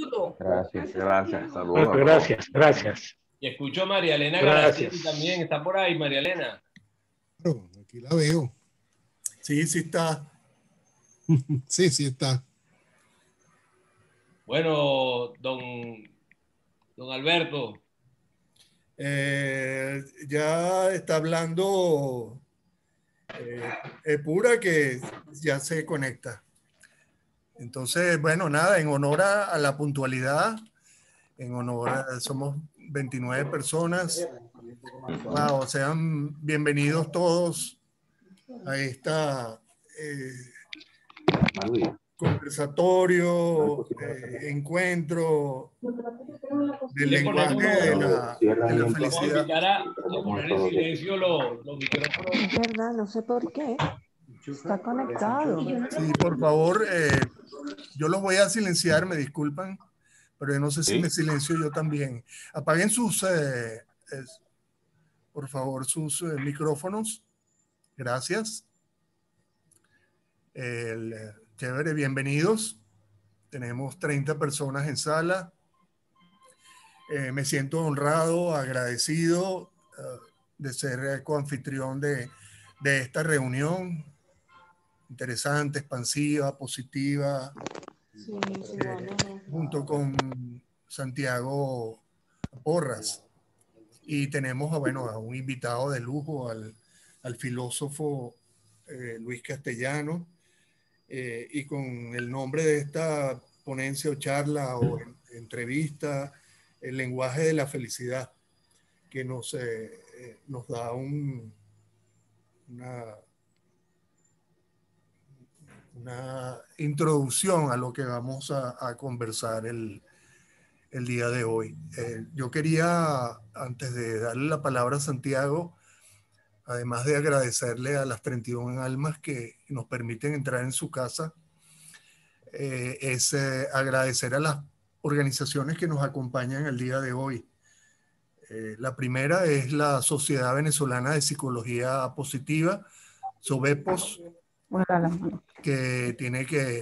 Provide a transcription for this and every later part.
saludo. Gracias, gracias. Bueno, Saludos. gracias, gracias. Y escuchó María Elena Gracias. Garacetti también, está por ahí, María Elena. Claro, aquí la veo. Sí, sí está. Sí, sí está. Bueno, don Alberto. Ya está hablando Pura, que ya se conecta. Entonces, bueno, nada, en honor a la puntualidad, en honor a, somos 29 personas. Wow, sean bienvenidos todos a esta conversatorio, encuentro del lenguaje de la felicidad. Vamos a poner en silencio los micrófonos. Es verdad, no sé por qué. Está conectado. Sí, por favor, yo los voy a silenciar, me disculpan, pero yo no sé si me silencio yo también. Apaguen sus, por favor, sus micrófonos. Gracias. Chévere, bienvenidos. Tenemos 30 personas en sala. Me siento honrado, agradecido de ser coanfitrión de esta reunión interesante, expansiva, positiva, Sí, junto con Santiago Porras. Y tenemos bueno, a un invitado de lujo, al filósofo Luis Castellano, y con el nombre de esta ponencia o charla o entrevista, el lenguaje de la felicidad, que nos da una introducción a lo que vamos a conversar el día de hoy. Yo quería, antes de darle la palabra a Santiago, además de agradecerle a las 31 almas que nos permiten entrar en su casa, es agradecer a las organizaciones que nos acompañan el día de hoy. La primera es la Sociedad Venezolana de Psicología Positiva, SOVEPOS, que tiene que...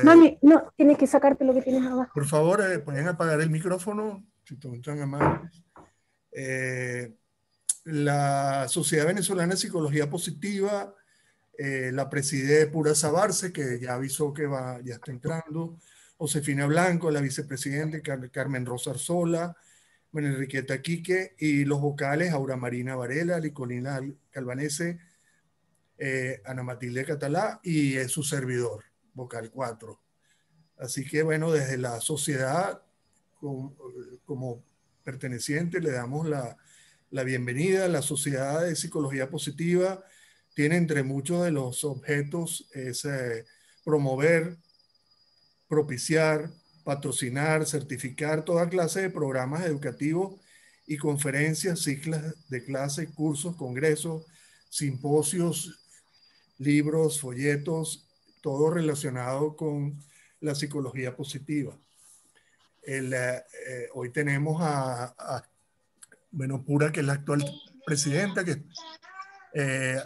Mami, no, tienes que sacarte lo que tienes abajo. Por favor, pueden apagar el micrófono, si están amables. La Sociedad Venezolana de Psicología Positiva la preside Pura Sabarce, que ya avisó que ya está entrando, Josefina Blanco, la vicepresidente, Carmen Rosa Arzola, María Enriqueta Quique, y los vocales, Aura Marina Varela, Licolina Calvanese, Ana Matilde Catalá y su servidor, vocal 4. Así que bueno, desde la sociedad como perteneciente le damos la bienvenida. La Sociedad de Psicología Positiva tiene entre muchos de los objetos es promover, propiciar, patrocinar, certificar toda clase de programas educativos y conferencias, ciclos de clase, cursos, congresos, simposios, libros, folletos, todo relacionado con la psicología positiva. Hoy tenemos bueno, Pura, que es la actual presidenta,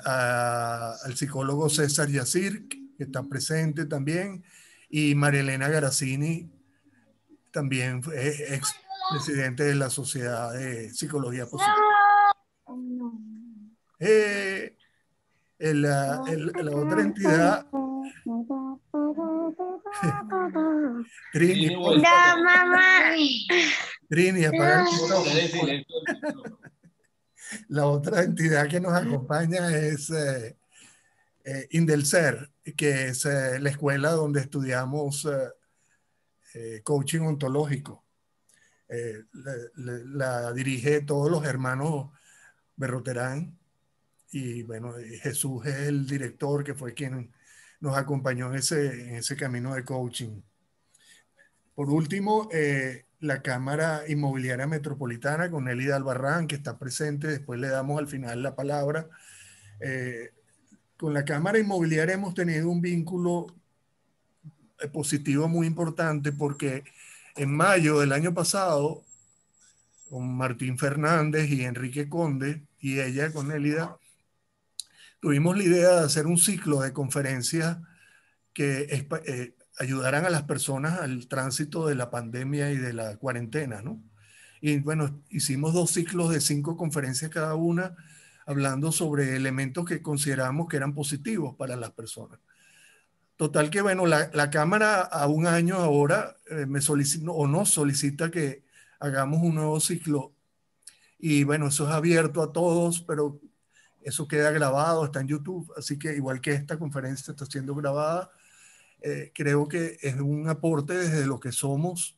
al psicólogo César Yacir, que está presente también, y María Elena Garazzini, también ex presidente de la Sociedad de Psicología Positiva. La otra entidad, Trini, ¡No, mamá! Trini, apaga el micrófono. La otra entidad que nos acompaña es Indelcer, que es la escuela donde estudiamos coaching ontológico. La dirige todos los hermanos Berroterán, y bueno, Jesús es el director, que fue quien nos acompañó en ese camino de coaching. Por último, la Cámara Inmobiliaria Metropolitana con Nelida Albarrán, que está presente. Después le damos al final la palabra. Con la Cámara Inmobiliaria hemos tenido un vínculo positivo muy importante, porque en mayo del año pasado, con Martín Fernández y Enrique Conde, y ella con Nelida, tuvimos la idea de hacer un ciclo de conferencias que ayudaran a las personas al tránsito de la pandemia y de la cuarentena, ¿no? Y bueno, hicimos 2 ciclos de 5 conferencias cada una, hablando sobre elementos que consideramos que eran positivos para las personas. Total que, bueno, la Cámara a un año ahora me solicita o nos solicita que hagamos un nuevo ciclo. Y bueno, eso es abierto a todos, pero eso queda grabado, está en YouTube, así que igual que esta conferencia está siendo grabada, creo que es un aporte desde lo que somos,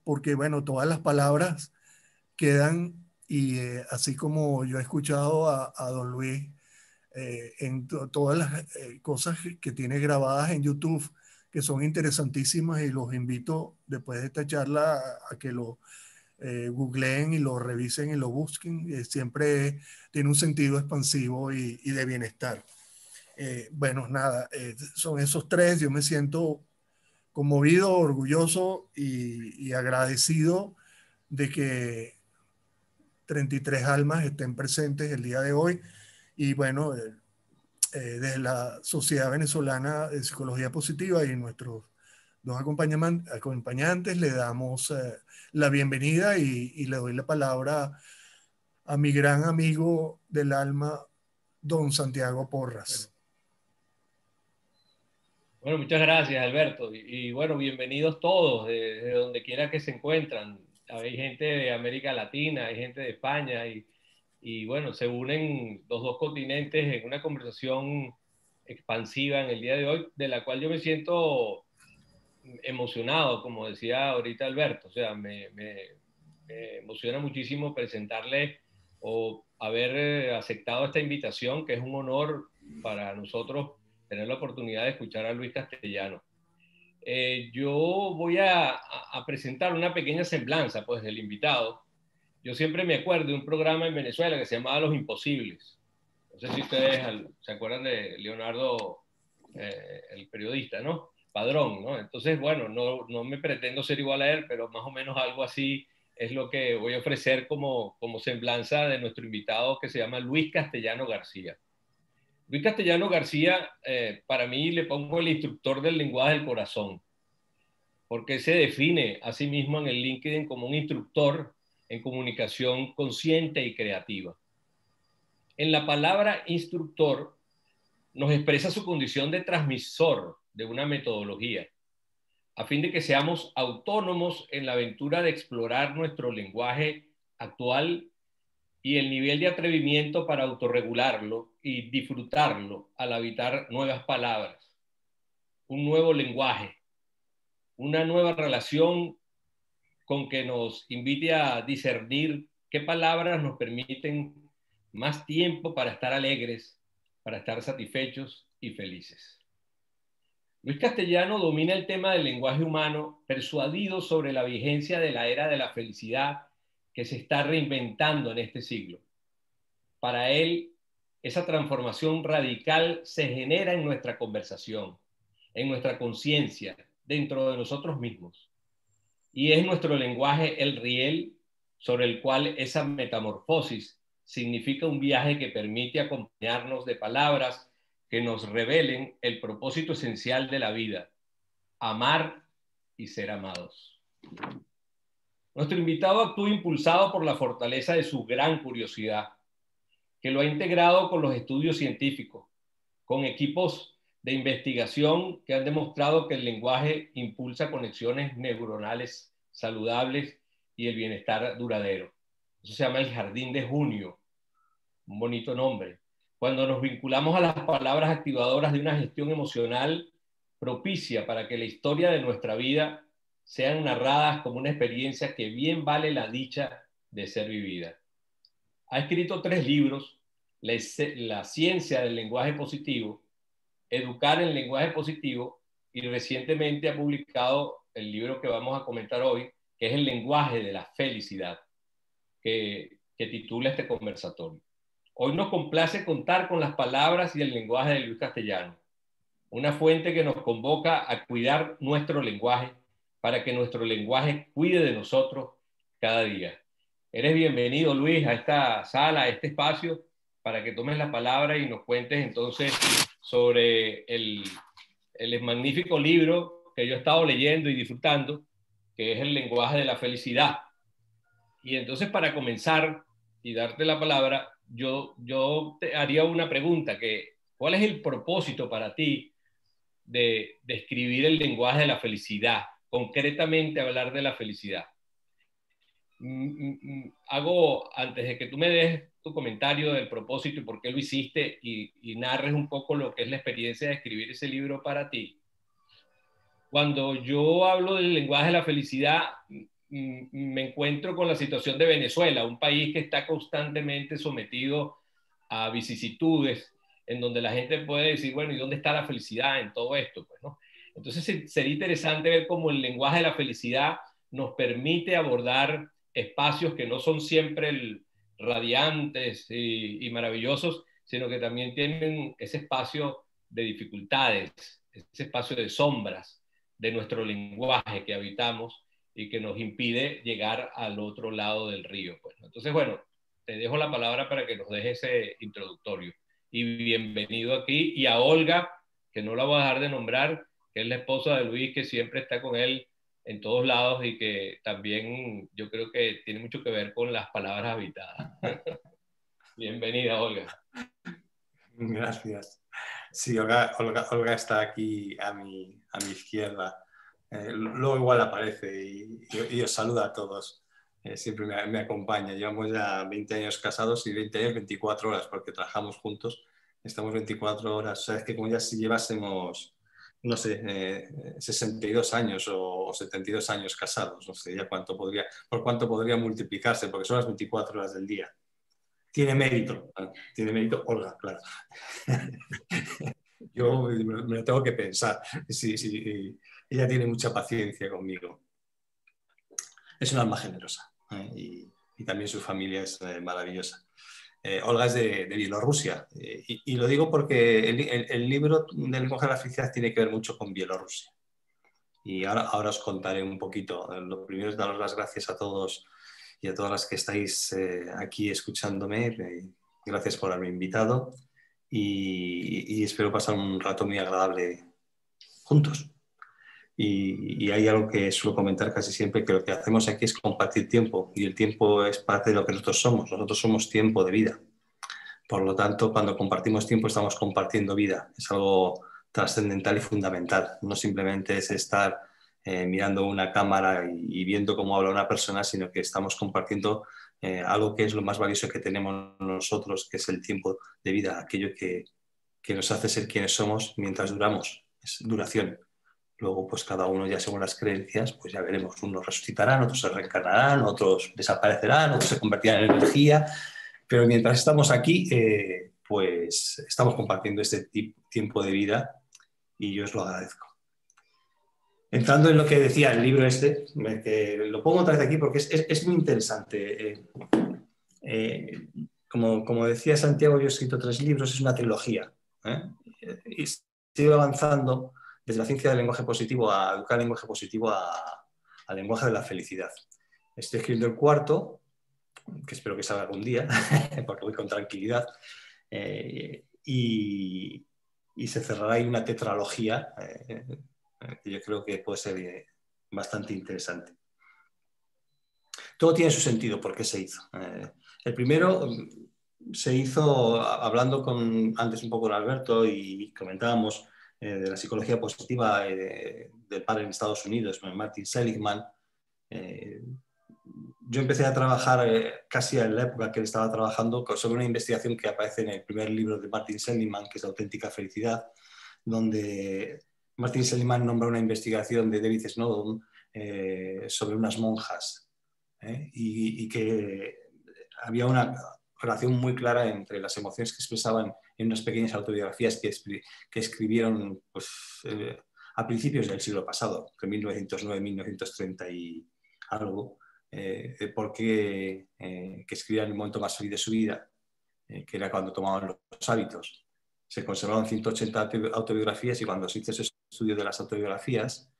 porque bueno, todas las palabras quedan y así como yo he escuchado a don Luis en todas las cosas que tiene grabadas en YouTube, que son interesantísimas y los invito después de esta charla a que lo googleen y lo revisen y lo busquen. Siempre tiene un sentido expansivo y de bienestar. Bueno, nada, son esos 3. Yo me siento conmovido, orgulloso y agradecido de que 33 almas estén presentes el día de hoy. Y bueno, desde la Sociedad Venezolana de Psicología Positiva y nuestros 2 acompañantes le damos la bienvenida y le doy la palabra a mi gran amigo del alma, don Santiago Porras. Bueno, muchas gracias, Alberto. Y bueno, bienvenidos todos, de donde quiera que se encuentran. Hay gente de América Latina, hay gente de España, y bueno, se unen los 2 continentes en una conversación expansiva en el día de hoy, de la cual yo me siento emocionado, como decía ahorita Alberto. O sea, me emociona muchísimo presentarle o haber aceptado esta invitación, que es un honor para nosotros tener la oportunidad de escuchar a Luis Castellano. Yo voy a presentar una pequeña semblanza pues, del invitado. Yo siempre me acuerdo de un programa en Venezuela que se llamaba Los Imposibles. No sé si ustedes se acuerdan de Leonardo, el periodista, ¿no? Padrón, ¿no? Entonces, bueno, no me pretendo ser igual a él, pero más o menos algo así es lo que voy a ofrecer como semblanza de nuestro invitado, que se llama Luis Castellano García. Luis Castellano García, para mí le pongo el instructor del lenguaje del corazón, porque se define a sí mismo en el LinkedIn como un instructor en comunicación consciente y creativa. En la palabra instructor nos expresa su condición de transmisor de una metodología, a fin de que seamos autónomos en la aventura de explorar nuestro lenguaje actual y el nivel de atrevimiento para autorregularlo y disfrutarlo al habitar nuevas palabras, un nuevo lenguaje, una nueva relación con que nos invite a discernir qué palabras nos permiten más tiempo para estar alegres, para estar satisfechos y felices. Luis Castellano domina el tema del lenguaje humano, persuadido sobre la vigencia de la era de la felicidad que se está reinventando en este siglo. Para él, esa transformación radical se genera en nuestra conversación, en nuestra conciencia, dentro de nosotros mismos. Y es nuestro lenguaje el riel sobre el cual esa metamorfosis significa un viaje que permite acompañarnos de palabras que nos revelen el propósito esencial de la vida: amar y ser amados. Nuestro invitado actúa impulsado por la fortaleza de su gran curiosidad, que lo ha integrado con los estudios científicos, con equipos de investigación que han demostrado que el lenguaje impulsa conexiones neuronales saludables y el bienestar duradero. Eso se llama el Jardín de Junio, un bonito nombre. Cuando nos vinculamos a las palabras activadoras de una gestión emocional propicia para que la historia de nuestra vida sean narradas como una experiencia que bien vale la dicha de ser vivida. Ha escrito 3 libros: La ciencia del lenguaje positivo, Educar en lenguaje positivo, y recientemente ha publicado el libro que vamos a comentar hoy, que es El lenguaje de la felicidad, que titula este conversatorio. Hoy nos complace contar con las palabras y el lenguaje de Luis Castellano, una fuente que nos convoca a cuidar nuestro lenguaje para que nuestro lenguaje cuide de nosotros cada día. Eres bienvenido, Luis, a esta sala, a este espacio, para que tomes la palabra y nos cuentes entonces sobre el magnífico libro que yo he estado leyendo y disfrutando, que es el lenguaje de la felicidad. Y entonces, para comenzar y darte la palabra, yo te haría una pregunta, ¿cuál es el propósito para ti de escribir el lenguaje de la felicidad? Concretamente hablar de la felicidad. Antes de que tú me des tu comentario del propósito y por qué lo hiciste y narres un poco lo que es la experiencia de escribir ese libro para ti. Cuando yo hablo del lenguaje de la felicidad, me encuentro con la situación de Venezuela, un país que está constantemente sometido a vicisitudes, en donde la gente puede decir, bueno, ¿y dónde está la felicidad en todo esto? Pues, ¿no? Entonces sería interesante ver cómo el lenguaje de la felicidad nos permite abordar espacios que no son siempre radiantes y maravillosos, sino que también tienen ese espacio de dificultades, ese espacio de sombras de nuestro lenguaje que habitamos y que nos impide llegar al otro lado del río. Pues. Entonces, bueno, te dejo la palabra para que nos dejes ese introductorio. Y bienvenido aquí. Y a Olga, que no la voy a dejar de nombrar, que es la esposa de Luis, que siempre está con él en todos lados y que también yo creo que tiene mucho que ver con las palabras habitadas. Bienvenida, Olga. Gracias. Sí, Olga está aquí a mi izquierda. Luego igual aparece y os saluda a todos. Siempre me acompaña. Llevamos ya 20 años casados y 20 años, 24 horas, porque trabajamos juntos. Estamos 24 horas. O sea, es que como ya si llevásemos, no sé, 62 años o 72 años casados, no sé ya por cuánto podría multiplicarse, porque son las 24 horas del día. Tiene mérito Olga, claro. Yo me lo tengo que pensar. Sí, ella tiene mucha paciencia conmigo. Es una alma generosa, y también su familia es maravillosa. Olga es de Bielorrusia, y lo digo porque el libro del lenguaje de la felicidad tiene que ver mucho con Bielorrusia. Y ahora os contaré un poquito. Lo primero es daros las gracias a todos y a todas las que estáis aquí escuchándome. Gracias por haberme invitado y espero pasar un rato muy agradable juntos. Y hay algo que suelo comentar casi siempre, que lo que hacemos aquí es compartir tiempo, y el tiempo es parte de lo que nosotros somos. Nosotros somos tiempo de vida. Por lo tanto, cuando compartimos tiempo estamos compartiendo vida. Es algo trascendental y fundamental. No simplemente es estar mirando una cámara y viendo cómo habla una persona, sino que estamos compartiendo algo que es lo más valioso que tenemos nosotros, que es el tiempo de vida, aquello que nos hace ser quienes somos mientras duramos. Es duración. Luego, pues cada uno, ya según las creencias, pues ya veremos. Unos resucitarán, otros se reencarnarán, otros desaparecerán, otros se convertirán en energía. Pero mientras estamos aquí, pues estamos compartiendo este tiempo de vida y yo os lo agradezco. Entrando en lo que decía el libro que lo pongo otra vez aquí porque es muy interesante. Como decía Santiago, yo he escrito 3 libros, es una trilogía. Y sigo avanzando desde la ciencia del lenguaje positivo a educar el lenguaje positivo al lenguaje de la felicidad. Estoy escribiendo el 4, que espero que salga algún día, porque voy con tranquilidad, y se cerrará ahí una tetralogía que yo creo que puede ser bastante interesante. Todo tiene su sentido, ¿por qué se hizo? El primero se hizo hablando antes un poco con Alberto y comentábamos de la psicología positiva del padre en Estados Unidos, Martin Seligman. Yo empecé a trabajar casi en la época que él estaba trabajando sobre una investigación que aparece en el primer libro de Martin Seligman, que es La auténtica felicidad, donde Martin Seligman nombra una investigación de David Snowden sobre unas monjas, y que había una relación muy clara entre las emociones que expresaban en unas pequeñas autobiografías que escribieron pues, a principios del siglo pasado, entre 1909 y 1930 y algo, porque que escribían en el momento más feliz de su vida, que era cuando tomaban los hábitos. Se conservaron 180 autobiografías y cuando se hizo ese estudio de las autobiografías,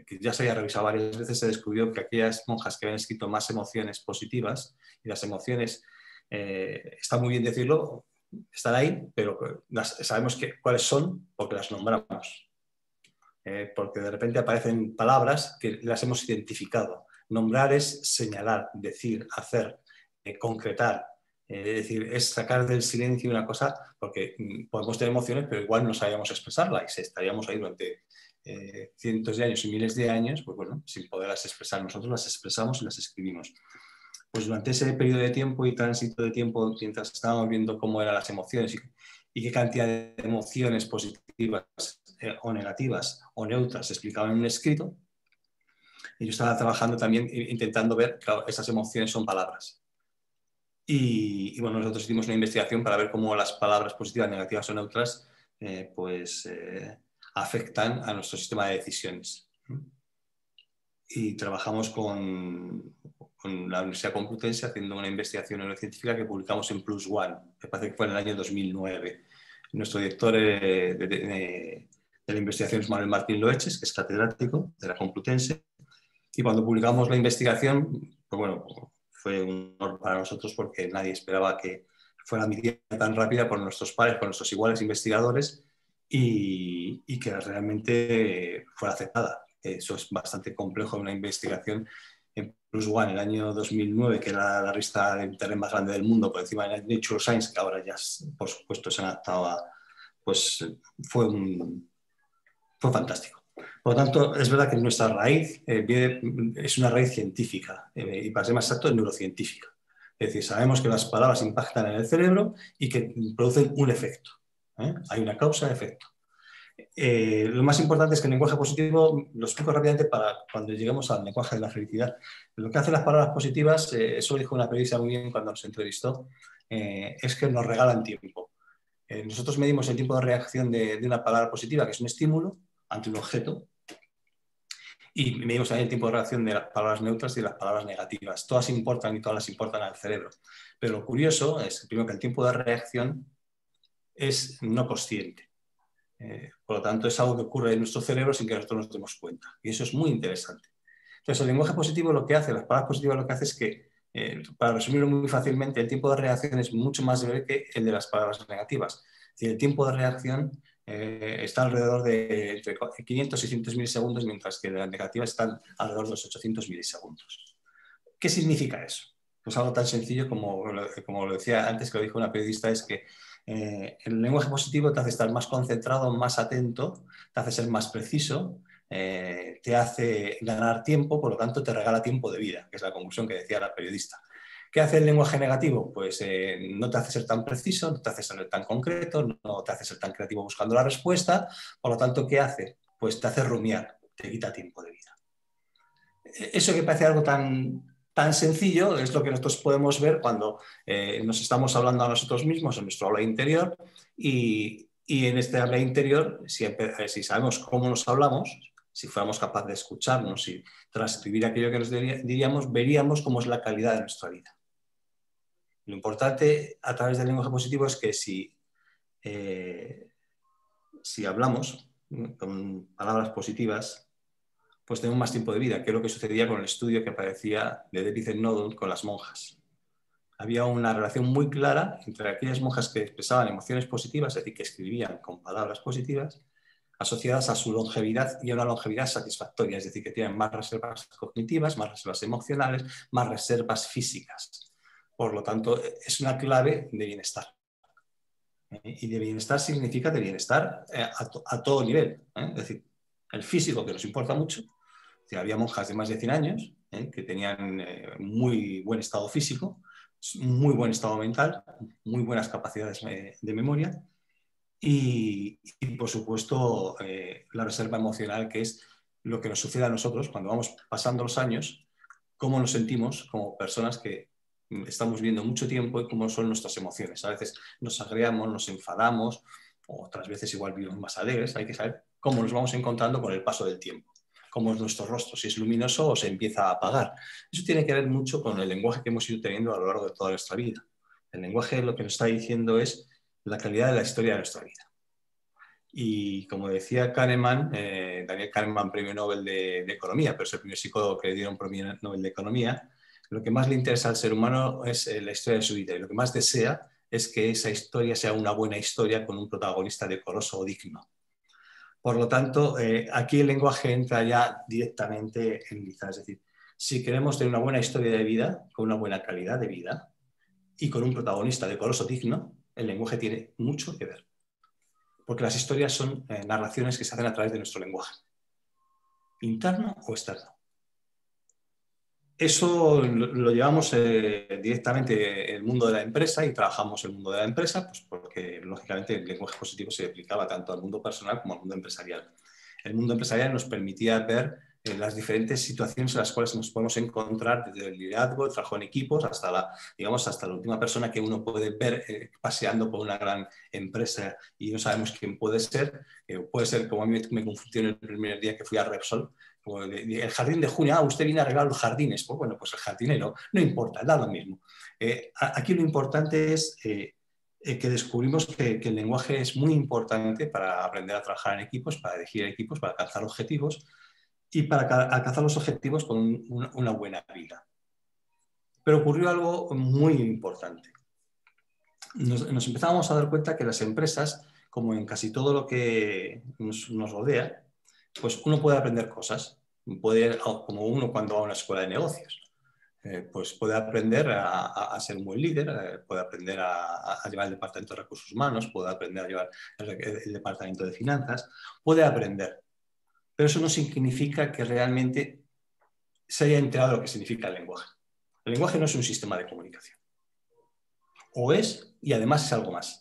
que ya se había revisado varias veces, se descubrió que aquellas monjas que habían escrito más emociones positivas, y las emociones, está muy bien decirlo, están ahí, pero sabemos cuáles son porque las nombramos. porque de repente aparecen palabras que las hemos identificado. Nombrar es señalar, decir, hacer, concretar. Es decir, es sacar del silencio una cosa, porque podemos tener emociones, pero igual no sabíamos expresarlas y estaríamos ahí durante cientos de años y miles de años, pues bueno, sin poderlas expresar. Nosotros las expresamos y las escribimos. Pues durante ese periodo de tiempo y tránsito de tiempo, mientras estábamos viendo cómo eran las emociones y qué cantidad de emociones positivas o negativas o neutras se explicaban en un escrito, y yo estaba trabajando también intentando ver, claro, esas emociones son palabras. Y bueno, nosotros hicimos una investigación para ver cómo las palabras positivas, negativas o neutras afectan a nuestro sistema de decisiones. Y trabajamos con la Universidad Complutense haciendo una investigación neurocientífica que publicamos en Plus One, me parece que fue en el año 2009. Nuestro director de la investigación es Manuel Martín Loeches, que es catedrático de la Complutense. Y cuando publicamos la investigación, pues bueno, fue un honor para nosotros porque nadie esperaba que fuera medida tan rápida por nuestros pares, por nuestros iguales investigadores y que realmente fuera aceptada. Eso es bastante complejo en una investigación. En Plus One, el año 2009, que era la revista de internet más grande del mundo, por encima de Nature Science, que ahora ya, por supuesto, se han adaptado a... Pues fue fantástico. Por lo tanto, es verdad que nuestra raíz es una raíz científica y, para ser más exacto, neurocientífica. Es decir, sabemos que las palabras impactan en el cerebro y que producen un efecto. Hay una causa-efecto. Lo más importante es que el lenguaje positivo, lo explico rápidamente para cuando lleguemos al lenguaje de la felicidad. Lo que hacen las palabras positivas, eso dijo una periodista muy bien cuando nos entrevistó, es que nos regalan tiempo. Nosotros medimos el tiempo de reacción de una palabra positiva, que es un estímulo, ante un objeto, y medimos también el tiempo de reacción de las palabras neutras y de las palabras negativas. Todas importan y todas las importan al cerebro. Pero lo curioso es, primero, que el tiempo de reacción es no consciente. Por lo tanto, es algo que ocurre en nuestro cerebro sin que nosotros nos demos cuenta. Y eso es muy interesante. Entonces, el lenguaje positivo lo que hace, las palabras positivas lo que hace es que, para resumirlo muy fácilmente, el tiempo de reacción es mucho más breve que el de las palabras negativas. Es decir, el tiempo de reacción está alrededor de entre 500 y 600 milisegundos, mientras que las negativas están alrededor de los 800 milisegundos. ¿Qué significa eso? Pues algo tan sencillo como lo decía antes, que lo dijo una periodista, es que el lenguaje positivo te hace estar más concentrado, más atento, te hace ser más preciso, te hace ganar tiempo, por lo tanto te regala tiempo de vida, que es la conclusión que decía la periodista. ¿Qué hace el lenguaje negativo? Pues no te hace ser tan preciso, no te hace ser tan concreto, no te hace ser tan creativo buscando la respuesta. Por lo tanto, ¿qué hace? Pues te hace rumiar, te quita tiempo de vida. Eso que parece algo tan sencillo es lo que nosotros podemos ver cuando nos estamos hablando a nosotros mismos en nuestro habla interior y en este habla interior, si sabemos cómo nos hablamos, si fuéramos capaces de escucharnos y transcribir aquello que nos diríamos, veríamos cómo es la calidad de nuestra vida. Lo importante a través del lenguaje positivo es que si hablamos con palabras positivas, pues tenemos más tiempo de vida, que es lo que sucedía con el estudio que aparecía de David Noddle con las monjas. Había una relación muy clara entre aquellas monjas que expresaban emociones positivas, es decir, que escribían con palabras positivas, asociadas a su longevidad y a una longevidad satisfactoria, es decir, que tienen más reservas cognitivas, más reservas emocionales, más reservas físicas. Por lo tanto, es una clave de bienestar. Y de bienestar significa de bienestar a todo nivel. Es decir, el físico, que nos importa mucho. Había monjas de más de 100 años que tenían muy buen estado físico, muy buen estado mental, muy buenas capacidades de memoria y por supuesto, la reserva emocional, que es lo que nos sucede a nosotros cuando vamos pasando los años, cómo nos sentimos como personas que estamos viviendo mucho tiempo y cómo son nuestras emociones. A veces nos agriamos, nos enfadamos, o otras veces igual vivimos más alegres. Hay que saber cómo nos vamos encontrando con el paso del tiempo, cómo es nuestro rostro, si es luminoso o se empieza a apagar. Eso tiene que ver mucho con el lenguaje que hemos ido teniendo a lo largo de toda nuestra vida. El lenguaje lo que nos está diciendo es la calidad de la historia de nuestra vida. Y como decía Kahneman, Daniel Kahneman, premio Nobel de Economía, pero es el primer psicólogo que le dieron premio Nobel de Economía, lo que más le interesa al ser humano es la historia de su vida y lo que más desea es que esa historia sea una buena historia con un protagonista decoroso o digno. Por lo tanto, aquí el lenguaje entra ya directamente en liza. Es decir, si queremos tener una buena historia de vida, con una buena calidad de vida y con un protagonista decoroso digno, el lenguaje tiene mucho que ver. Porque las historias son narraciones que se hacen a través de nuestro lenguaje, interno o externo. Eso lo llevamos directamente en el mundo de la empresa y trabajamos en el mundo de la empresa, pues porque lógicamente el lenguaje positivo se aplicaba tanto al mundo personal como al mundo empresarial. El mundo empresarial nos permitía ver las diferentes situaciones en las cuales nos podemos encontrar, desde el liderazgo, el trabajo en equipos, hasta la última persona que uno puede ver paseando por una gran empresa y no sabemos quién puede ser. Puede ser como a mí me confundió el primer día que fui a Repsol. El jardín de junio, usted viene a arreglar los jardines. Pues bueno, pues el jardinero, no importa, da lo mismo. Aquí lo importante es que descubrimos que el lenguaje es muy importante para aprender a trabajar en equipos, para dirigir equipos, para alcanzar objetivos y para alcanzar los objetivos con una buena vida. Pero ocurrió algo muy importante. Nos empezábamos a dar cuenta que las empresas, como en casi todo lo que nos rodea, pues uno puede aprender cosas, como uno cuando va a una escuela de negocios, pues puede aprender a ser un buen líder, puede aprender a llevar el departamento de recursos humanos, puede aprender a llevar el departamento de finanzas, puede aprender, pero eso no significa que realmente se haya enterado de lo que significa el lenguaje. El lenguaje no es un sistema de comunicación, o es, y además es algo más.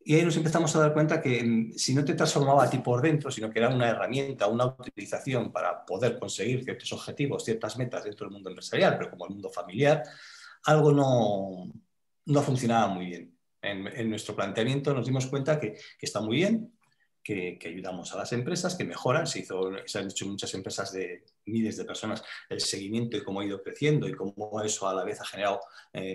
Y ahí nos empezamos a dar cuenta que si no te transformaba a ti por dentro, sino que era una herramienta, una utilización para poder conseguir ciertos objetivos, ciertas metas dentro del mundo empresarial, pero como el mundo familiar, algo no funcionaba muy bien. En nuestro planteamiento nos dimos cuenta que está muy bien, que ayudamos a las empresas, que mejoran. Se han hecho muchas empresas de miles de personas el seguimiento y cómo ha ido creciendo y cómo eso a la vez ha generado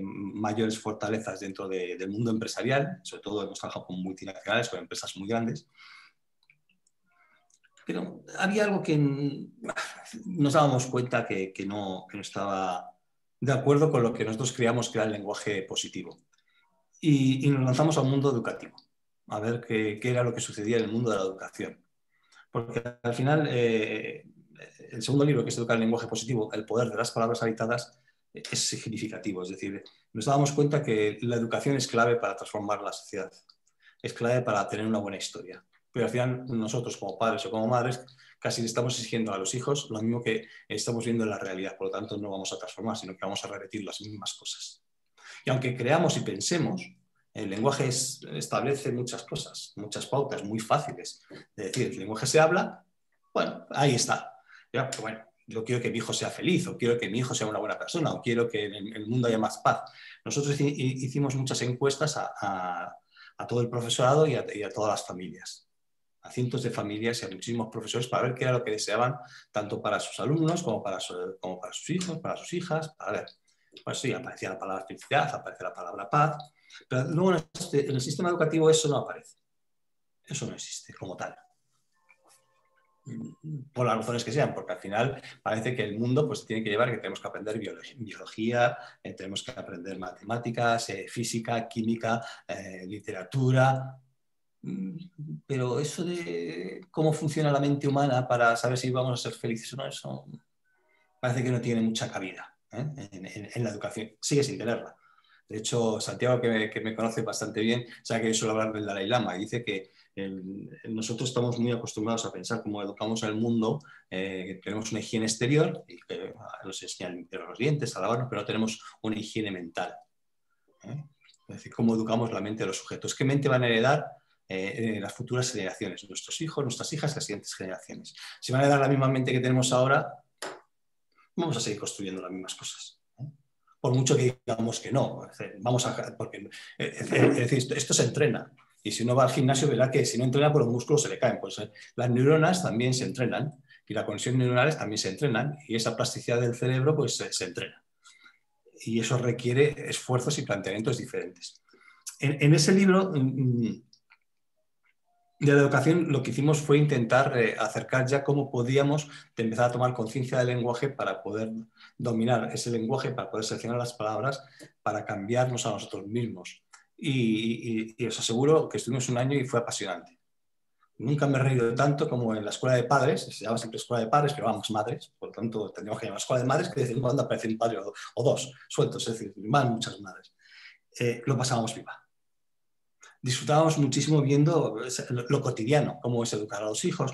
mayores fortalezas dentro del mundo empresarial. Sobre todo hemos trabajado con multinacionales, con empresas muy grandes. Pero había algo que nos dábamos cuenta que no estaba de acuerdo con lo que nosotros creíamos que era el lenguaje positivo. Y nos lanzamos al mundo educativo, a ver qué era lo que sucedía en el mundo de la educación. Porque al final, el segundo libro, que es Educar el lenguaje positivo, el poder de las palabras habitadas, es significativo. Es decir, nos dábamos cuenta que la educación es clave para transformar la sociedad, es clave para tener una buena historia. Pero al final nosotros como padres o como madres casi le estamos exigiendo a los hijos lo mismo que estamos viendo en la realidad. Por lo tanto, no vamos a transformar, sino que vamos a repetir las mismas cosas. Y aunque creamos y pensemos, el lenguaje establece muchas cosas, muchas pautas muy fáciles. Es decir, el lenguaje se habla, bueno, ahí está. Ya, pero bueno, yo quiero que mi hijo sea feliz, o quiero que mi hijo sea una buena persona, o quiero que en el mundo haya más paz. Nosotros hicimos muchas encuestas a todo el profesorado y a todas las familias, a cientos de familias y a muchísimos profesores para ver qué era lo que deseaban, tanto para sus alumnos como para sus hijos, para sus hijas, para ver. Pues sí, aparecía la palabra felicidad, aparece la palabra paz, pero luego en el sistema educativo eso no aparece. Eso no existe como tal. Por las razones que sean, porque al final parece que el mundo pues tiene que llevar que tenemos que aprender biología, tenemos que aprender matemáticas, física, química, literatura. Pero eso de cómo funciona la mente humana para saber si vamos a ser felices o no, eso parece que no tiene mucha cabida en la educación. Sigue sin tenerla. De hecho, Santiago, que me conoce bastante bien, sabe que yo suelo hablar del Dalai Lama y dice que nosotros estamos muy acostumbrados a pensar cómo educamos al mundo, que tenemos una higiene exterior y que nos enseñan a limpiar los dientes, a lavarnos, pero no tenemos una higiene mental. Es decir, cómo educamos la mente de los sujetos. ¿Qué mente van a heredar las futuras generaciones? Nuestros hijos, nuestras hijas, las siguientes generaciones. Si van a heredar la misma mente que tenemos ahora, vamos a seguir construyendo las mismas cosas. Por mucho que digamos que no. Porque esto se entrena. Y si uno va al gimnasio, verá que si no entrena, pues los músculos se le caen. Pues las neuronas también se entrenan. Y las conexiones neuronales también se entrenan. Y esa plasticidad del cerebro pues se entrena. Y eso requiere esfuerzos y planteamientos diferentes. En ese libro de la educación lo que hicimos fue intentar acercar ya cómo podíamos empezar a tomar conciencia del lenguaje para poder dominar ese lenguaje, para poder seleccionar las palabras, para cambiarnos a nosotros mismos. Y os aseguro que estuvimos un año y fue apasionante. Nunca me he reído tanto como en la escuela de padres, se llama siempre escuela de padres, pero vamos, madres, por lo tanto tendríamos que llamar escuela de madres, que de vez en cuando aparece un padre o dos sueltos, es decir, van muchas madres. Lo pasábamos pipa. Disfrutábamos muchísimo viendo lo cotidiano, cómo es educar a los hijos,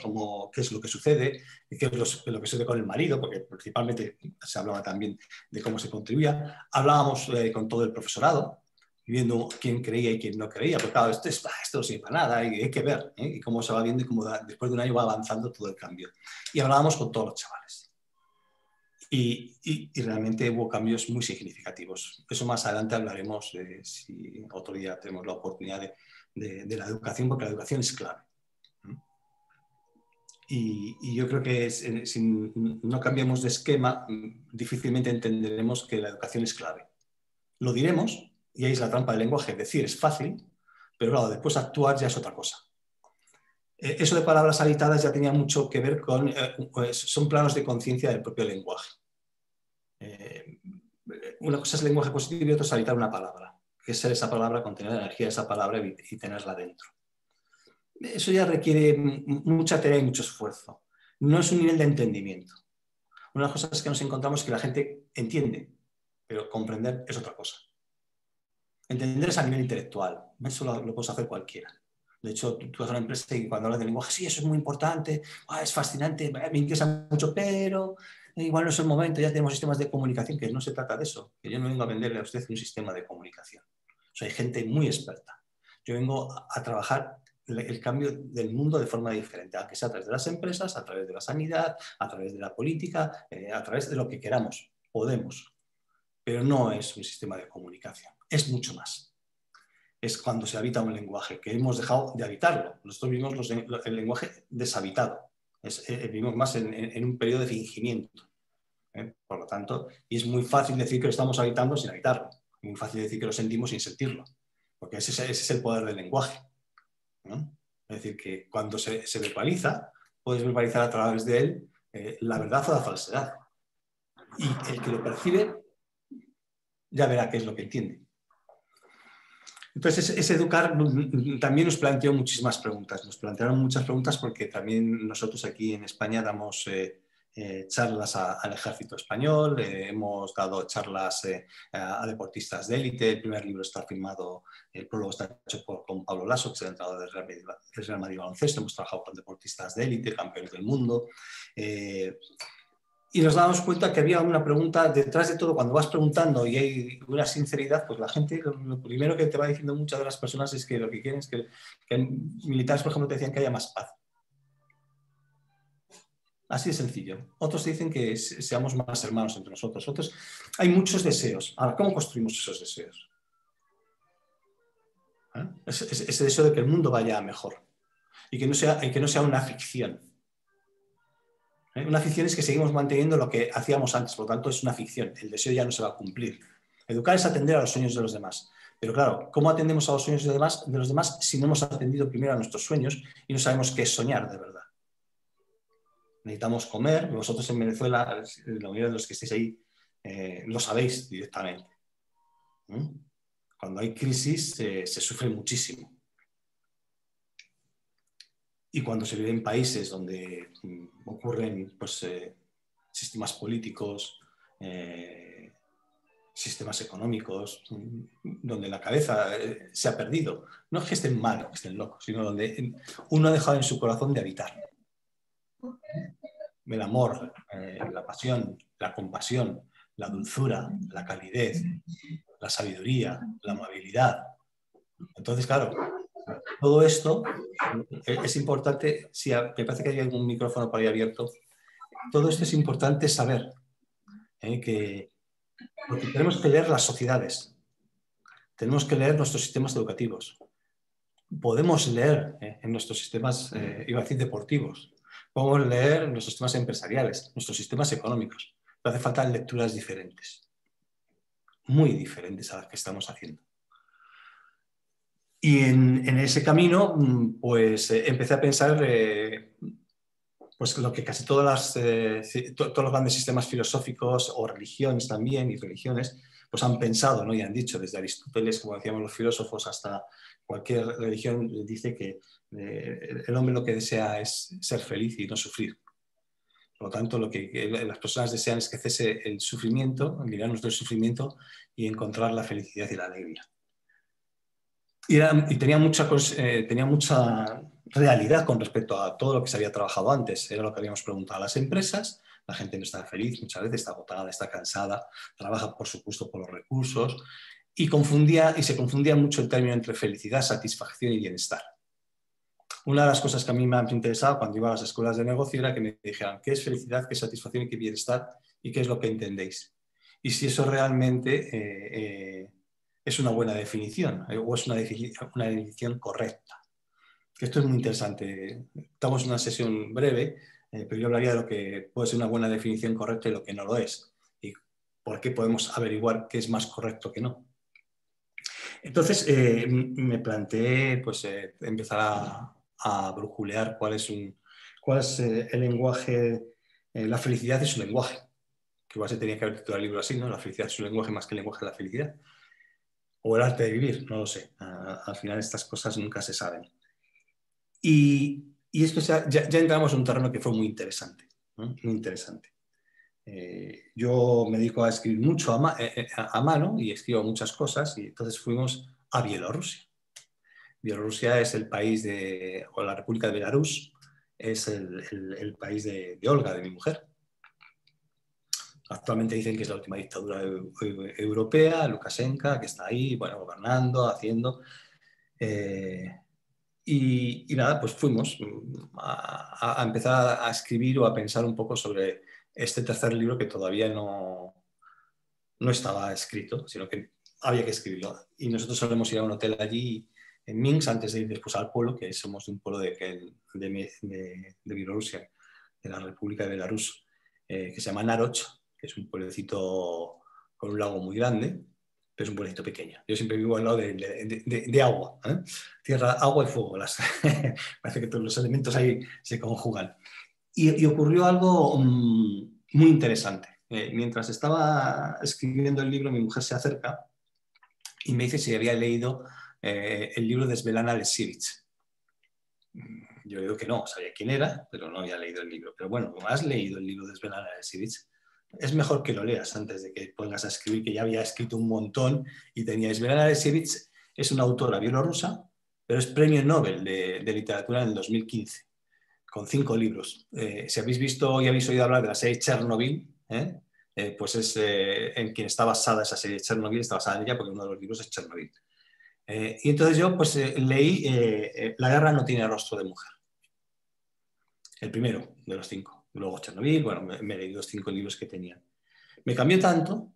qué es lo que sucede, qué es lo que sucede con el marido, porque principalmente se hablaba también de cómo se contribuía. Hablábamos con todo el profesorado, viendo quién creía y quién no creía, porque claro, esto no sirve para nada, y hay que ver, y cómo se va viendo y cómo después de un año va avanzando todo el cambio. Y hablábamos con todos los chavales. Y realmente hubo cambios muy significativos. Eso más adelante hablaremos, si otro día tenemos la oportunidad de la educación, porque la educación es clave. Y yo creo que si no cambiamos de esquema, difícilmente entenderemos que la educación es clave. Lo diremos, y ahí es la trampa del lenguaje. Decir es fácil, pero claro, después actuar ya es otra cosa. Eso de palabras habitadas ya tenía mucho que ver con... son planos de conciencia del propio lenguaje. Una cosa es el lenguaje positivo y otra es habitar una palabra, que es ser esa palabra, contener la energía de esa palabra y tenerla dentro. Eso ya requiere mucha tarea y mucho esfuerzo. No es un nivel de entendimiento. Una de las cosas que nos encontramos es que la gente entiende, pero comprender es otra cosa. Entender es a nivel intelectual. Eso lo puedes hacer cualquiera. De hecho, tú vas a una empresa y cuando hablas de lenguaje, sí, eso es muy importante, es fascinante, me interesa mucho, pero igual no es el momento, ya tenemos sistemas de comunicación, que no se trata de eso, que yo no vengo a venderle a usted un sistema de comunicación. Hay gente muy experta. Yo vengo a trabajar el cambio del mundo de forma diferente, aunque sea a través de las empresas, a través de la sanidad, a través de la política, a través de lo que queramos, podemos. Pero no es un sistema de comunicación, es mucho más. Es cuando se habita un lenguaje, que hemos dejado de habitarlo. Nosotros vivimos el lenguaje deshabitado. Vivimos más en un periodo de fingimiento. Por lo tanto, y es muy fácil decir que lo estamos habitando sin habitarlo. Es muy fácil decir que lo sentimos sin sentirlo. Porque ese es el poder del lenguaje. Es decir, que cuando se verbaliza, puedes verbalizar a través de él la verdad o la falsedad. Y el que lo percibe ya verá qué es lo que entiende. Entonces, ese educar también nos planteó muchísimas preguntas. Nos plantearon muchas preguntas porque también nosotros aquí en España damos charlas al ejército español, hemos dado charlas a deportistas de élite. El primer libro está firmado, el prólogo está hecho con Pablo Lasso, que es el entrenador del Real Madrid Baloncesto. Hemos trabajado con deportistas de élite, campeones del mundo. Y nos damos cuenta que había una pregunta detrás de todo. Cuando vas preguntando y hay una sinceridad, pues la gente, lo primero que te va diciendo muchas de las personas es que lo que quieren es que militares, por ejemplo, te decían que haya más paz. Así de sencillo. Otros dicen que seamos más hermanos entre nosotros. Hay muchos deseos. Ahora, ¿cómo construimos esos deseos? Ese deseo de que el mundo vaya a mejor y que no sea una ficción. Una ficción es que seguimos manteniendo lo que hacíamos antes, por lo tanto es una ficción, el deseo ya no se va a cumplir. Educar es atender a los sueños de los demás. Pero claro, ¿cómo atendemos a los sueños de los demás si no hemos atendido primero a nuestros sueños y no sabemos qué es soñar de verdad? Necesitamos comer, vosotros en Venezuela, la mayoría de los que estéis ahí, lo sabéis directamente. Cuando hay crisis se sufre muchísimo. Y cuando se vive en países donde ocurren sistemas políticos, sistemas económicos, donde la cabeza se ha perdido, no es que estén mal o que estén locos, sino donde uno ha dejado en su corazón de habitar. El amor, la pasión, la compasión, la dulzura, la calidez, la sabiduría, la amabilidad. Entonces, claro, todo esto es importante. Si me parece que hay algún micrófono por ahí abierto. Todo esto es importante saber, porque tenemos que leer las sociedades, tenemos que leer nuestros sistemas educativos, podemos leer en nuestros sistemas, iba a decir, deportivos, podemos leer en nuestros sistemas empresariales, nuestros sistemas económicos, pero hace falta lecturas diferentes, muy diferentes a las que estamos haciendo. Y en ese camino, pues empecé a pensar pues lo que casi todos los grandes sistemas filosóficos o religiones también, y religiones, pues han pensado, ¿no? Y han dicho, desde Aristóteles, como decíamos los filósofos, hasta cualquier religión, dice que el hombre lo que desea es ser feliz y no sufrir. Por lo tanto, lo que las personas desean es que cese el sufrimiento, librarnos del sufrimiento y encontrar la felicidad y la alegría. Y tenía mucha realidad con respecto a todo lo que se había trabajado antes. Era lo que habíamos preguntado a las empresas. La gente no está feliz, muchas veces está agotada, está cansada, trabaja, por supuesto, por los recursos y se confundía mucho el término entre felicidad, satisfacción y bienestar. Una de las cosas que a mí me han interesado cuando iba a las escuelas de negocio era que me dijeran qué es felicidad, qué es satisfacción y qué bienestar y qué es lo que entendéis. Y si eso realmente es una buena definición o es una definición correcta. Esto es muy interesante. Estamos en una sesión breve, pero yo hablaría de lo que puede ser una buena definición correcta y lo que no lo es. Y por qué podemos averiguar qué es más correcto que no. Entonces me planteé pues, empezar a brujulear cuál es el lenguaje. La felicidad es un lenguaje, que igual se tenía que haber titulado el libro así, ¿no? La felicidad es un lenguaje más que el lenguaje de la felicidad. O el arte de vivir, no lo sé. Al final estas cosas nunca se saben. Y esto ya entramos en un terreno que fue muy interesante, ¿no? Muy interesante. Yo me dedico a escribir mucho a mano y escribo muchas cosas y entonces fuimos a Bielorrusia. Bielorrusia es el país o la República de Belarus, es el país de Olga, de mi mujer. Actualmente dicen que es la última dictadura europea, Lukashenko, que está ahí, bueno, gobernando, haciendo. Y nada, pues fuimos a empezar a escribir o a pensar un poco sobre este tercer libro que todavía no estaba escrito, sino que había que escribirlo. Y nosotros solemos ir a un hotel allí en Minsk antes de ir después al pueblo, que somos de un pueblo de Bielorrusia, de la República de Belarus, que se llama Naroch, que es un pueblecito con un lago muy grande, pero es un pueblecito pequeño. Yo siempre vivo al lado de agua, ¿eh? Tierra, agua y fuego. Parece que todos los elementos ahí se conjugan. Y ocurrió algo muy interesante. Mientras estaba escribiendo el libro, mi mujer se acerca y me dice si había leído el libro de Svetlana Alexievich. Yo digo que no, sabía quién era, pero no había leído el libro. Pero bueno, como has leído el libro de Svetlana Alexievich, es mejor que lo leas antes de que pongas a escribir, que ya había escrito un montón y tenía. Svetlana Alexievich es una autora bielorrusa, pero es premio Nobel de literatura en el 2015, con 5 libros. Si habéis visto y habéis oído hablar de la serie Chernobyl, pues es en quien está basada esa serie Chernobyl, está basada en ella porque uno de los libros es Chernobyl. Y entonces yo pues leí La guerra no tiene rostro de mujer. El primero de los 5. Luego Chernobyl, bueno, me leí los 5 libros que tenía. Me cambió tanto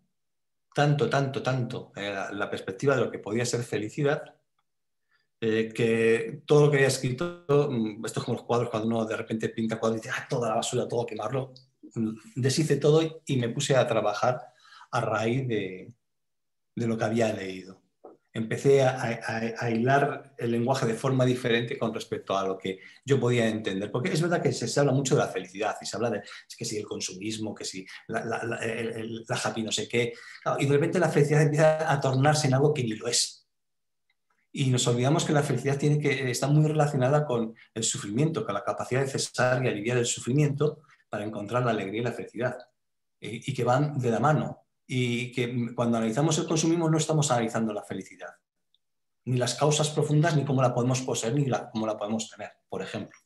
la perspectiva de lo que podía ser felicidad, que todo lo que había escrito, esto es como los cuadros, cuando uno de repente pinta cuadros y dice, toda la basura, todo quemarlo, deshice todo y me puse a trabajar a raíz de lo que había leído. Empecé a hilar el lenguaje de forma diferente con respecto a lo que yo podía entender. Porque es verdad que se habla mucho de la felicidad y se habla de que si el consumismo, que si la happy no sé qué. Y de repente la felicidad empieza a tornarse en algo que ni lo es. Y nos olvidamos que la felicidad está muy relacionada con el sufrimiento, con la capacidad de cesar y aliviar el sufrimiento para encontrar la alegría y la felicidad. Y que van de la mano. Y que cuando analizamos el consumismo no estamos analizando la felicidad, ni las causas profundas, ni cómo la podemos poseer, ni cómo la podemos tener, por ejemplo.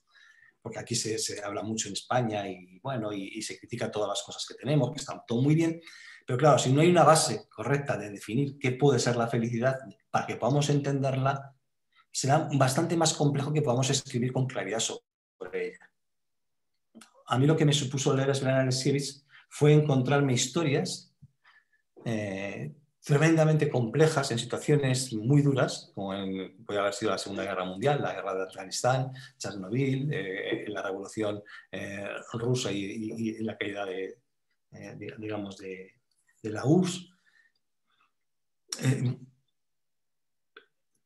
Porque aquí se habla mucho en España y, bueno, y se critica todas las cosas que tenemos, que están todo muy bien, pero claro, si no hay una base correcta de definir qué puede ser la felicidad, para que podamos entenderla, será bastante más complejo que podamos escribir con claridad sobre ella. A mí lo que me supuso leer a Svetlana Alexievich fue encontrarme historias tremendamente complejas en situaciones muy duras, como puede haber sido la Segunda Guerra Mundial, la guerra de Afganistán, Chernobyl, la revolución rusa y la caída digamos, de la URSS.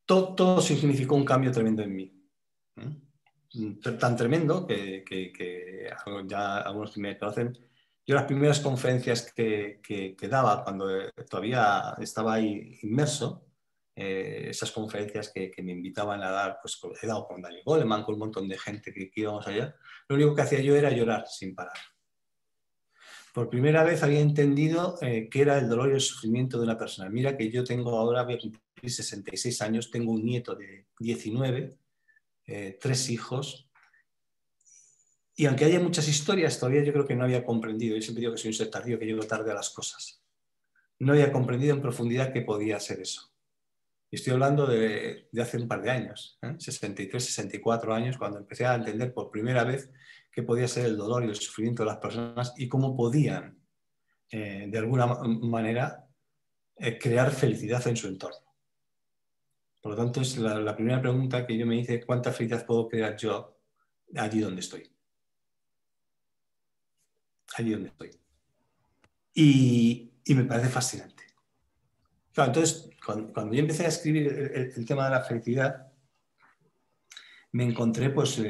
Todo significó un cambio tremendo en mí. Tan tremendo que ya algunos que me conocen Yo las primeras conferencias que daba, cuando todavía estaba ahí inmerso, esas conferencias que me invitaban a dar, pues he dado con Daniel Goleman, con un montón de gente que íbamos allá, lo único que hacía yo era llorar sin parar. Por primera vez había entendido qué era el dolor y el sufrimiento de una persona. Mira que yo tengo ahora, voy a cumplir 66 años, tengo un nieto de 19, 3 hijos, y aunque haya muchas historias, todavía yo creo que no había comprendido, yo siempre digo que soy un ser tardío, que llego tarde a las cosas. No había comprendido en profundidad qué podía ser eso. Y estoy hablando de hace un par de años, 63, 64 años, cuando empecé a entender por primera vez qué podía ser el dolor y el sufrimiento de las personas y cómo podían, de alguna manera, crear felicidad en su entorno. Por lo tanto, es la primera pregunta que yo me hice: ¿cuánta felicidad puedo crear yo allí donde estoy? Allí donde estoy. Y me parece fascinante. Claro, entonces, cuando yo empecé a escribir el tema de la felicidad, me encontré pues,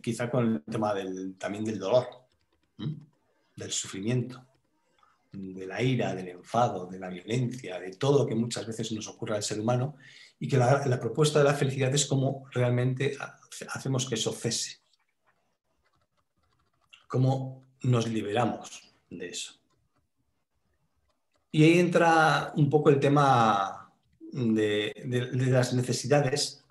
quizá con el tema también del dolor, del sufrimiento, de la ira, del enfado, de la violencia, de todo lo que muchas veces nos ocurre al ser humano, y que la propuesta de la felicidad es cómo realmente hacemos que eso cese, cómo nos liberamos de eso. Y ahí entra un poco el tema de las necesidades,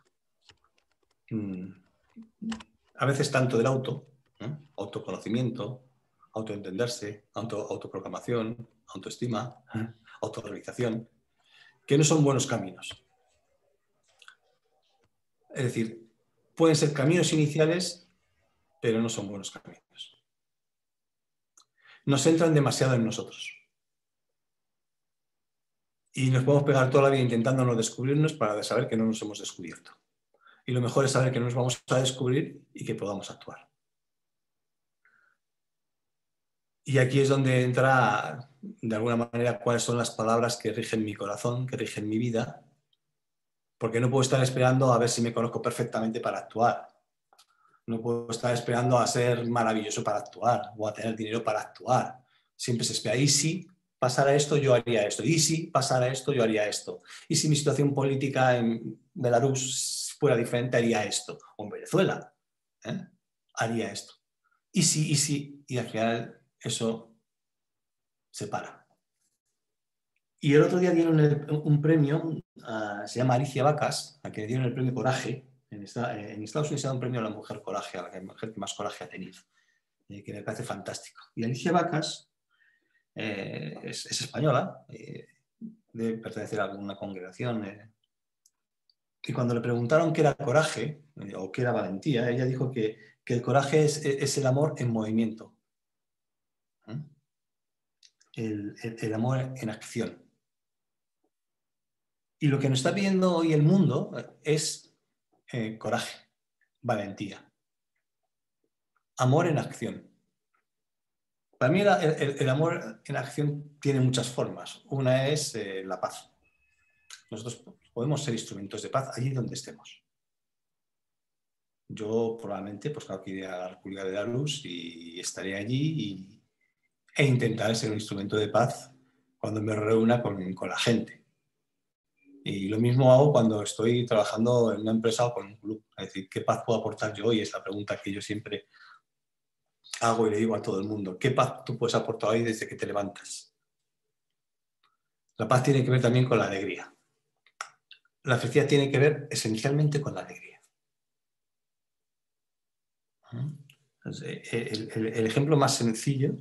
a veces tanto del autoconocimiento, autoentenderse, autoproclamación, autoestima, autorrealización, que no son buenos caminos. Es decir, pueden ser caminos iniciales, pero no son buenos caminos. Nos centran demasiado en nosotros. Y nos podemos pegar toda la vida intentando no descubrirnos para saber que no nos hemos descubierto. Y lo mejor es saber que no nos vamos a descubrir y que podamos actuar. Y aquí es donde entra, de alguna manera, cuáles son las palabras que rigen mi corazón, que rigen mi vida, porque no puedo estar esperando a ver si me conozco perfectamente para actuar. No puedo estar esperando a ser maravilloso para actuar o a tener dinero para actuar. Siempre se espera: y si pasara esto, yo haría esto. Y si pasara esto, yo haría esto. Y si mi situación política en Belarus fuera diferente, haría esto. O en Venezuela, haría esto. Y al final eso se para. Y el otro día dieron un premio, se llama Alicia Vacas, a quien le dieron el premio Coraje. En Estados Unidos se da un premio a la mujer Coraje, a la mujer que más coraje ha tenido, que me parece fantástico. Y Alicia Vacas es española, debe pertenecer a alguna congregación. Y cuando le preguntaron qué era coraje o qué era valentía, ella dijo que el coraje es el amor en movimiento. El amor en acción. Y lo que nos está pidiendo hoy el mundo es coraje, valentía, amor en acción. Para mí el amor en acción tiene muchas formas. Una es la paz. Nosotros podemos ser instrumentos de paz allí donde estemos. Yo probablemente, pues claro, que iré a la República de Belarus y estaré allí e intentaré ser un instrumento de paz cuando me reúna con la gente. Y lo mismo hago cuando estoy trabajando en una empresa o con un club. Es decir, ¿qué paz puedo aportar yo hoy? Es la pregunta que yo siempre hago y le digo a todo el mundo. ¿Qué paz tú puedes aportar hoy desde que te levantas? La paz tiene que ver también con la alegría. La felicidad tiene que ver esencialmente con la alegría. El ejemplo más sencillo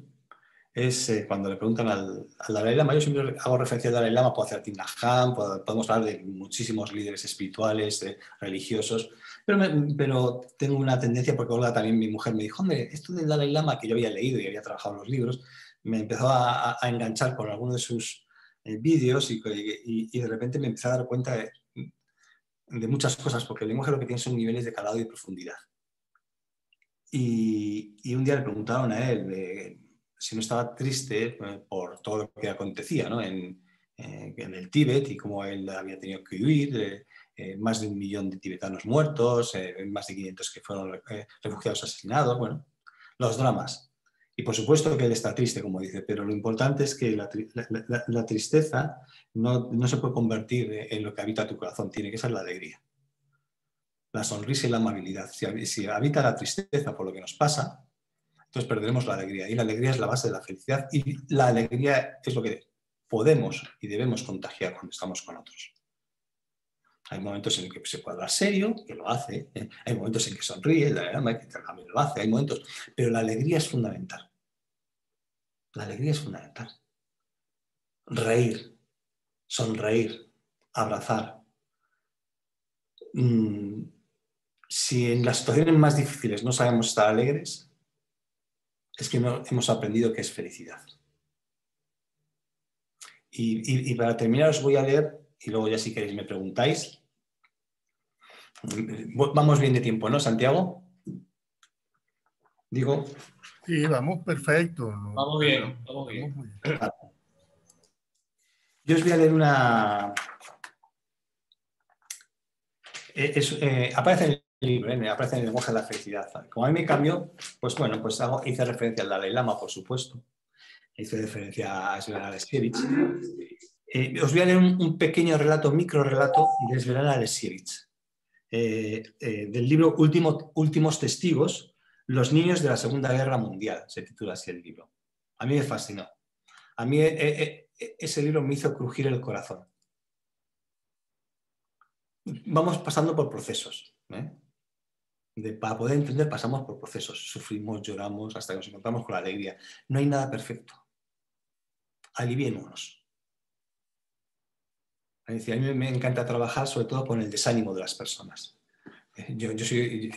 es cuando le preguntan al Dalai Lama. Yo siempre hago referencia al Dalai Lama, puedo hacer Thich Nhat Hanh, podemos hablar de muchísimos líderes espirituales, religiosos, pero tengo una tendencia, porque Olga también, mi mujer, me dijo: hombre, esto del Dalai Lama, que yo había leído y había trabajado en los libros, me empezó a enganchar con algunos de sus vídeos y de repente me empecé a dar cuenta de muchas cosas, porque el lenguaje lo que tiene son niveles de calado y profundidad. Y un día le preguntaron a él si no estaba triste por todo lo que acontecía, ¿no? en el Tíbet, y cómo él había tenido que huir, más de 1 millón de tibetanos muertos, más de 500 que fueron refugiados asesinados, bueno, los dramas. Y por supuesto que él está triste, como dice, pero lo importante es que la tristeza no se puede convertir en lo que habita tu corazón, tiene que ser la alegría, la sonrisa y la amabilidad. Si habita la tristeza por lo que nos pasa, entonces perderemos la alegría. Y la alegría es la base de la felicidad y la alegría es lo que podemos y debemos contagiar cuando estamos con otros. Hay momentos en que se puede hablar serio, que lo hace. Hay momentos en que sonríe, que también lo hace. Hay momentos, pero la alegría es fundamental. La alegría es fundamental. Reír, sonreír, abrazar. Si en las situaciones más difíciles no sabemos estar alegres, es que no hemos aprendido qué es felicidad. Y para terminar os voy a leer, y luego ya si queréis me preguntáis. Vamos bien de tiempo, ¿no, Santiago? Digo. Sí, vamos perfecto. Vamos bien, vamos bien. Yo os voy a leer una... aparece en el libro, aparece en el lenguaje de la felicidad. Como a mí me cambió, pues bueno, pues hice referencia al Dalai Lama, por supusto. Hice referencia a Svetlana Alexievich. Os voy a leer un pequeño relato, micro relato de Svetlana Alexievich. Del libro Últimos Testigos, los niños de la Segunda Guerra Mundial, se titula así el libro. A mí me fascinó. A mí ese libro me hizo crujir el corazón. Vamos pasando por procesos. Para poder entender pasamos por procesos. Sufrimos, lloramos, hasta que nos encontramos con la alegría. No hay nada perfecto. Aliviémonos. Es decir, a mí me encanta trabajar sobre todo con el desánimo de las personas. Yo soy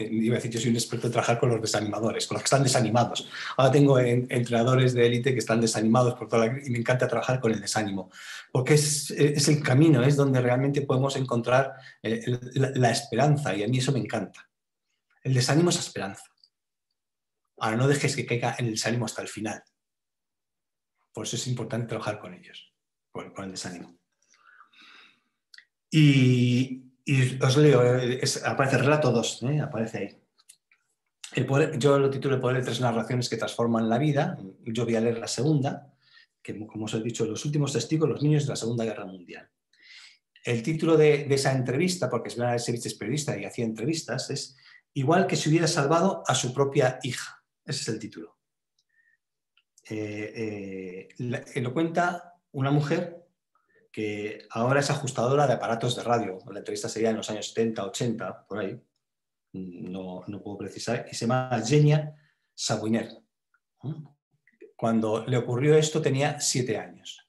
un experto en trabajar con los desanimadores, con los que están desanimados. Ahora tengo entrenadores de élite que están desanimados por toda y me encanta trabajar con el desánimo, porque es el camino, es donde realmente podemos encontrar la esperanza, y a mí eso me encanta. El desánimo es esperanza. Ahora no dejes que caiga en el desánimo hasta el final. Por eso es importante trabajar con ellos, con el desánimo. Y os leo, aparece el relato 2, aparece ahí. Yo lo titulo El poder de 3 narraciones que transforman la vida. Yo voy a leer la segunda, que como os he dicho, los últimos testigos, los niños de la Segunda Guerra Mundial. El título de esa entrevista, porque Svetlana Alexievich es periodista y hacía entrevistas, es Igual que si hubiera salvado a su propia hija. Ese es el título. Lo cuenta una mujer que ahora es ajustadora de aparatos de radio. La entrevista sería en los años 70, 80, por ahí. No puedo precisar. Y se llama Zhenya Sabuiner. Cuando le ocurrió esto tenía 7 años.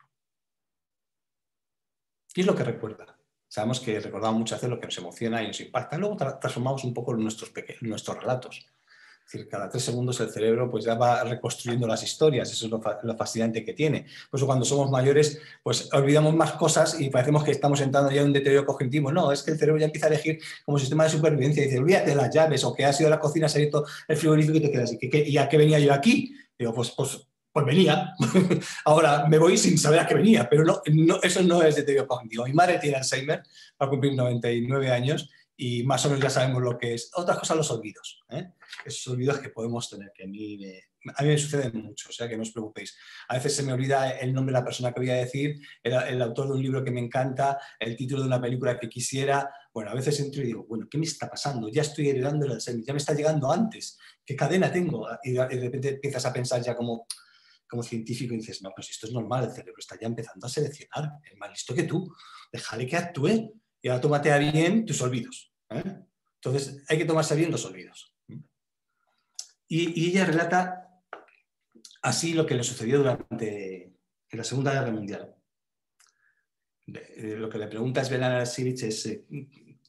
¿Qué es lo que recuerda? Sabemos que recordamos muchas veces lo que nos emociona y nos impacta. Luego transformamos un poco nuestros relatos. Es decir, cada 3 segundos el cerebro pues ya va reconstruyendo las historias. Eso es lo fascinante que tiene. Por eso cuando somos mayores pues olvidamos más cosas y parecemos que estamos entrando ya en un deterioro cognitivo. No, es que el cerebro ya empieza a elegir como sistema de supervivencia y dice, olvídate de las llaves o que has ido a la cocina, se ha abierto el frigorífico y te quedas así. ¿Y a qué venía yo aquí? Digo, pues venía. Ahora me voy sin saber a qué venía, pero no, eso no es deterioro cognitivo. Mi madre tiene Alzheimer, va a cumplir 99 años y más o menos ya sabemos lo que es. Otra cosa, los olvidos. Esos olvidos que podemos tener, que a mí me suceden mucho, o sea que no os preocupéis. A veces se me olvida el nombre de la persona que voy a decir, el autor de un libro que me encanta, el título de una película que quisiera. Bueno, a veces entro y digo, bueno, ¿qué me está pasando? Ya estoy heredando el Alzheimer, ya me está llegando antes. ¿Qué cadena tengo? Y de repente empiezas a pensar ya como científico y dices, no, pues esto es normal, el cerebro está ya empezando a seleccionar, es más listo que tú, déjale que actúe y ahora tómate a bien tus olvidos. Entonces hay que tomarse bien los olvidos. Y ella relata así lo que le sucedió en la Segunda Guerra Mundial. Lo que le pregunta a Svetlana Alexievich es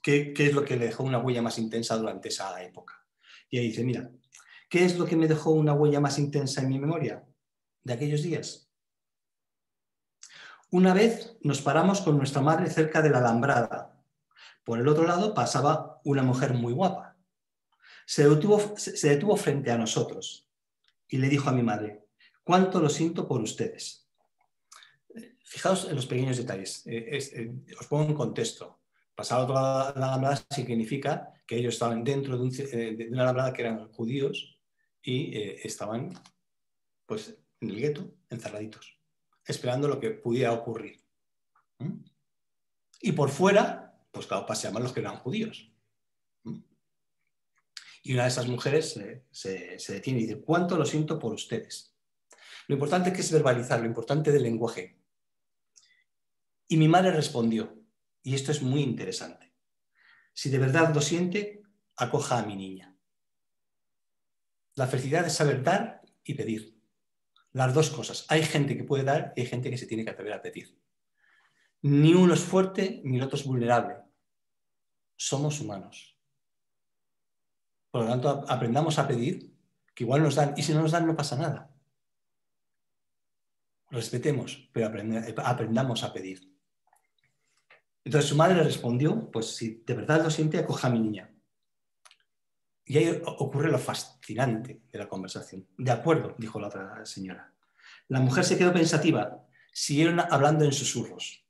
¿qué es lo que le dejó una huella más intensa durante esa época? Y ella dice, mira, ¿qué es lo que me dejó una huella más intensa en mi memoria de aquellos días? Una vez nos paramos con nuestra madre cerca de la alambrada. Por el otro lado pasaba una mujer muy guapa. Se detuvo frente a nosotros y le dijo a mi madre, ¿cuánto lo siento por ustedes? Fijaos en los pequeños detalles. Os pongo en contexto. Pasar al otro lado de la alambrada significa que ellos estaban dentro de una alambrada que eran judíos y estaban pues en el gueto, encerraditos, esperando lo que pudiera ocurrir. Y por fuera, pues claro, paseaban los que eran judíos. Y una de esas mujeres se detiene y dice: ¿cuánto lo siento por ustedes? Lo importante que es verbalizar, lo importante del lenguaje. Y mi madre respondió, y esto es muy interesante: si de verdad lo siente, acoja a mi niña. La felicidad es saber dar y pedir. Las dos cosas. Hay gente que puede dar y hay gente que se tiene que atrever a pedir. Ni uno es fuerte ni el otro es vulnerable. Somos humanos. Por lo tanto, aprendamos a pedir, que igual nos dan, y si no nos dan no pasa nada. Respetemos, pero aprendamos a pedir. Entonces su madre le respondió: pues si de verdad lo siente, acoja a mi niña. Y ahí ocurre lo fascinante de la conversación. De acuerdo, dijo la otra señora. La mujer se quedó pensativa, siguieron hablando en susurros.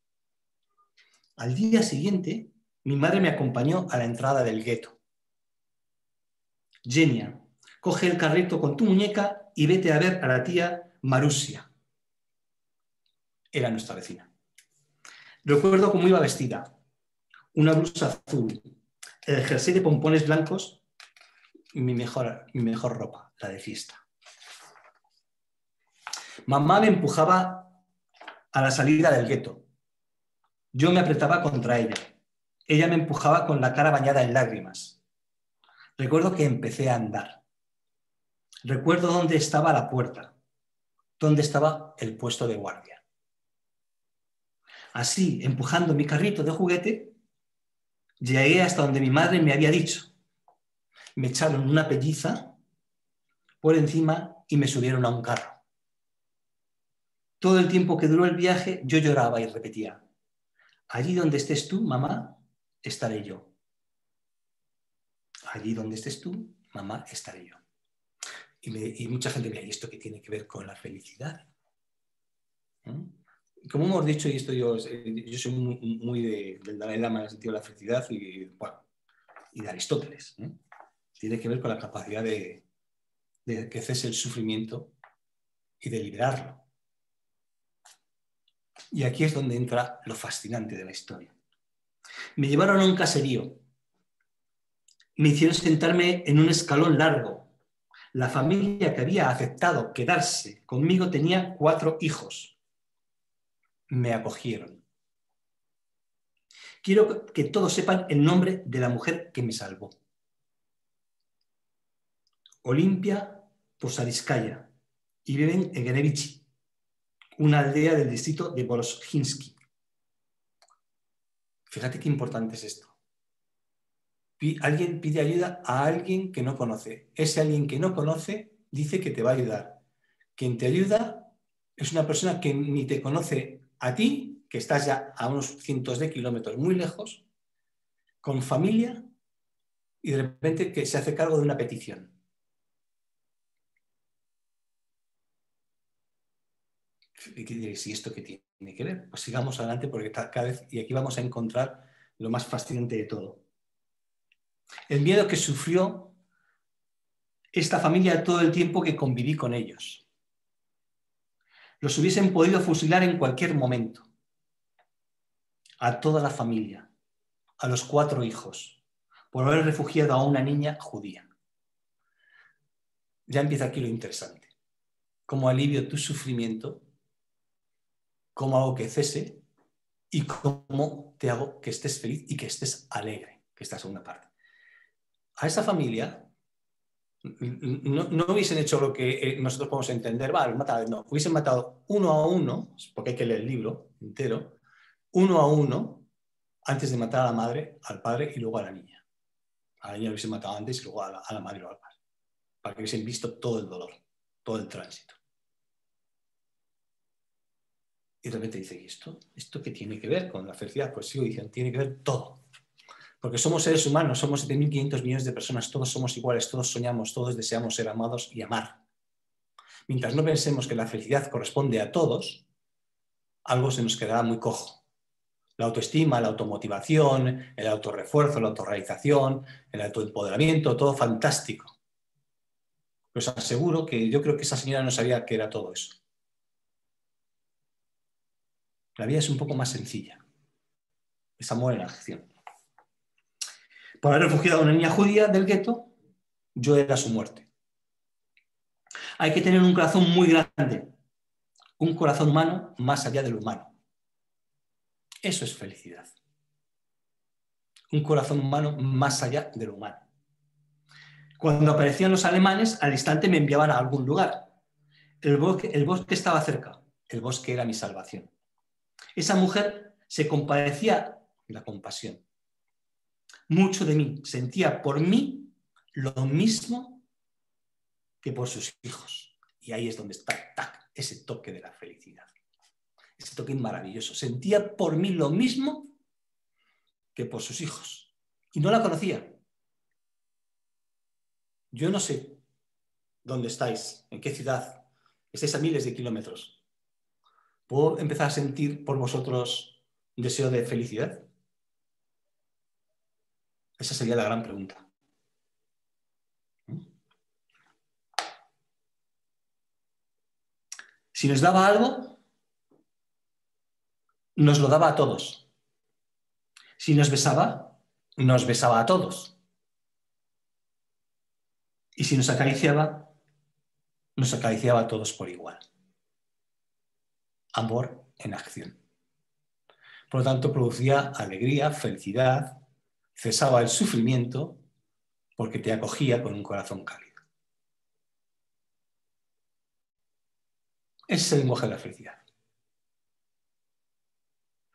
Al día siguiente, mi madre me acompañó a la entrada del gueto. Genia, coge el carrito con tu muñeca y vete a ver a la tía Marusia. Era nuestra vecina. Recuerdo cómo iba vestida. Una blusa azul, el jersey de pompones blancos y mi mejor ropa, la de fiesta. Mamá me empujaba a la salida del gueto. Yo me apretaba contra ella. Ella me empujaba con la cara bañada en lágrimas. Recuerdo que empecé a andar. Recuerdo dónde estaba la puerta, dónde estaba el puesto de guardia. Así, empujando mi carrito de juguete, llegué hasta donde mi madre me había dicho. Me echaron una pelliza por encima y me subieron a un carro. Todo el tiempo que duró el viaje, yo lloraba y repetía: allí donde estés tú, mamá, estaré yo. Allí donde estés tú, mamá, estaré yo. Y mucha gente me dice: ¿y esto qué tiene que ver con la felicidad? Como hemos dicho, y esto yo soy muy del Dalai Lama en el sentido de la felicidad y de Aristóteles. Tiene que ver con la capacidad de que cese el sufrimiento y de liberarlo. Y aquí es donde entra lo fascinante de la historia. Me llevaron a un caserío. Me hicieron sentarme en un escalón largo. La familia que había aceptado quedarse conmigo tenía 4 hijos. Me acogieron. Quiero que todos sepan el nombre de la mujer que me salvó. Olimpia Posariskaya, y viven en Genevichi, una aldea del distrito de Borozhinsky. Fíjate qué importante es esto. Alguien pide ayuda a alguien que no conoce. Ese alguien que no conoce dice que te va a ayudar. Quien te ayuda es una persona que ni te conoce a ti, que estás ya a unos cientos de kilómetros muy lejos, con familia, y de repente que se hace cargo de una petición. ¿Y qué diréis? ¿Y esto qué tiene que ver? Pues sigamos adelante, porque cada vez, y aquí vamos a encontrar lo más fascinante de todo. El miedo que sufrió esta familia todo el tiempo que conviví con ellos. Los hubiesen podido fusilar en cualquier momento. A toda la familia, a los 4 hijos, por haber refugiado a una niña judía. Ya empieza aquí lo interesante. ¿Cómo alivio tu sufrimiento? ¿Cómo hago que cese? ¿Y cómo te hago que estés feliz y que estés alegre? Que esta segunda parte. A esa familia no hubiesen hecho lo que nosotros podemos entender, vale, no, hubiesen matado uno a uno, porque hay que leer el libro entero, uno a uno, antes de matar a la madre, al padre y luego a la niña. A la niña lo hubiesen matado antes y luego a la madre y luego al padre, para que hubiesen visto todo el dolor, todo el tránsito. Y de repente dice: ¿y esto qué tiene que ver con la felicidad? Pues sigo diciendo, tiene que ver todo. Porque somos seres humanos, somos 7.500 millones de personas, todos somos iguales, todos soñamos, todos deseamos ser amados y amar. Mientras no pensemos que la felicidad corresponde a todos, algo se nos quedará muy cojo. La autoestima, la automotivación, el autorrefuerzo, la autorrealización, el autoempoderamiento, todo fantástico. Pero os aseguro que yo creo que esa señora no sabía qué era todo eso. La vida es un poco más sencilla. Es amor en acción. Por haber refugiado a una niña judía del gueto, yo era su muerte. Hay que tener un corazón muy grande, un corazón humano más allá de lo humano. Eso es felicidad. Un corazón humano más allá de lo humano. Cuando aparecían los alemanes, al instante me enviaban a algún lugar. El bosque estaba cerca. El bosque era mi salvación. Esa mujer se compadecía, la compasión, mucho de mí. Sentía por mí lo mismo que por sus hijos. Y ahí es donde está ese toque de la felicidad. Ese toque maravilloso. Sentía por mí lo mismo que por sus hijos. Y no la conocía. Yo no sé dónde estáis, en qué ciudad. Estáis a miles de kilómetros. ¿Puedo empezar a sentir por vosotros un deseo de felicidad? Esa sería la gran pregunta. Si nos daba algo, nos lo daba a todos. Si nos besaba a todos. Y si nos acariciaba a todos por igual. Amor en acción. Por lo tanto, producía alegría, felicidad, cesaba el sufrimiento porque te acogía con un corazón cálido. Ese es el lenguaje de la felicidad.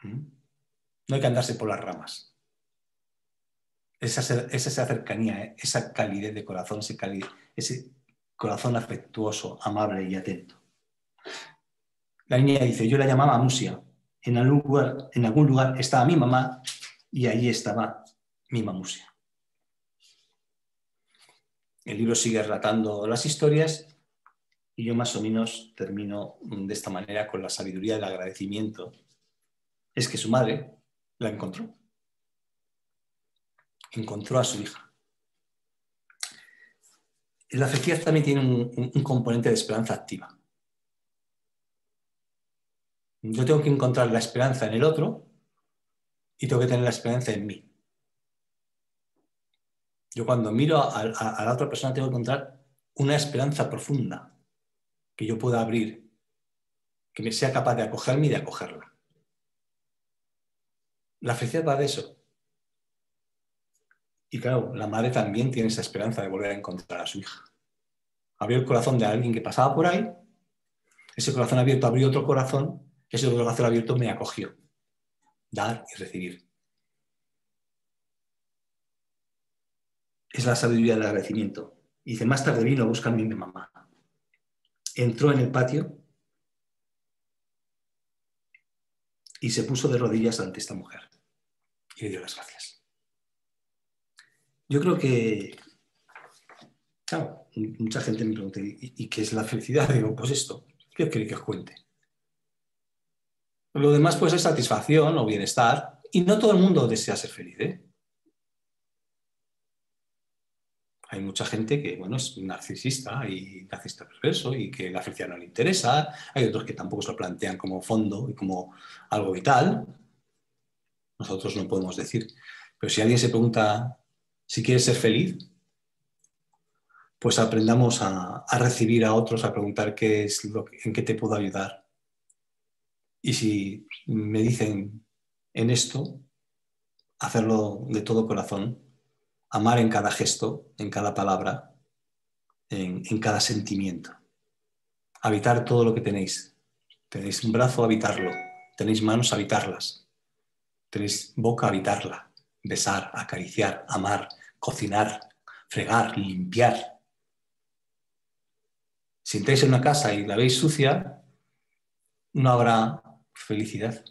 No hay que andarse por las ramas. Esa cercanía, esa calidez de corazón, ese corazón afectuoso, amable y atento. La niña dice, yo la llamaba Musia. En algún lugar estaba mi mamá y allí estaba mi mamusia. El libro sigue relatando las historias y yo más o menos termino de esta manera con la sabiduría del agradecimiento. Es que su madre la encontró. Encontró a su hija. La felicidad también tiene un componente de esperanza activa. Yo tengo que encontrar la esperanza en el otro y tengo que tener la esperanza en mí. Yo cuando miro a la otra persona tengo que encontrar una esperanza profunda que yo pueda abrir, que me sea capaz de acogerme y de acogerla. La felicidad va de eso. Y claro, la madre también tiene esa esperanza de volver a encontrar a su hija. Abrió el corazón de alguien que pasaba por ahí, ese corazón abierto abrió otro corazón, ese corazón abierto me acogió. Dar y recibir. Es la sabiduría del agradecimiento. Y dice, más tarde vino a buscarme mi mamá. Entró en el patio y se puso de rodillas ante esta mujer. Y le dio las gracias. Yo creo que, claro, mucha gente me pregunta, ¿y qué es la felicidad? Digo, pues esto, ¿qué queréis que os cuente? Lo demás pues es satisfacción o bienestar. Y no todo el mundo desea ser feliz, ¿eh? Hay mucha gente que, bueno, es narcisista y narcisista perverso y que la felicidad no le interesa. Hay otros que tampoco se lo plantean como fondo y como algo vital. Nosotros no podemos decir. Pero si alguien se pregunta si quiere ser feliz, pues aprendamos a recibir a otros, a preguntar qué es en qué te puedo ayudar. Y si me dicen en esto, hacerlo de todo corazón, amar en cada gesto, en cada palabra, en cada sentimiento. Habitar todo lo que tenéis. Tenéis un brazo, habitarlo. Tenéis manos, habitarlas. Tenéis boca, habitarla. Besar, acariciar, amar, cocinar, fregar, limpiar. Si entráis en una casa y la veis sucia, no habrá felicidad.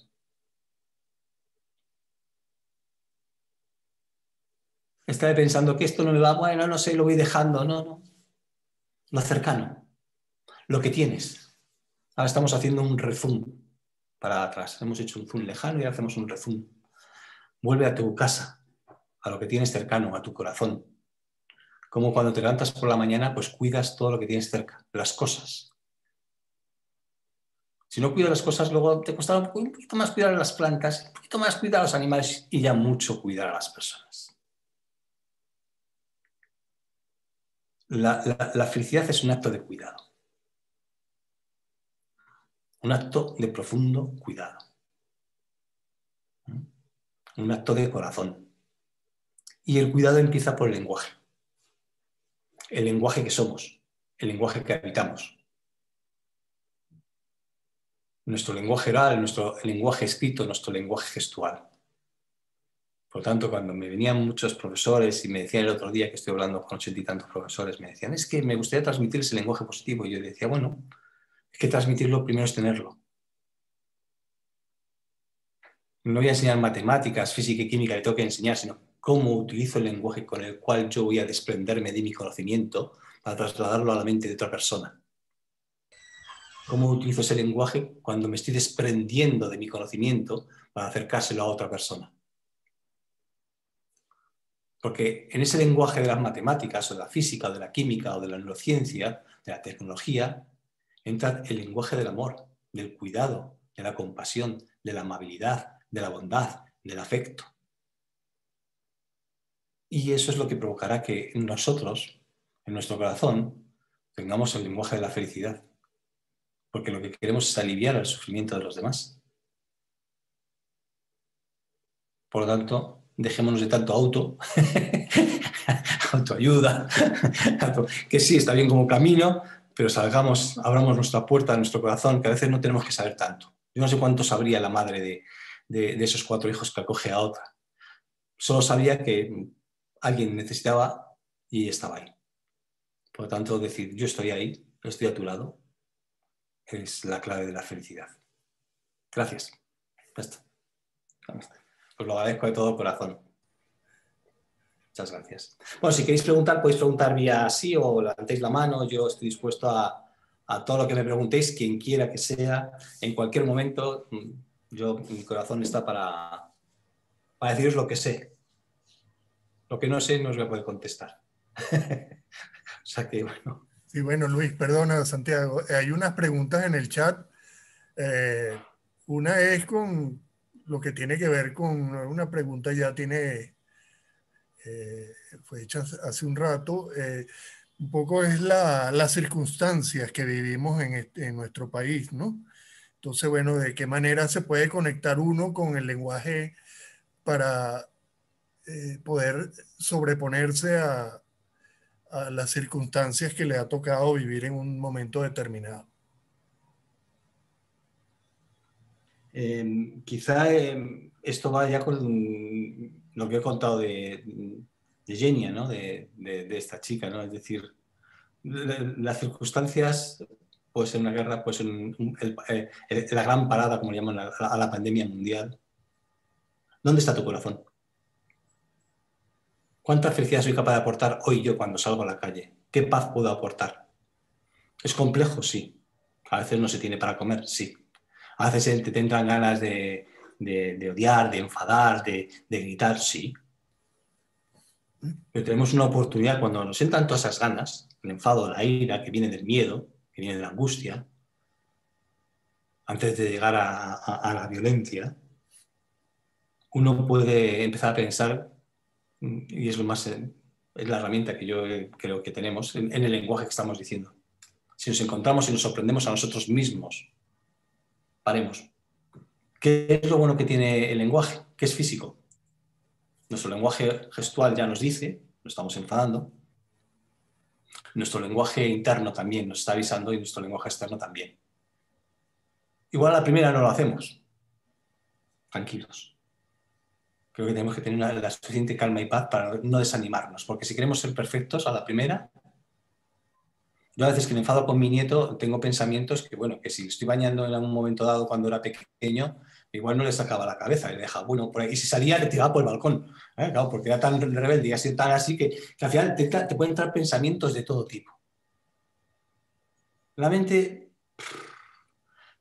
Estaré pensando que esto no me va, bueno, no sé, lo voy dejando. No. Lo cercano, lo que tienes. Ahora estamos haciendo un rezoom para atrás. Hemos hecho un zoom lejano y ahora hacemos un rezoom. Vuelve a tu casa, a lo que tienes cercano, a tu corazón. Como cuando te levantas por la mañana, pues cuidas todo lo que tienes cerca, las cosas. Si no cuidas las cosas, luego te costará un poquito más cuidar a las plantas, un poquito más cuidar a los animales y ya mucho cuidar a las personas. La felicidad es un acto de cuidado. Un acto de profundo cuidado. Un acto de corazón. Y el cuidado empieza por el lenguaje. El lenguaje que somos, el lenguaje que habitamos. Nuestro lenguaje oral, nuestro lenguaje escrito, nuestro lenguaje gestual. Por lo tanto, cuando me venían muchos profesores y me decían el otro día que estoy hablando con 80 y tantos profesores, me decían, es que me gustaría transmitir ese lenguaje positivo. Y yo decía, bueno, es que transmitirlo primero es tenerlo. No voy a enseñar matemáticas, física y química, le tengo que enseñar, sino cómo utilizo el lenguaje con el cual yo voy a desprenderme de mi conocimiento para trasladarlo a la mente de otra persona. Cómo utilizo ese lenguaje cuando me estoy desprendiendo de mi conocimiento para acercárselo a otra persona. Porque en ese lenguaje de las matemáticas, o de la física, o de la química, o de la neurociencia, de la tecnología, entra el lenguaje del amor, del cuidado, de la compasión, de la amabilidad, de la bondad, del afecto. Y eso es lo que provocará que nosotros, en nuestro corazón, tengamos el lenguaje de la felicidad. Porque lo que queremos es aliviar el sufrimiento de los demás. Por lo tanto, dejémonos de tanto autoayuda, que sí, está bien como camino, pero salgamos, abramos nuestra puerta, nuestro corazón, que a veces no tenemos que saber tanto. Yo no sé cuánto sabría la madre de esos 4 hijos que acoge a otra. Solo sabía que alguien necesitaba y estaba ahí. Por lo tanto, decir, yo estoy ahí, estoy a tu lado, es la clave de la felicidad. Gracias. Ya está. Os lo agradezco de todo corazón. Muchas gracias. Bueno, si queréis preguntar, podéis preguntar vía sí o levantéis la mano. Yo estoy dispuesto a todo lo que me preguntéis, quien quiera que sea, en cualquier momento. Mi corazón está para deciros lo que sé. Lo que no sé no os voy a poder contestar. O sea que, bueno. Sí, bueno, Luis, perdona, Santiago. Hay unas preguntas en el chat. Una es con lo que tiene que ver con una pregunta ya fue hecha hace un rato. Un poco es las circunstancias que vivimos en nuestro país, ¿no? Entonces, bueno, ¿de qué manera se puede conectar uno con el lenguaje para poder sobreponerse a las circunstancias que le ha tocado vivir en un momento determinado? Quizá esto va ya con lo que he contado de Genia, ¿no? de esta chica, ¿no? Es decir, las circunstancias, puede ser una guerra, puede ser la gran parada, como le llaman a la pandemia mundial. ¿Dónde está tu corazón? ¿Cuánta felicidad soy capaz de aportar hoy yo cuando salgo a la calle? ¿Qué paz puedo aportar? ¿Es complejo? Sí. A veces no se tiene para comer, sí. A veces te tendrán ganas de odiar, de enfadar, de gritar, sí. Pero tenemos una oportunidad cuando nos entran todas esas ganas, el enfado, la ira, que viene del miedo, que viene de la angustia, antes de llegar a la violencia, uno puede empezar a pensar, y es es la herramienta que yo creo que tenemos en el lenguaje que estamos diciendo. Si nos encontramos y nos sorprendemos a nosotros mismos, paremos. ¿Qué es lo bueno que tiene el lenguaje? Que es físico. Nuestro lenguaje gestual ya nos dice, nos estamos enfadando. Nuestro lenguaje interno también nos está avisando y nuestro lenguaje externo también. Igual a la primera no lo hacemos. Tranquilos. Creo que tenemos que tener la suficiente calma y paz para no desanimarnos, porque si queremos ser perfectos a la primera, yo a veces que me enfado con mi nieto tengo pensamientos que, bueno, que si le estoy bañando en algún momento dado cuando era pequeño, igual no le sacaba la cabeza, le dejaba, bueno, por ahí, y si salía le tiraba por el balcón, claro, porque era tan rebelde y así tan así que al final te pueden entrar pensamientos de todo tipo. La mente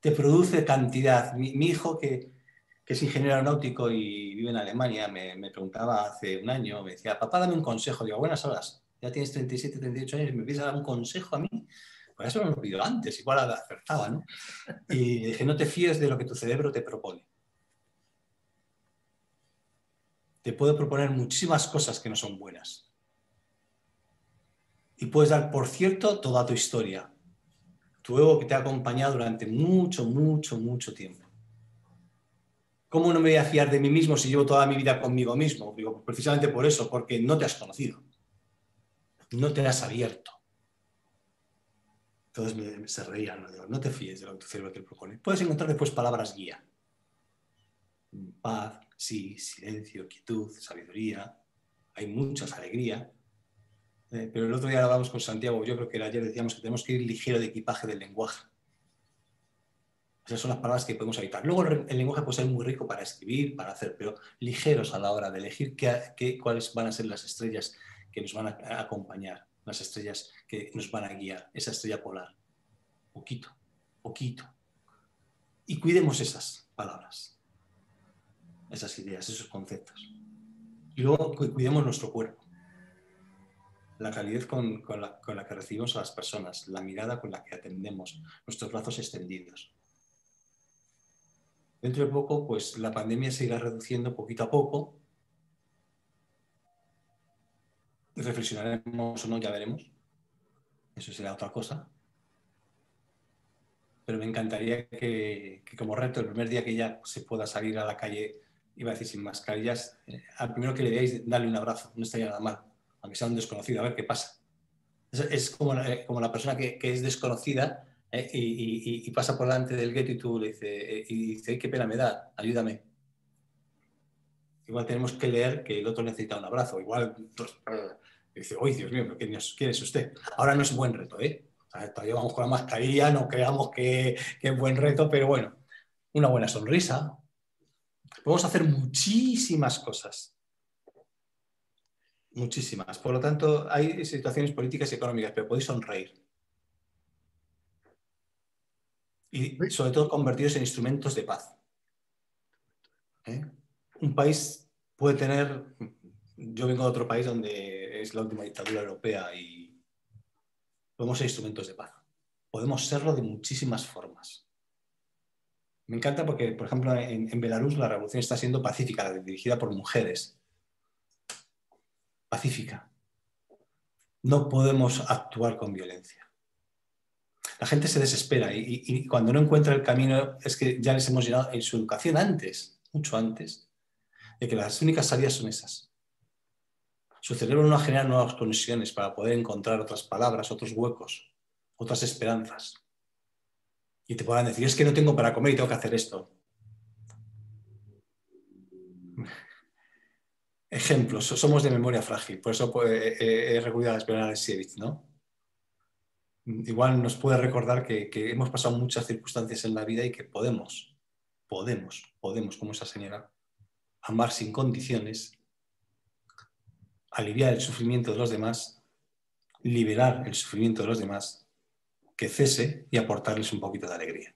te produce cantidad. Mi hijo, que es ingeniero aeronáutico y vive en Alemania, me preguntaba hace un año, me decía, papá, dame un consejo. Digo, buenas horas. ya tienes 37, 38 años y me pides dar un consejo a mí. Pues eso lo he pedido antes, igual acertaba, ¿no? Y dije, no te fíes de lo que tu cerebro te propone. Te puede proponer muchísimas cosas que no son buenas. Y puedes dar, por cierto, toda tu historia. Tu ego que te ha acompañado durante mucho, mucho, mucho tiempo. ¿Cómo no me voy a fiar de mí mismo si llevo toda mi vida conmigo mismo? Digo, precisamente por eso, porque no te has conocido. No te has abierto. Entonces se reían, ¿no? Digo, no te fíes de lo que tu cerebro te propone. Puedes encontrar después palabras guía. Paz, sí, silencio, quietud, sabiduría. Hay muchas, alegría. Pero el otro día hablábamos con Santiago, yo creo que ayer decíamos que tenemos que ir ligero de equipaje del lenguaje. Esas son las palabras que podemos evitar. Luego el lenguaje puede ser muy rico para escribir, para hacer, pero ligeros a la hora de elegir cuáles van a ser las estrellas que nos van a acompañar, las estrellas que nos van a guiar, esa estrella polar. Poquito, poquito. Y cuidemos esas palabras, esas ideas, esos conceptos. Y luego cuidemos nuestro cuerpo. La calidez con la que recibimos a las personas, la mirada con la que atendemos, nuestros brazos extendidos. Dentro de poco, pues la pandemia se irá reduciendo poquito a poco. Reflexionaremos o no, ya veremos. Eso será otra cosa. Pero me encantaría que como reto, el primer día que ya se pueda salir a la calle, iba a decir sin mascarillas, al primero que le veáis, darle un abrazo, no estaría nada mal, aunque sea un desconocido, a ver qué pasa. Es como la persona que es desconocida y pasa por delante del gueto y tú le dices, qué pena me da, ayúdame. Igual tenemos que leer que el otro necesita un abrazo. Igual dice, ¡ay, Dios mío! ¿Quién es usted? Ahora no es un buen reto, ¿eh? O sea, todavía vamos con la mascarilla, no creamos que es buen reto, pero bueno, una buena sonrisa. Podemos hacer muchísimas cosas. Muchísimas. Por lo tanto, hay situaciones políticas y económicas, pero podéis sonreír. Y sobre todo convertidos en instrumentos de paz. Un país puede tener... Yo vengo de otro país donde es la última dictadura europea y podemos ser instrumentos de paz. Podemos serlo de muchísimas formas. Me encanta porque, por ejemplo, en Belarus la revolución está siendo pacífica, dirigida por mujeres. Pacífica. No podemos actuar con violencia. La gente se desespera y cuando no encuentra el camino es que ya les hemos llenado en su educación antes, mucho antes, de que las únicas salidas son esas. Su cerebro no genera nuevas conexiones para poder encontrar otras palabras, otros huecos, otras esperanzas. Y te podrán decir, es que no tengo para comer y tengo que hacer esto. Ejemplos, somos de memoria frágil, por eso he recurrido a la Esperanza de Sievitz, ¿no? Igual nos puede recordar que hemos pasado muchas circunstancias en la vida y que podemos, como esa señora, amar sin condiciones, aliviar el sufrimiento de los demás, liberar el sufrimiento de los demás, que cese y aportarles un poquito de alegría.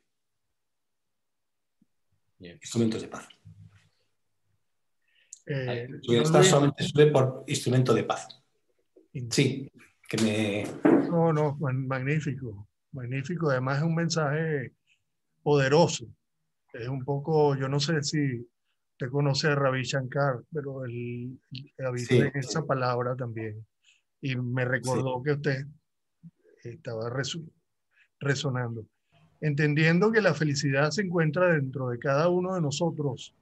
Bien. Instrumentos de paz. Está solamente sube por instrumento de paz. Sí, que me... No, magnífico, magnífico. Además es un mensaje poderoso. Es un poco, yo no sé si te conoce a Ravi Shankar, pero él habita esa palabra también. Y me recordó que usted estaba resonando. Entendiendo que la felicidad se encuentra dentro de cada uno de nosotros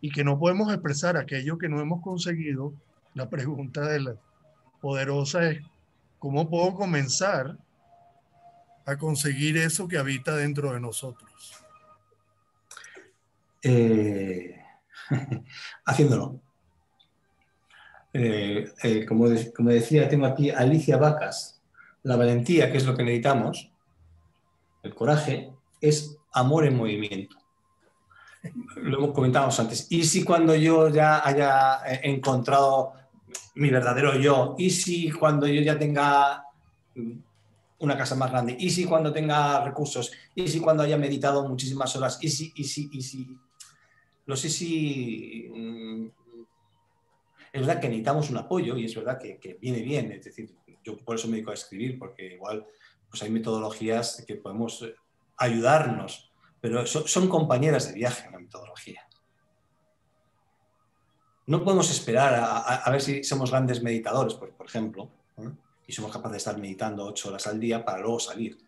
y que no podemos expresar aquello que no hemos conseguido, la pregunta de la poderosa es, ¿cómo puedo comenzar a conseguir eso que habita dentro de nosotros? Haciéndolo. Como decía, tengo aquí a Alicia Vacas. La valentía, que es lo que necesitamos, el coraje, es amor en movimiento. Lo comentábamos antes. ¿Y si cuando yo ya haya encontrado mi verdadero yo? ¿Y si cuando yo ya tenga una casa más grande? ¿Y si cuando tenga recursos? ¿Y si cuando haya meditado muchísimas horas? ¿Y si? Los sí Es verdad que necesitamos un apoyo y es verdad que viene bien, es decir, yo por eso me dedico a escribir, porque igual pues hay metodologías que podemos ayudarnos, pero son compañeras de viaje la metodología. No podemos esperar a ver si somos grandes meditadores, por ejemplo, ¿eh? Y somos capaces de estar meditando 8 horas al día para luego salir.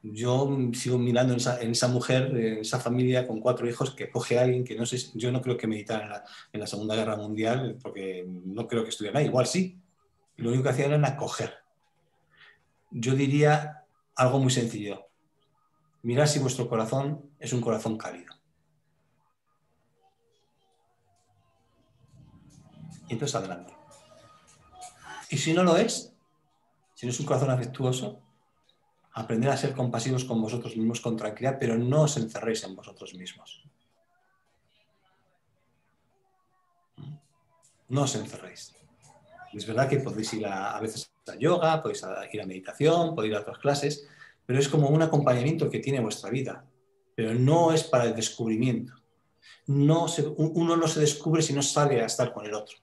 Yo sigo mirando en esa mujer, en esa familia con 4 hijos que coge a alguien que no sé, yo no creo que meditara en la Segunda Guerra Mundial, porque no creo que estuviera ahí, igual sí. Lo único que hacían era acoger. Yo diría algo muy sencillo. Mirad si vuestro corazón es un corazón cálido. Y entonces adelante. Y si no lo es, si no es un corazón afectuoso, aprender a ser compasivos con vosotros mismos con tranquilidad, pero no os encerréis en vosotros mismos. No os encerréis. Es verdad que podéis ir a veces a yoga, podéis ir a meditación, podéis ir a otras clases, pero es como un acompañamiento que tiene vuestra vida, pero no es para el descubrimiento. Uno no se descubre si no sale a estar con el otro,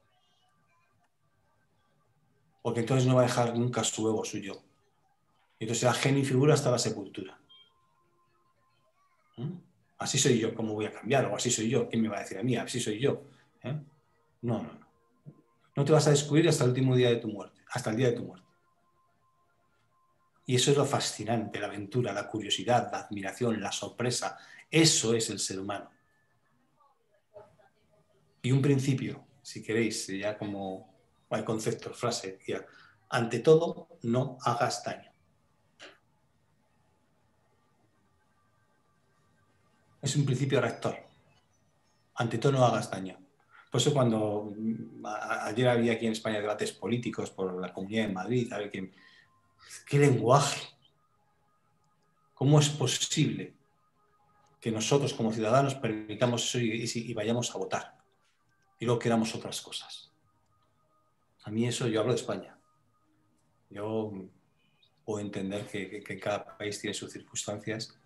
porque entonces no va a dejar nunca su ego, su yo. Y entonces será genio y figura hasta la sepultura. Así soy yo, ¿cómo voy a cambiar? O así soy yo, ¿quién me va a decir a mí? Así soy yo. No. No te vas a descubrir hasta el último día de tu muerte, hasta el día de tu muerte. Y eso es lo fascinante, la aventura, la curiosidad, la admiración, la sorpresa. Eso es el ser humano. Y un principio, si queréis, ya como hay concepto, frase, ya, ante todo, no hagas daño. Es un principio rector. Ante todo, no hagas daño. Por eso cuando ayer había aquí en España debates políticos por la Comunidad de Madrid, a ver qué lenguaje. ¿Cómo es posible que nosotros como ciudadanos permitamos eso y vayamos a votar? Y luego queramos otras cosas. A mí eso, yo hablo de España. Yo puedo entender que cada país tiene sus circunstancias.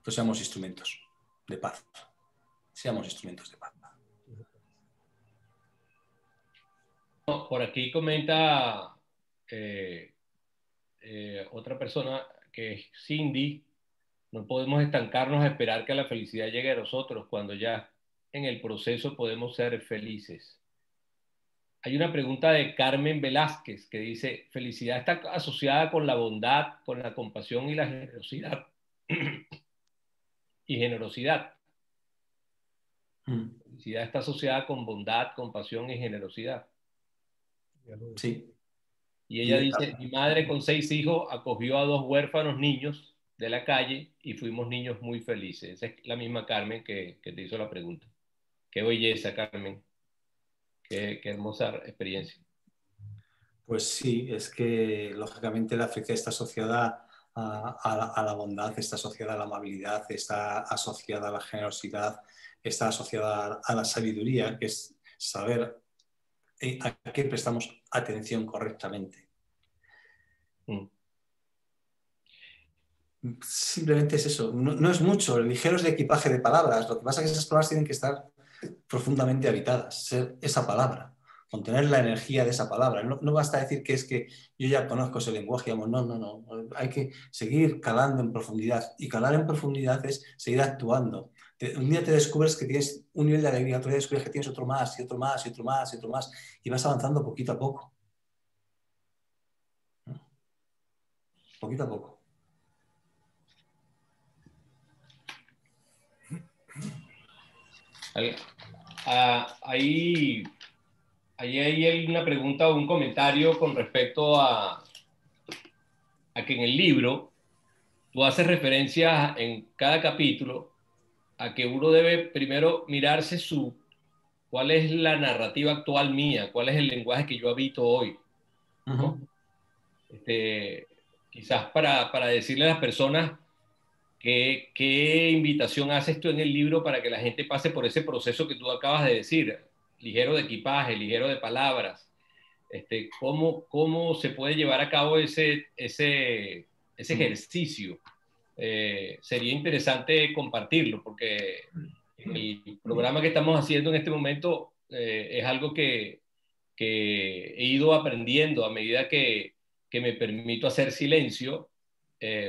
Pues seamos instrumentos de paz. Seamos instrumentos de paz. Por aquí comenta otra persona que es Cindy. No podemos estancarnos a esperar que la felicidad llegue a nosotros cuando ya en el proceso podemos ser felices. Hay una pregunta de Carmen Velázquez que dice, ¿felicidad está asociada con la bondad, con la compasión y la generosidad? Y generosidad. Felicidad está asociada con bondad, compasión y generosidad. Sí. Y ella dice, mi madre con 6 hijos acogió a 2 huérfanos niños de la calle y fuimos niños muy felices. Esa es la misma Carmen que te hizo la pregunta. Qué belleza, Carmen. Qué hermosa experiencia. Pues sí, es que lógicamente la felicidad está asociada a la bondad, está asociada a la amabilidad, está asociada a la generosidad, está asociada a la sabiduría, que es saber a qué prestamos atención correctamente. Simplemente es eso, no es mucho, ligeros de equipaje de palabras, lo que pasa es que esas palabras tienen que estar profundamente habitadas, ser esa palabra, contener la energía de esa palabra. No basta decir que es que yo ya conozco ese lenguaje, no, hay que seguir calando en profundidad, y calar en profundidad es seguir actuando. Un día te descubres que tienes un nivel de alegría, otro día descubres que tienes otro más, y otro más, y otro más, y otro más, y vas avanzando poquito a poco. Poquito a poco. Ahí hay una pregunta o un comentario con respecto a que en el libro tú haces referencia en cada capítulo a que uno debe primero mirarse cuál es la narrativa actual mía, cuál es el lenguaje que yo habito hoy, ¿no? Quizás para decirle a las personas qué invitación haces tú en el libro para que la gente pase por ese proceso que tú acabas de decir, ligero de equipaje, ligero de palabras. ¿Cómo se puede llevar a cabo ese ejercicio? Sería interesante compartirlo, porque el programa que estamos haciendo en este momento es algo que he ido aprendiendo a medida que me permito hacer silencio.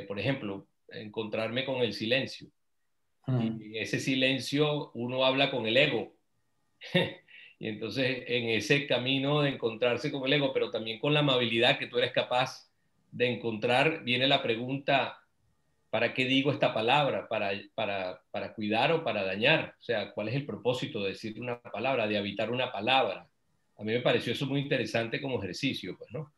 Por ejemplo, encontrarme con el silencio. Y en ese silencio uno habla con el ego. Y entonces en ese camino de encontrarse con el ego, pero también con la amabilidad que tú eres capaz de encontrar, viene la pregunta: ¿para qué digo esta palabra? ¿Para cuidar o para dañar? O sea, ¿cuál es el propósito de decir una palabra, de habitar una palabra? A mí me pareció eso muy interesante como ejercicio, pues, ¿no?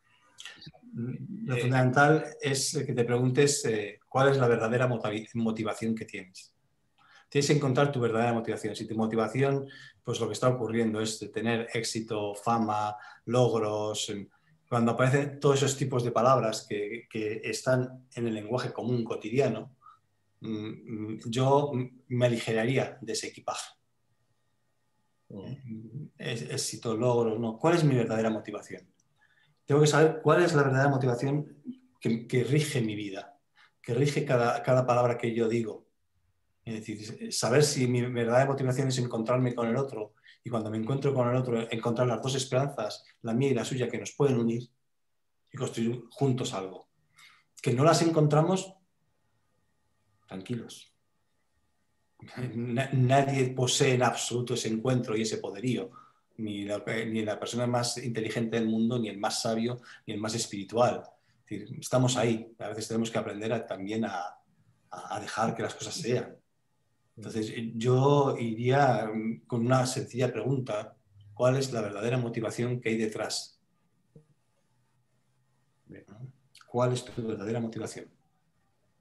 Lo fundamental es que te preguntes cuál es la verdadera motivación que tienes. Tienes que encontrar tu verdadera motivación. Si tu motivación, pues lo que está ocurriendo es de tener éxito, fama, logros, cuando aparecen todos esos tipos de palabras que están en el lenguaje común cotidiano, yo me aligeraría de ese equipaje. Éxito, logro, no. ¿Cuál es mi verdadera motivación? Tengo que saber cuál es la verdadera motivación que rige mi vida, que rige cada palabra que yo digo. Es decir, saber si mi verdadera motivación es encontrarme con el otro, y cuando me encuentro con el otro, encontrar las dos esperanzas, la mía y la suya, que nos pueden unir y construir juntos algo. Que no las encontramos, tranquilos. Nadie posee en absoluto ese encuentro y ese poderío. Ni la persona más inteligente del mundo, ni el más sabio, ni el más espiritual. Es decir, estamos ahí. A veces tenemos que aprender también a dejar que las cosas sean. Entonces, yo iría con una sencilla pregunta: ¿cuál es la verdadera motivación que hay detrás? ¿Cuál es tu verdadera motivación?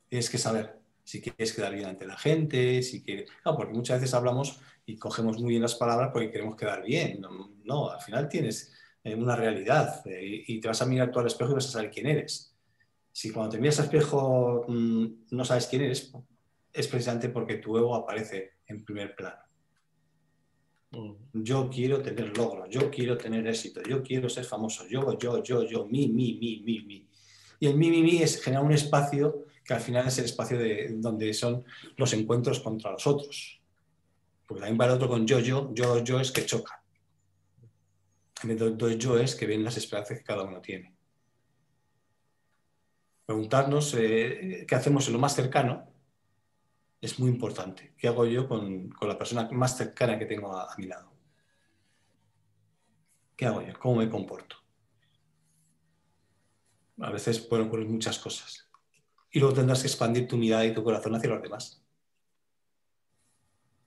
Tienes que saber si quieres quedar bien ante la gente, si quieres... No, porque muchas veces hablamos y cogemos muy bien las palabras porque queremos quedar bien. No, al final tienes una realidad y te vas a mirar tú al espejo y vas a saber quién eres. Si cuando te miras al espejo no sabes quién eres, es precisamente porque tu ego aparece en primer plano. Yo quiero tener logros, yo quiero tener éxito, yo quiero ser famoso, yo, mi. Y el mi es generar un espacio que al final es el espacio donde son los encuentros contra los otros. Porque también va el otro con yo es que choca. El yo es que ven las esperanzas que cada uno tiene. Preguntarnos qué hacemos en lo más cercano es muy importante. ¿Qué hago yo con la persona más cercana que tengo a mi lado? ¿Qué hago yo? ¿Cómo me comporto? A veces pueden ocurrir muchas cosas. Y luego tendrás que expandir tu mirada y tu corazón hacia los demás.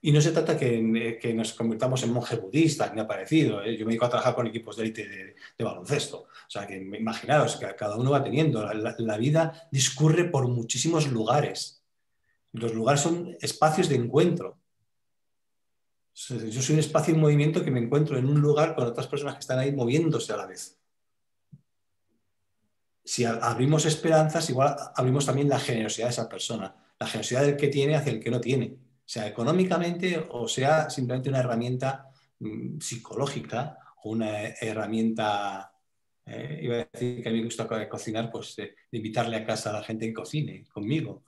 Y no se trata que nos convirtamos en monjes budistas, ni ha parecido. Yo me dedico a trabajar con equipos de élite de baloncesto. O sea, que imaginaos que cada uno va teniendo. La vida discurre por muchísimos lugares. Los lugares son espacios de encuentro. Yo soy un espacio en movimiento que me encuentro en un lugar con otras personas que están ahí moviéndose a la vez. Si abrimos esperanzas, igual abrimos también la generosidad de esa persona, la generosidad del que tiene hacia el que no tiene, sea económicamente o sea simplemente una herramienta psicológica o una herramienta, iba a decir que a mí me gusta cocinar, pues de invitarle a casa a la gente que cocine conmigo.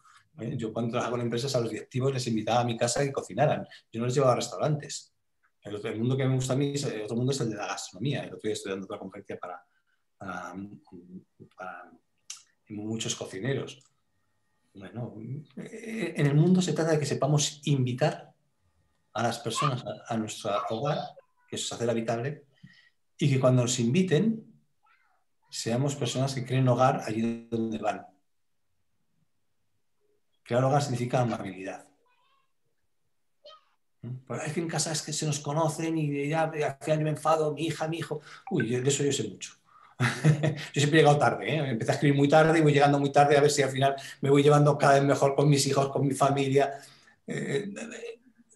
Yo cuando trabajaba con empresas, a los directivos les invitaba a mi casa a que cocinaran, yo no les llevaba a restaurantes. El mundo que me gusta a mí, el otro mundo es el de la gastronomía. El otro día estoy dando otra conferencia para muchos cocineros. Bueno, en el mundo se trata de que sepamos invitar a las personas a nuestro hogar, que eso es hacer habitable, y que cuando nos inviten seamos personas que creen hogar allí donde van. Crear hogar significa amabilidad. Es que en casa es que se nos conocen y ya al final yo me enfado, mi hija, mi hijo. Uy, de eso yo sé mucho. Yo siempre he llegado tarde, empecé a escribir muy tarde y voy llegando muy tarde a ver si al final me voy llevando cada vez mejor con mis hijos, con mi familia.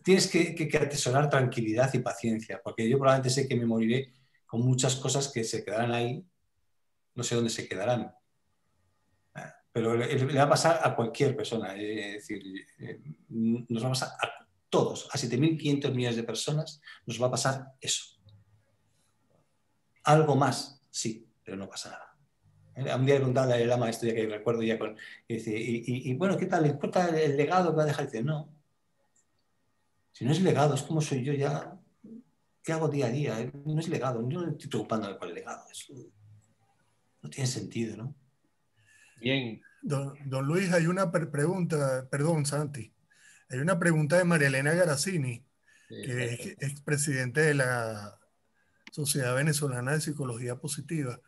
Tienes que atesorar tranquilidad y paciencia, porque yo probablemente sé que me moriré con muchas cosas que se quedarán ahí, no sé dónde se quedarán, pero le va a pasar a cualquier persona, es decir, nos va a pasar a todos, a 7.500 millones de personas, nos va a pasar eso. Algo más, sí, pero no pasa nada. Un día le preguntaba a Dalai Lama esto, ya que recuerdo ya con... Y bueno, ¿qué tal? ¿Le importa el legado que va a dejar? Y dice, no. Si no es legado, es como soy yo ya. ¿Qué hago día a día? No es legado, yo no me estoy preocupando por el legado. Eso no tiene sentido, ¿no? Bien. Don Luis, hay una pregunta, perdón, Santi. Hay una pregunta de María Elena Garazzini, que es expresidente de la Sociedad Venezolana de Psicología Positiva,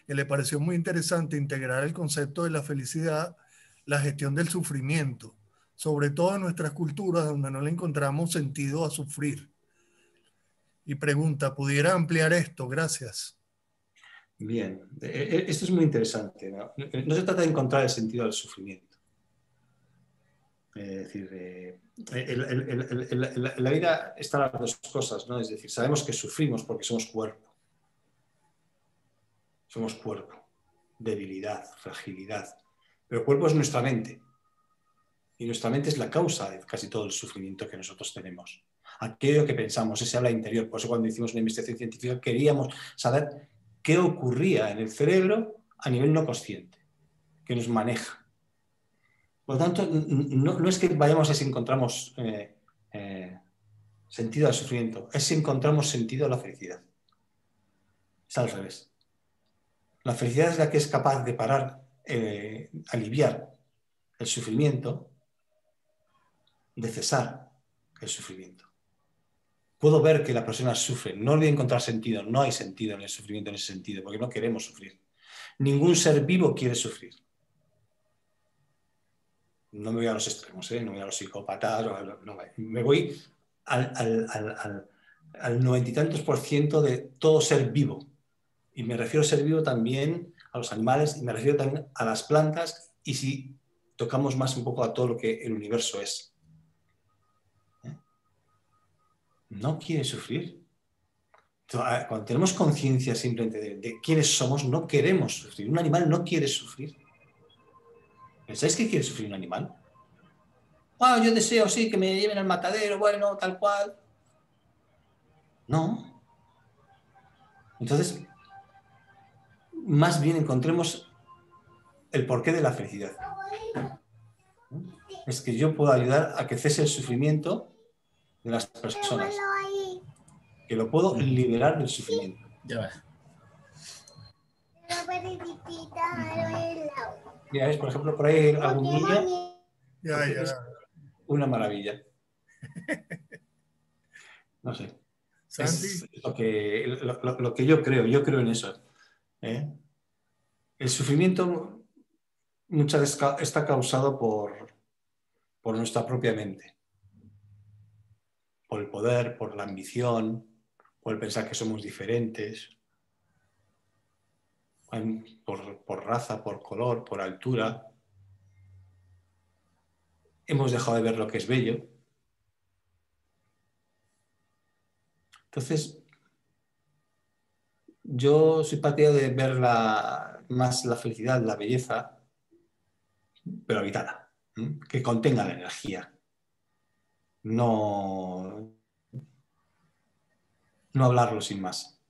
que le pareció muy interesante integrar el concepto de la felicidad, la gestión del sufrimiento, sobre todo en nuestras culturas donde no le encontramos sentido a sufrir. Y pregunta, ¿pudiera ampliar esto? Gracias. Bien, esto es muy interesante, ¿no? No se trata de encontrar el sentido del sufrimiento. Es decir, en la vida están las dos cosas, ¿no? Es decir, sabemos que sufrimos porque somos cuerpo. Somos cuerpo, debilidad, fragilidad. Pero el cuerpo es nuestra mente. Y nuestra mente es la causa de casi todo el sufrimiento que nosotros tenemos. Aquello que pensamos, ese habla interior. Por eso cuando hicimos una investigación científica queríamos saber qué ocurría en el cerebro a nivel no consciente, que nos maneja. Por lo tanto, no es que vayamos a si encontramos sentido al sufrimiento, es si encontramos sentido a la felicidad. Es al revés. La felicidad es la que es capaz de parar, aliviar el sufrimiento, de cesar el sufrimiento. Puedo ver que la persona sufre, no le voy a encontrar sentido, no hay sentido en el sufrimiento en ese sentido, porque no queremos sufrir. Ningún ser vivo quiere sufrir. No me voy a los extremos, no me voy a los psicópatas, no, me voy al 90 y tantos % de todo ser vivo. Y me refiero a ser vivo también a los animales y me refiero también a las plantas y si tocamos más un poco a todo lo que el universo es. No quiere sufrir. Cuando tenemos conciencia simplemente de quiénes somos, no queremos sufrir. Un animal no quiere sufrir. ¿Pensáis que quiere sufrir un animal? Ah, yo deseo, sí, que me lleven al matadero, bueno, tal cual. No. Entonces, más bien encontremos el porqué de la felicidad. Es que yo puedo ayudar a que cese el sufrimiento de las personas. Que lo puedo liberar del sufrimiento. Ya va. Mira, ¿ves? Por ejemplo, por ahí hay algún niño. Ya. Es una maravilla. No sé. Santi. Es lo que yo creo en eso. El sufrimiento muchas veces está causado por nuestra propia mente. Por el poder, por la ambición, por el pensar que somos diferentes, por raza, por color, por altura. Hemos dejado de ver lo que es bello. Entonces, yo soy partidario de ver más la felicidad, la belleza, pero habitada, que contenga la energía. No hablarlo sin más.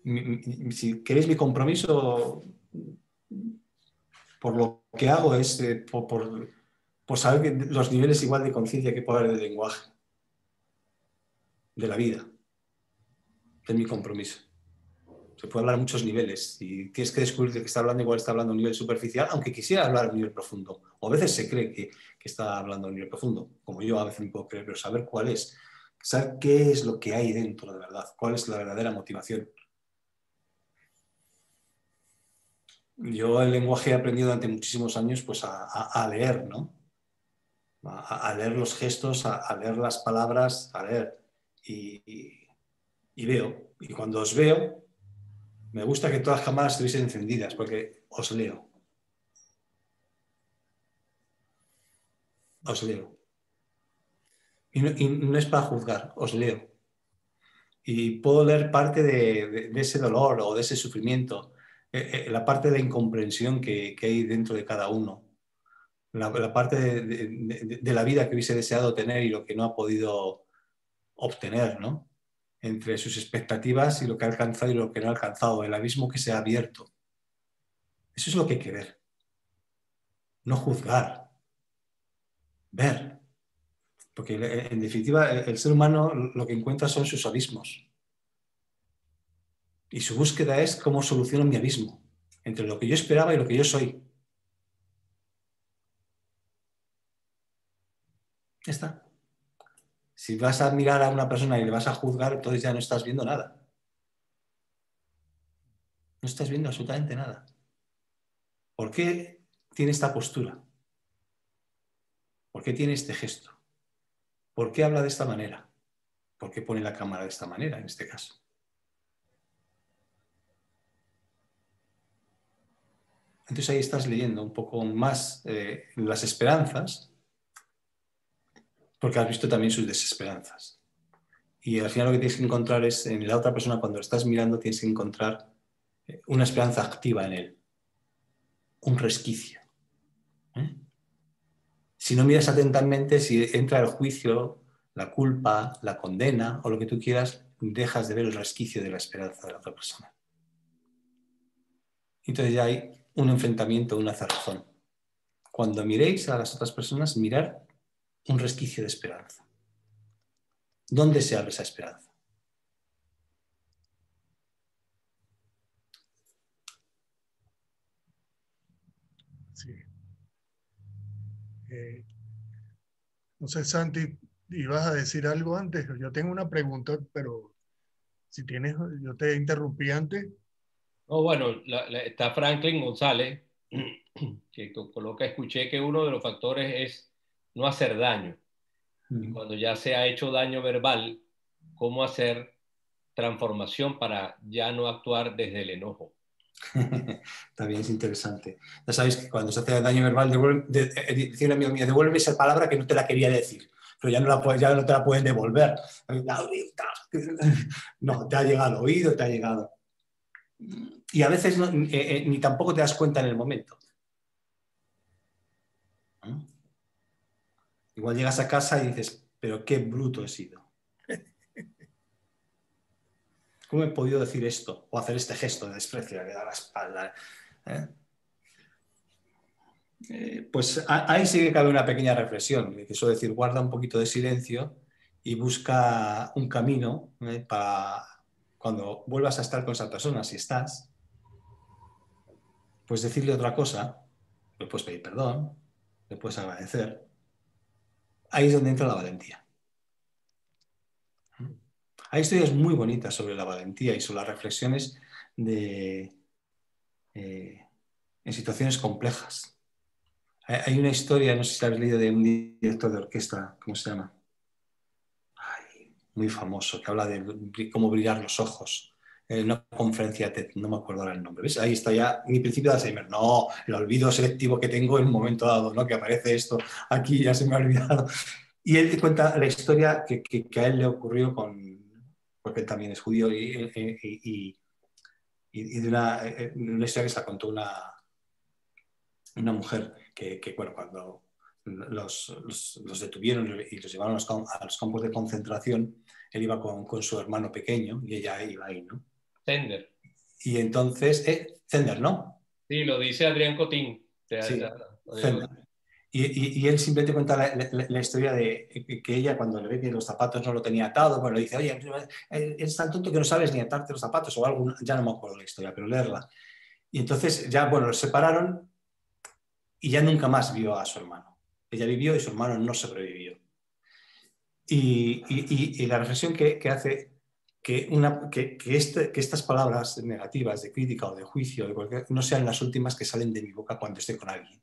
Si queréis mi compromiso, por lo que hago es por saber que los niveles igual de conciencia que puede haber del lenguaje, de la vida, es mi compromiso. Se puede hablar a muchos niveles y tienes que descubrir que está hablando, igual está hablando a un nivel superficial, aunque quisiera hablar a un nivel profundo. O a veces se cree que está hablando a un nivel profundo, como yo a veces me puedo creer, pero saber cuál es, saber qué es lo que hay dentro de verdad, cuál es la verdadera motivación. Yo el lenguaje he aprendido durante muchísimos años pues, a leer, ¿no? A leer los gestos, a leer las palabras, a leer. Y veo. Y cuando os veo, me gusta que todas las cámaras estuviesen encendidas, porque os leo. Os leo. Y no es para juzgar, os leo. Y puedo leer parte de ese dolor o de ese sufrimiento, la parte de la incomprensión que hay dentro de cada uno, la parte de la vida que hubiese deseado tener y lo que no ha podido obtener, ¿no? Entre sus expectativas y lo que ha alcanzado y lo que no ha alcanzado, el abismo que se ha abierto. Eso es lo que hay que ver. No juzgar. Ver. Porque en definitiva el ser humano lo que encuentra son sus abismos. Y su búsqueda es cómo soluciono mi abismo entre lo que yo esperaba y lo que yo soy. Ya está. Si vas a mirar a una persona y le vas a juzgar, entonces ya no estás viendo nada. No estás viendo absolutamente nada. ¿Por qué tiene esta postura? ¿Por qué tiene este gesto? ¿Por qué habla de esta manera? ¿Por qué pone la cámara de esta manera en este caso? Entonces ahí estás leyendo un poco más las esperanzas, porque has visto también sus desesperanzas. Y al final lo que tienes que encontrar es, en la otra persona, cuando estás mirando, tienes que encontrar una esperanza activa en él, un resquicio. ¿Eh? Si no miras atentamente, si entra el juicio, la culpa, la condena o lo que tú quieras, dejas de ver el resquicio de la esperanza de la otra persona. Entonces ya hay un enfrentamiento, una cerrazón. Cuando miréis a las otras personas, mirar un resquicio de esperanza. ¿Dónde se abre esa esperanza? Sí. No sé, Santi, ¿ibas a decir algo antes? Yo tengo una pregunta, pero si tienes, yo te interrumpí antes. No, bueno, está Franklin González, que coloca, escuché que uno de los factores es no hacer daño. Y cuando ya se ha hecho daño verbal, ¿cómo hacer transformación para ya no actuar desde el enojo? También es interesante. Ya sabéis que cuando se hace daño verbal, decía un amigo mío, devuelve esa palabra que no te la quería decir, pero ya no te la pueden devolver. No, te ha llegado al oído, te ha llegado. Y a veces ni tampoco te das cuenta en el momento. Igual llegas a casa y dices, pero qué bruto he sido. ¿Cómo he podido decir esto? O hacer este gesto de desprecio, de dar la espalda. Pues ahí sí que cabe una pequeña reflexión. Que suelo decir, guarda un poquito de silencio y busca un camino para cuando vuelvas a estar con esa persona, si estás, pues decirle otra cosa, le puedes pedir perdón, le puedes agradecer. Ahí es donde entra la valentía. Hay historias muy bonitas sobre la valentía y sobre las reflexiones en situaciones complejas. Hay una historia, no sé si habéis leído, de un director de orquesta, ¿cómo se llama? Muy famoso, que habla de cómo brillar los ojos. En una conferencia TED, no me acuerdo ahora el nombre. ¿Ves? Ahí está ya mi principio de Alzheimer. No, el olvido selectivo que tengo en un momento dado, ¿no? Que aparece esto aquí, ya se me ha olvidado. Y él cuenta la historia que a él le ocurrió porque él también es judío y de una historia que se la contó una mujer que bueno, cuando los detuvieron y los llevaron a los campos de concentración, él iba con su hermano pequeño y ella iba ahí, ¿no? Zender. Y entonces, Zender, ¿no? Sí, lo dice Adrián Cotín. Sí, Zender. Y él simplemente cuenta la historia de que ella, cuando le ve que los zapatos no lo tenía atado, bueno, le dice, oye, eres tan tonto que no sabes ni atarte los zapatos o algo, ya no me acuerdo la historia, pero leerla. Y entonces ya, bueno, los separaron y ya nunca más vio a su hermano. Ella vivió y su hermano no sobrevivió. Y la reflexión que hace que estas palabras negativas de crítica o de juicio no sean las últimas que salen de mi boca cuando esté con alguien.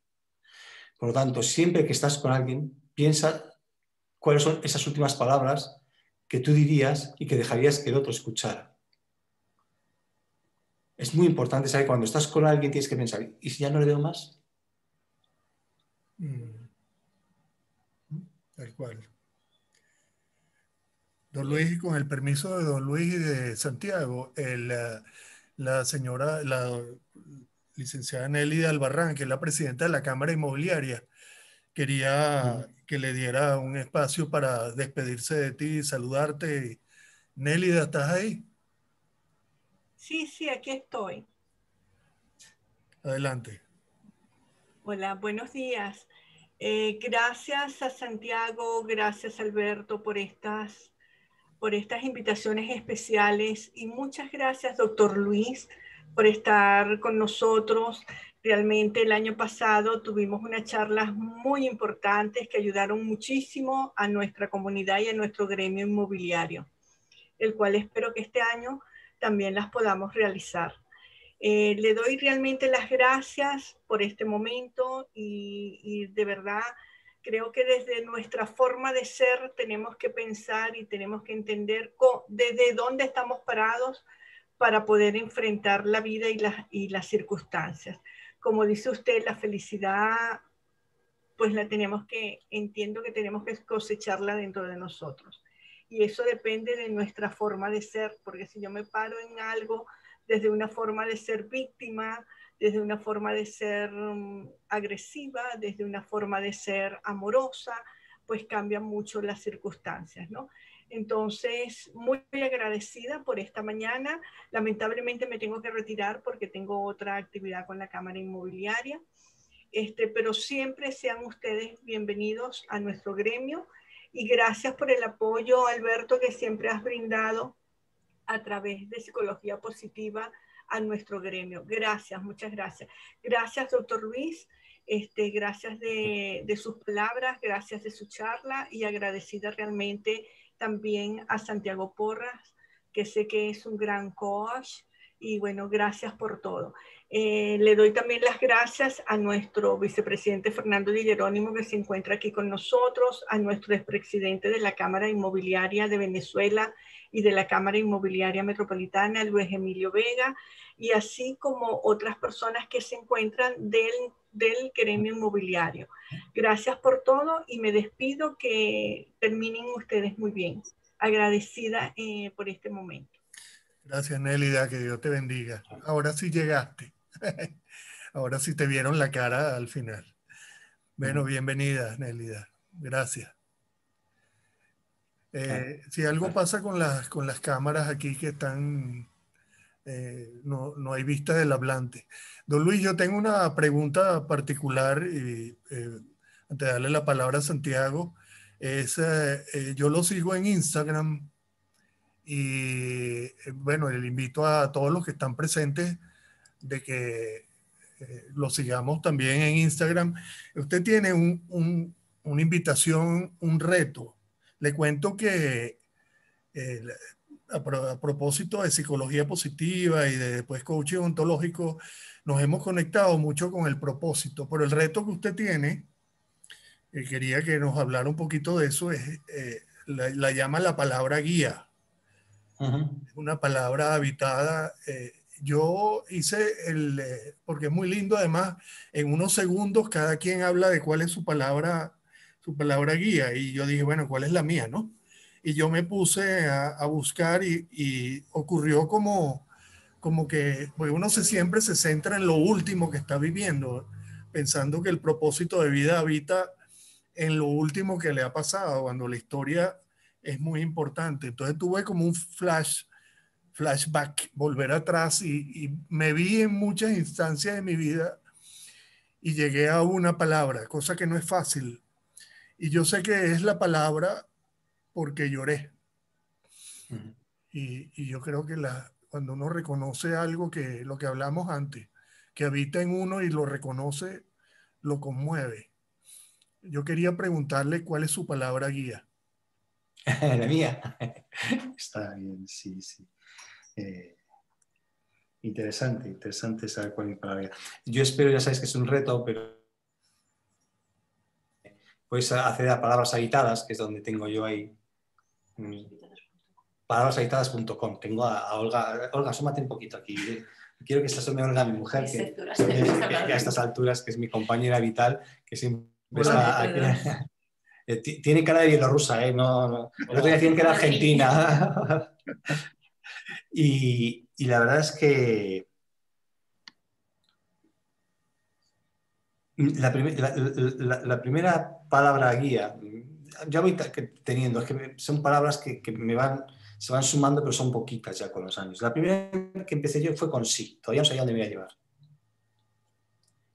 Por lo tanto, siempre que estás con alguien, piensa cuáles son esas últimas palabras que tú dirías y que dejarías que el otro escuchara. Es muy importante saber que cuando estás con alguien tienes que pensar, ¿y si ya no le veo más? Tal cual. Don Luis, con el permiso de don Luis y de Santiago, la señora, la licenciada Nelly de Albarrán, que es la presidenta de la Cámara Inmobiliaria, quería que le diera un espacio para despedirse de ti, saludarte. Nelly, ¿estás ahí? Sí, sí, aquí estoy. Adelante. Hola, buenos días. Gracias a Santiago, gracias Alberto por estas invitaciones especiales y muchas gracias, doctor Luis, por estar con nosotros. Realmente el año pasado tuvimos unas charlas muy importantes que ayudaron muchísimo a nuestra comunidad y a nuestro gremio inmobiliario, el cual espero que este año también las podamos realizar. Le doy realmente las gracias por este momento y de verdad creo que desde nuestra forma de ser tenemos que pensar y tenemos que entender desde dónde estamos parados para poder enfrentar la vida y las circunstancias. Como dice usted, la felicidad, pues entiendo que tenemos que cosecharla dentro de nosotros. Y eso depende de nuestra forma de ser, porque si yo me paro en algo desde una forma de ser víctima, desde una forma de ser agresiva, desde una forma de ser amorosa, pues cambian mucho las circunstancias, ¿no? Entonces, muy agradecida por esta mañana. Lamentablemente me tengo que retirar porque tengo otra actividad con la Cámara Inmobiliaria, pero siempre sean ustedes bienvenidos a nuestro gremio y gracias por el apoyo, Alberto, que siempre has brindado a través de Psicología Positiva a nuestro gremio. Gracias, muchas gracias. Gracias, doctor Luis. Gracias de sus palabras, gracias de su charla y agradecida realmente también a Santiago Porras, que sé que es un gran coach y bueno, gracias por todo. Le doy también las gracias a nuestro vicepresidente Fernando Di Jerónimo, que se encuentra aquí con nosotros, a nuestro expresidente de la Cámara Inmobiliaria de Venezuela y de la Cámara Inmobiliaria Metropolitana, Luis Emilio Vega, y así como otras personas que se encuentran del gremio inmobiliario. Gracias por todo y me despido, que terminen ustedes muy bien. Agradecida por este momento. Gracias, Nélida, que Dios te bendiga. Ahora sí llegaste. Ahora sí te vieron la cara al final. Bueno, bienvenida, Nélida. Gracias. Si algo pasa con las cámaras aquí que están, no hay vista del hablante. Don Luis, yo tengo una pregunta particular y antes de darle la palabra a Santiago. Yo lo sigo en Instagram y bueno, le invito a todos los que están presentes de que lo sigamos también en Instagram. Usted tiene una invitación, un reto. Le cuento que a propósito de psicología positiva y de después coaching ontológico, nos hemos conectado mucho con el propósito, pero el reto que usted tiene, quería que nos hablara un poquito de eso, la llama la palabra guía. Es una palabra habitada. Yo hice porque es muy lindo además, en unos segundos cada quien habla de cuál es su palabra guía, y yo dije, bueno, ¿cuál es la mía, no? Y yo me puse a buscar y ocurrió como que pues uno siempre se centra en lo último que está viviendo, pensando que el propósito de vida habita en lo último que le ha pasado, cuando la historia es muy importante. Entonces tuve como un flashback, volver atrás y me vi en muchas instancias de mi vida y llegué a una palabra, cosa que no es fácil. Y yo sé que es la palabra porque lloré. Y yo creo que cuando uno reconoce algo, que lo que hablamos antes, que habita en uno y lo reconoce, lo conmueve. Yo quería preguntarle cuál es su palabra guía. La mía. Está bien, sí, sí. Interesante saber cuál es mi palabra guía. Yo espero, ya sabéis que es un reto, pero puedes acceder a palabras habitadas, que es donde tengo yo ahí. Palabrashabitadas.com. Tengo a Olga. Olga, asómate un poquito aquí. Quiero que se asome Olga, mi mujer, que a estas alturas, que es mi compañera habitual, que siempre está aquí. Tiene cara de bielorrusa, ¿eh? No. El otro día decían que era argentina. Y la verdad es que la primera palabra guía, ya voy teniendo, es que son palabras que se van sumando, pero son poquitas ya con los años. La primera que empecé yo fue con sí, todavía no sabía dónde me iba a llevar.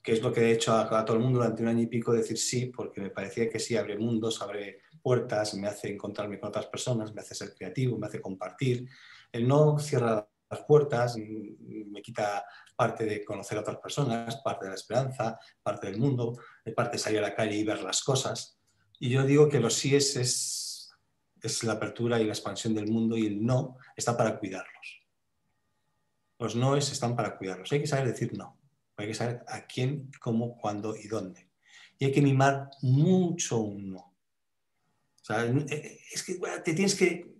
que es lo que he hecho a todo el mundo durante un año y pico, decir sí, porque me parecía que sí abre mundos, abre puertas, me hace encontrarme con otras personas, me hace ser creativo, me hace compartir. El no cierra las puertas, me quita parte de conocer a otras personas, parte de la esperanza, parte del mundo, parte de salir a la calle y ver las cosas. Y yo digo que los síes es la apertura y la expansión del mundo, y el no está para cuidarlos. Los noes están para cuidarlos. Hay que saber decir no. Hay que saber a quién, cómo, cuándo y dónde. Y hay que mimar mucho un no. O sea, es que bueno, te tienes que...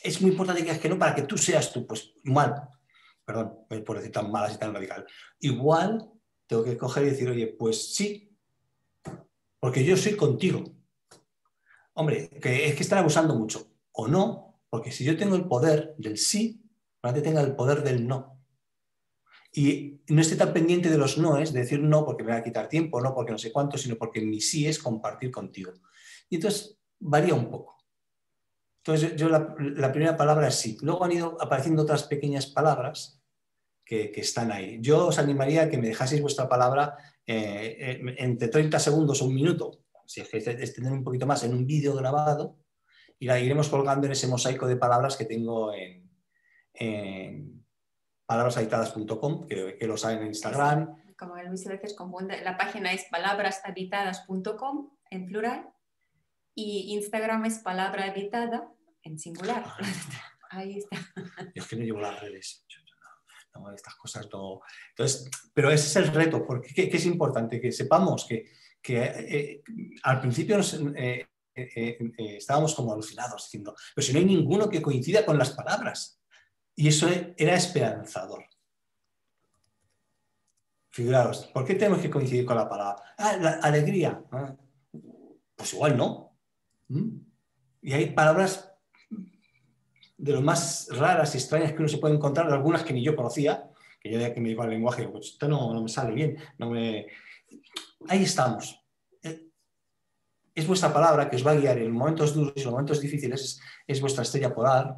Es muy importante que digas que no para que tú seas tú. Pues mal, perdón por decir tan mal así tan radical. Igual tengo que coger y decir, oye, pues sí, porque yo soy contigo. Hombre, que es que están abusando mucho. O no, porque si yo tengo el poder del sí, probablemente tenga el poder del no. Y no esté tan pendiente de los noes, de decir no porque me va a quitar tiempo, no porque no sé cuánto, sino porque mi sí es compartir contigo. Y entonces varía un poco. Entonces yo la primera palabra es sí. Luego han ido apareciendo otras pequeñas palabras que están ahí. Yo os animaría a que me dejaseis vuestra palabra entre 30 segundos o un minuto, si es que extender un poquito más, en un vídeo grabado, y la iremos colgando en ese mosaico de palabras que tengo en palabrashabitadas.com, que lo saben en Instagram. Como Luis a veces confunde, la página es palabrashabitadas.com en plural y Instagram es palabra habitada en singular. Ahí está. Yo es que no llevo las redes. No, estas cosas no. Entonces, pero ese es el reto, porque ¿qué es importante? Que sepamos que al principio estábamos como alucinados diciendo, pero si no hay ninguno que coincida con las palabras. Y eso era esperanzador. Figuraos, ¿por qué tenemos que coincidir con la palabra? La alegría. Pues igual no. Y hay palabras de lo más raras y extrañas que uno se puede encontrar, algunas que ni yo conocía, que yo ya que me digo el lenguaje, pues esto no me sale bien. Ahí estamos. Es vuestra palabra que os va a guiar en momentos duros y en momentos difíciles, es vuestra estrella polar.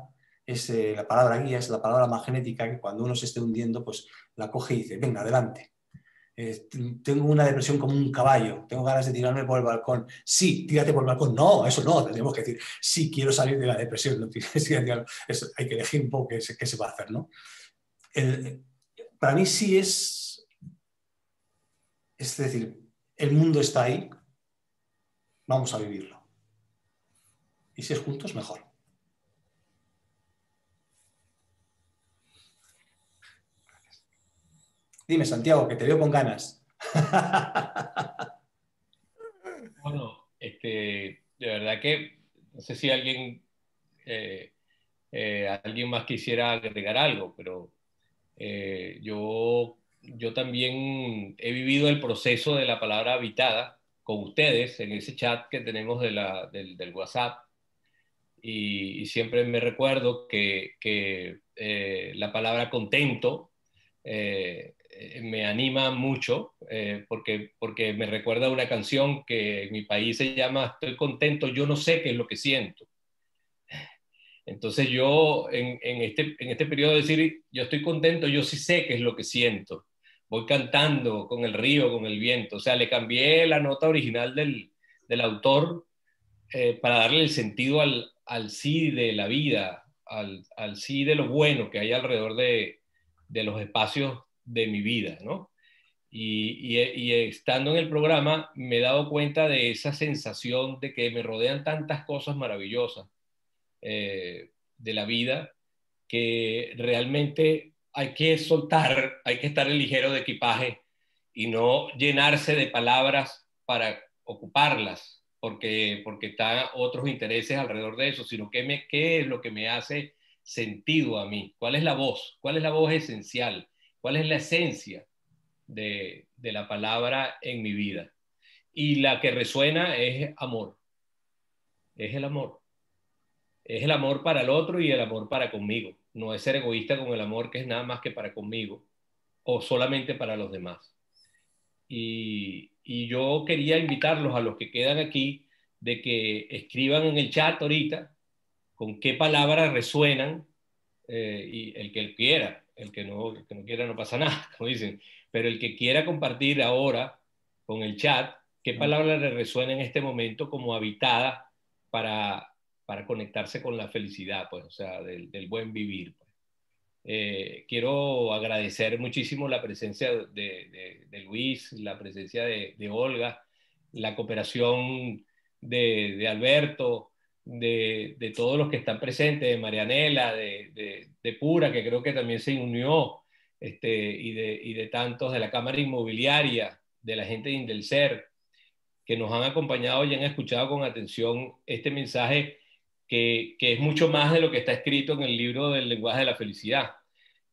Es la palabra guía, es la palabra magnética que cuando uno se esté hundiendo, pues la coge y dice, venga, adelante. Tengo una depresión como un caballo, tengo ganas de tirarme por el balcón. Sí, tírate por el balcón. No, eso no, tenemos que decir, sí, quiero salir de la depresión. No, eso, hay que elegir un poco qué se va a hacer, ¿no? Para mí sí es decir, el mundo está ahí, vamos a vivirlo. Y si es juntos, mejor. Dime, Santiago, que te veo con ganas. Bueno, de verdad que no sé si alguien más quisiera agregar algo, pero yo también he vivido el proceso de la palabra habitada con ustedes en ese chat que tenemos del WhatsApp, y siempre me recuerdo que la palabra contento me anima mucho porque me recuerda una canción que en mi país se llama Estoy contento, yo no sé qué es lo que siento. Entonces yo en este periodo de decir yo estoy contento, yo sí sé qué es lo que siento. Voy cantando con el río, con el viento. O sea, le cambié la nota original del autor para darle el sentido al sí de la vida, al sí de lo bueno que hay alrededor de los espacios de mi vida, ¿no? Y estando en el programa me he dado cuenta de esa sensación de que me rodean tantas cosas maravillosas de la vida, que realmente hay que soltar, hay que estar ligero de equipaje y no llenarse de palabras para ocuparlas, porque están otros intereses alrededor de eso, sino qué es lo que me hace sentido a mí, cuál es la voz esencial, cuál es la esencia de la palabra en mi vida. Y la que resuena es amor, es el amor. Es el amor para el otro y el amor para conmigo. No es ser egoísta con el amor que es nada más que para conmigo o solamente para los demás. Y yo quería invitarlos a los que quedan aquí de que escriban en el chat ahorita con qué palabras resuenan y el que quiera, el que no quiera no pasa nada, como dicen, pero el que quiera compartir ahora con el chat, ¿qué palabra le resuena en este momento como habitada para conectarse con la felicidad, pues, o sea, del buen vivir? Pues. Quiero agradecer muchísimo la presencia de Luis, la presencia de Olga, la cooperación de Alberto, de todos los que están presentes, de Marianela, de Pura, que creo que también se unió, y de tantos de la Cámara Inmobiliaria, de la gente de Indelcer, que nos han acompañado y han escuchado con atención este mensaje que es mucho más de lo que está escrito en el libro del lenguaje de la felicidad,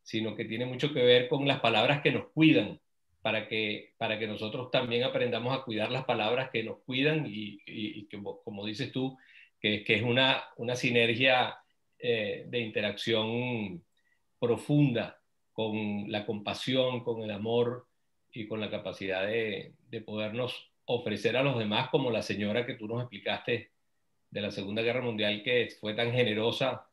sino que tiene mucho que ver con las palabras que nos cuidan, para que nosotros también aprendamos a cuidar las palabras que nos cuidan y como dices tú, que es una sinergia de interacción profunda con la compasión, con el amor y con la capacidad de podernos ofrecer a los demás, como la señora que tú nos explicaste de la Segunda Guerra Mundial, que fue tan generosa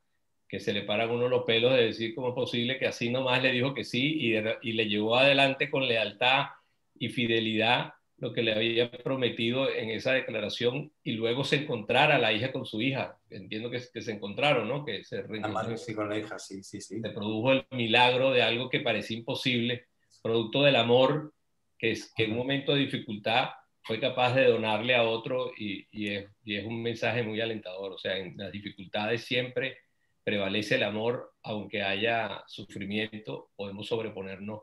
que se le paran uno los pelos de decir cómo es posible que así nomás le dijo que sí y le llevó adelante con lealtad y fidelidad lo que le había prometido en esa declaración, y luego se encontrara la hija con su hija. Entiendo que se encontraron, ¿no? Que se reencontraron. Sí, con la hija, sí, sí, sí. Se produjo el milagro de algo que parecía imposible, producto del amor que en un momento de dificultad fue capaz de donarle a otro, y es un mensaje muy alentador. O sea, en las dificultades siempre prevalece el amor, aunque haya sufrimiento, podemos sobreponernos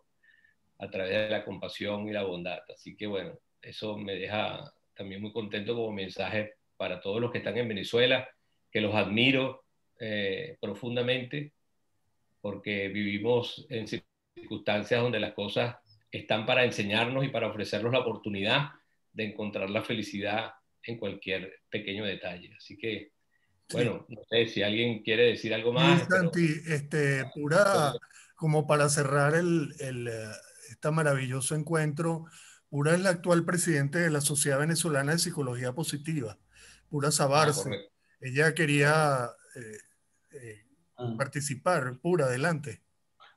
a través de la compasión y la bondad. Así que bueno, eso me deja también muy contento como mensaje para todos los que están en Venezuela, que los admiro profundamente, porque vivimos en circunstancias donde las cosas están para enseñarnos y para ofrecernos la oportunidad de encontrar la felicidad en cualquier pequeño detalle. Así que, bueno, no sé si alguien quiere decir algo más. Sí, Santi, Pura, como para cerrar este maravilloso encuentro, Pura es la actual presidente de la Sociedad Venezolana de Psicología Positiva, Pura Sabarce. Ella quería participar. Pura, adelante.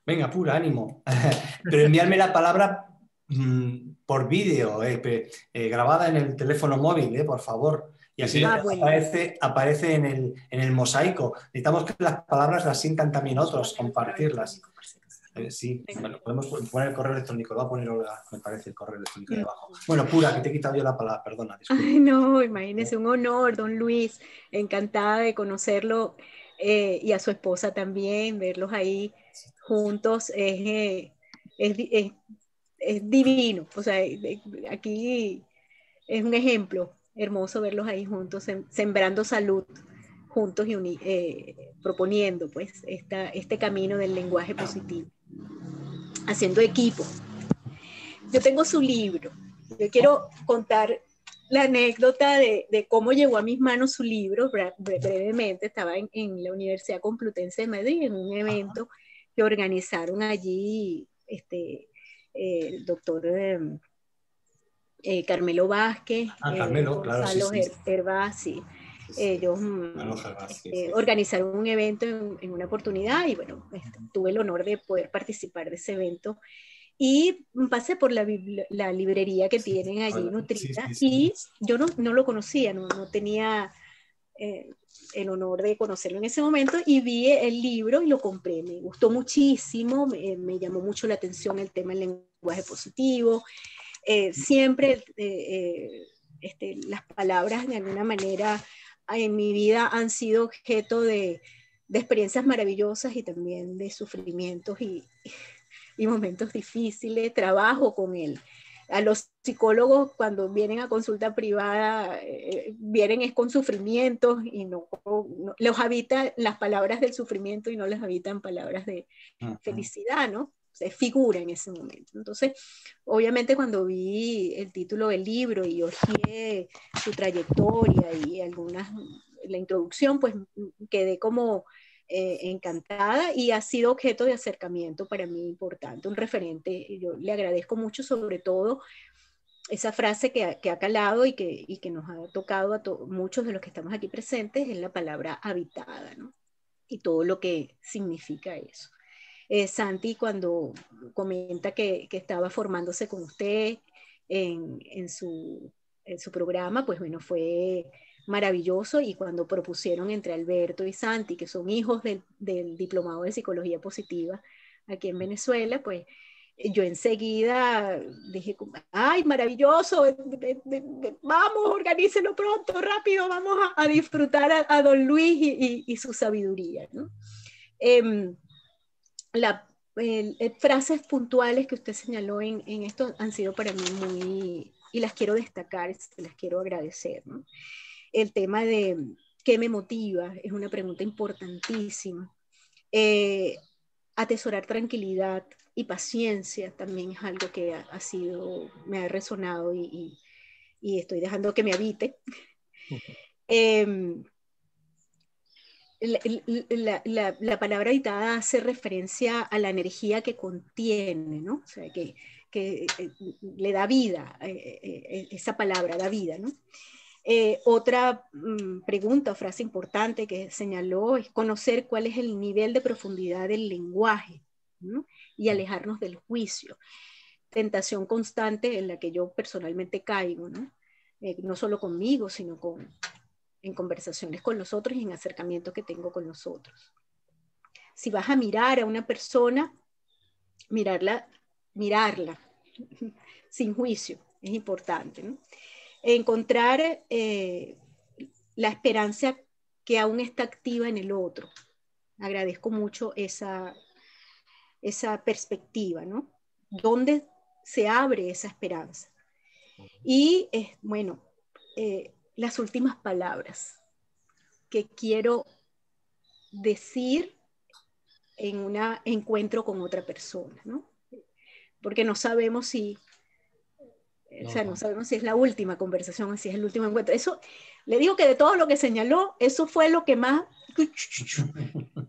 Venga, Pura, ánimo. Pero enviarme la palabra por vídeo, grabada en el teléfono móvil, por favor. Y así aparece en el mosaico. Necesitamos que las palabras las sientan también otros, compartirlas. Sí, bueno, podemos poner el correo electrónico. Lo voy a poner, Olga, me parece, el correo electrónico de abajo. Bueno, Pura, que te he quitado yo la palabra, perdona. Disculpa. Ay, no, imagínese, un honor, don Luis. Encantada de conocerlo, y a su esposa también, verlos ahí juntos es divino. O sea, aquí es un ejemplo hermoso verlos ahí juntos, sembrando salud juntos y proponiendo pues este camino del lenguaje positivo, haciendo equipo. Yo tengo su libro. Yo quiero contar la anécdota de cómo llegó a mis manos su libro brevemente. Estaba en la Universidad Complutense de Madrid en un evento que organizaron allí el doctor Carmelo Vázquez, Carmelo, claro, Gonzalo Hervás, sí. Ellos organizaron un evento en una oportunidad y bueno, tuve el honor de poder participar de ese evento. Y pasé por la librería que tienen allí, nutrida, y yo no lo conocía, no tenía el honor de conocerlo en ese momento, y vi el libro y lo compré. Me gustó muchísimo, me llamó mucho la atención el tema del lenguaje positivo. Siempre las palabras de alguna manera en mi vida han sido objeto de experiencias maravillosas y también de sufrimientos y momentos difíciles. Trabajo con él. A los psicólogos cuando vienen a consulta privada vienen es con sufrimientos y no los habitan las palabras del sufrimiento y no les habitan palabras de felicidad, ¿no? Se figura en ese momento. Entonces, obviamente cuando vi el título del libro y hojeé su trayectoria y la introducción, pues quedé como encantada, y ha sido objeto de acercamiento para mí importante, un referente. Yo le agradezco mucho, sobre todo esa frase que ha calado y que nos ha tocado a muchos de los que estamos aquí presentes, es la palabra habitada, ¿no? Y todo lo que significa eso. Santi, cuando comenta que estaba formándose con usted en su programa, pues bueno, fue maravilloso. Y cuando propusieron entre Alberto y Santi, que son hijos del diplomado de psicología positiva aquí en Venezuela, pues yo enseguida dije, ay, maravilloso, vamos, organícenlo pronto, rápido, vamos a disfrutar a don Luis y su sabiduría, ¿no? Frases puntuales que usted señaló en esto han sido para mí muy, y las quiero destacar, las quiero agradecer, ¿no? El tema de ¿qué me motiva? Es una pregunta importantísima. Atesorar tranquilidad y paciencia también es algo que me ha resonado y estoy dejando que me habite. La palabra habitada hace referencia a la energía que contiene, ¿no? O sea, que le da vida, esa palabra da vida, ¿no? Otra pregunta o frase importante que señaló es conocer cuál es el nivel de profundidad del lenguaje, ¿no? Y alejarnos del juicio. Tentación constante en la que yo personalmente caigo, ¿no? No solo conmigo, sino en conversaciones con los otros y en acercamientos que tengo con los otros. Si vas a mirar a una persona, mirarla sin juicio, es importante, ¿no? Encontrar la esperanza que aún está activa en el otro. Agradezco mucho esa perspectiva, ¿no? ¿Dónde se abre esa esperanza? Y, bueno, las últimas palabras que quiero decir en un encuentro con otra persona, ¿no? Porque no sabemos si no sabemos si es la última conversación o si es el último encuentro. Eso, le digo que de todo lo que señaló, eso fue lo que más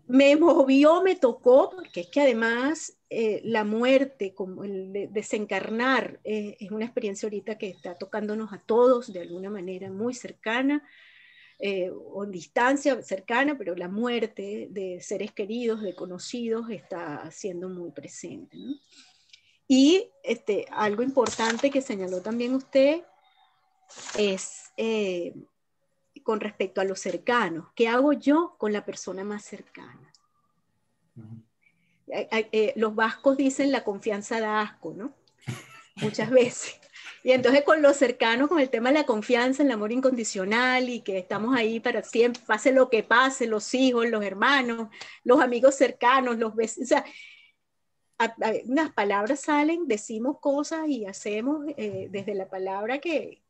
me movió, me tocó, porque es que además la muerte, como el desencarnar, es una experiencia ahorita que está tocándonos a todos de alguna manera muy cercana, o en distancia cercana, pero la muerte de seres queridos, de conocidos, está siendo muy presente, ¿no? Y algo importante que señaló también usted es con respecto a los cercanos. ¿Qué hago yo con la persona más cercana? Los vascos dicen la confianza da asco, ¿no? Muchas veces. Y entonces con los cercanos, con el tema de la confianza, el amor incondicional y que estamos ahí para siempre, pase lo que pase, los hijos, los hermanos, los amigos cercanos, los vecinos, o sea, unas palabras salen, decimos cosas y hacemos desde la palabra que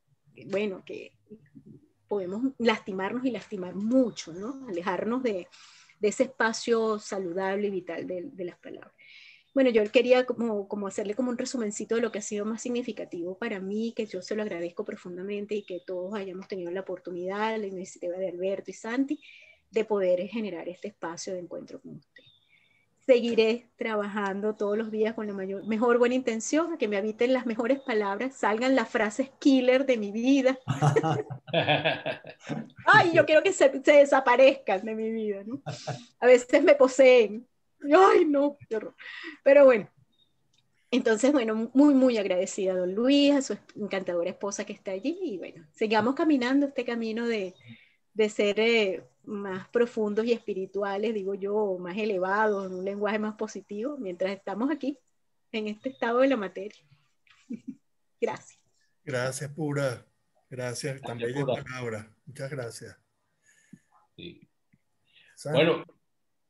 podemos lastimarnos y lastimar mucho, ¿no? Alejarnos de ese espacio saludable y vital de las palabras. Bueno, yo quería como hacerle como un resumencito de lo que ha sido más significativo para mí, que yo se lo agradezco profundamente y que todos hayamos tenido la oportunidad, la iniciativa de Alberto y Santi, de poder generar este espacio de encuentro con usted. Seguiré trabajando todos los días con la mejor buena intención, a que me habiten las mejores palabras, salgan las frases killer de mi vida. Ay, yo quiero que se desaparezcan de mi vida, ¿no? A veces me poseen. Ay, no, qué horror. Pero bueno, entonces, bueno, muy, muy agradecida a don Luis, a su encantadora esposa que está allí, y bueno, sigamos caminando este camino de ser más profundos y espirituales, digo yo, más elevados, en un lenguaje más positivo, mientras estamos aquí, en este estado de la materia. Gracias. Gracias, Pura. Gracias, tan bella palabra. Muchas gracias. Sí. Bueno,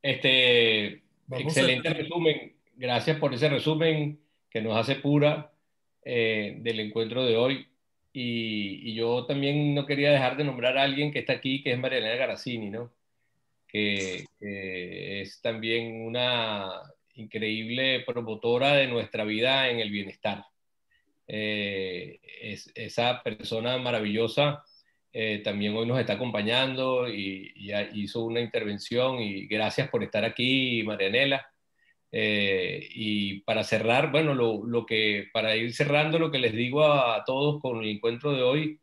excelente resumen. Gracias por ese resumen que nos hace Pura del encuentro de hoy. Y yo también no quería dejar de nombrar a alguien que está aquí, que es María Elena Garazzini, ¿no? Que es también una increíble promotora de nuestra vida en el bienestar. Esa persona maravillosa también hoy nos está acompañando y hizo una intervención, y gracias por estar aquí, Marianela. Y para cerrar, bueno, para ir cerrando, lo que les digo a todos con el encuentro de hoy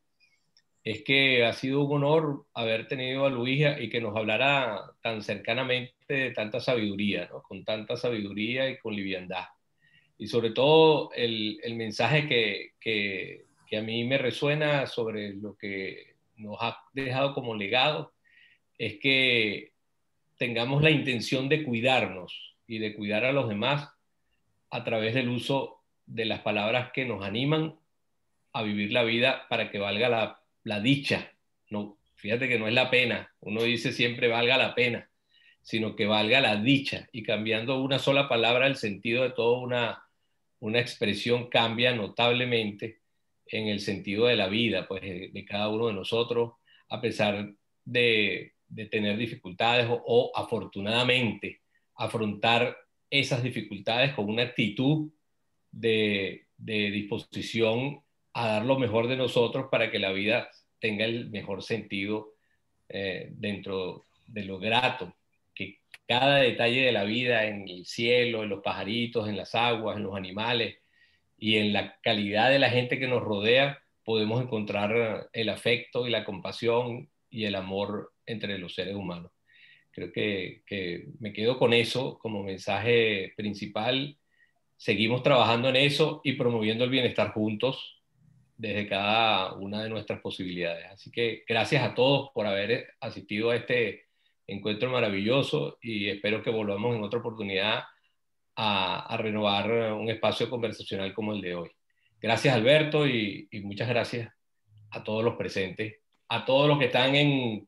es que ha sido un honor haber tenido a Luis y que nos hablara tan cercanamente de tanta sabiduría, ¿no? Con tanta sabiduría y con liviandad. Y sobre todo el mensaje que a mí me resuena sobre lo que nos ha dejado como legado es que tengamos la intención de cuidarnos y de cuidar a los demás a través del uso de las palabras que nos animan a vivir la vida para que valga la dicha. No, fíjate que no es la pena, uno dice siempre valga la pena, sino que valga la dicha, y cambiando una sola palabra el sentido de toda una expresión cambia notablemente en el sentido de la vida, pues de cada uno de nosotros, a pesar de tener dificultades o afortunadamente afrontar esas dificultades con una actitud de disposición a dar lo mejor de nosotros para que la vida tenga el mejor sentido dentro de lo grato, que cada detalle de la vida, en el cielo, en los pajaritos, en las aguas, en los animales y en la calidad de la gente que nos rodea, podemos encontrar el afecto y la compasión y el amor entre los seres humanos. Creo que me quedo con eso como mensaje principal. Seguimos trabajando en eso y promoviendo el bienestar juntos desde cada una de nuestras posibilidades. Así que gracias a todos por haber asistido a este encuentro maravilloso, y espero que volvamos en otra oportunidad a renovar un espacio conversacional como el de hoy. Gracias, Alberto, y muchas gracias a todos los presentes, a todos los que están en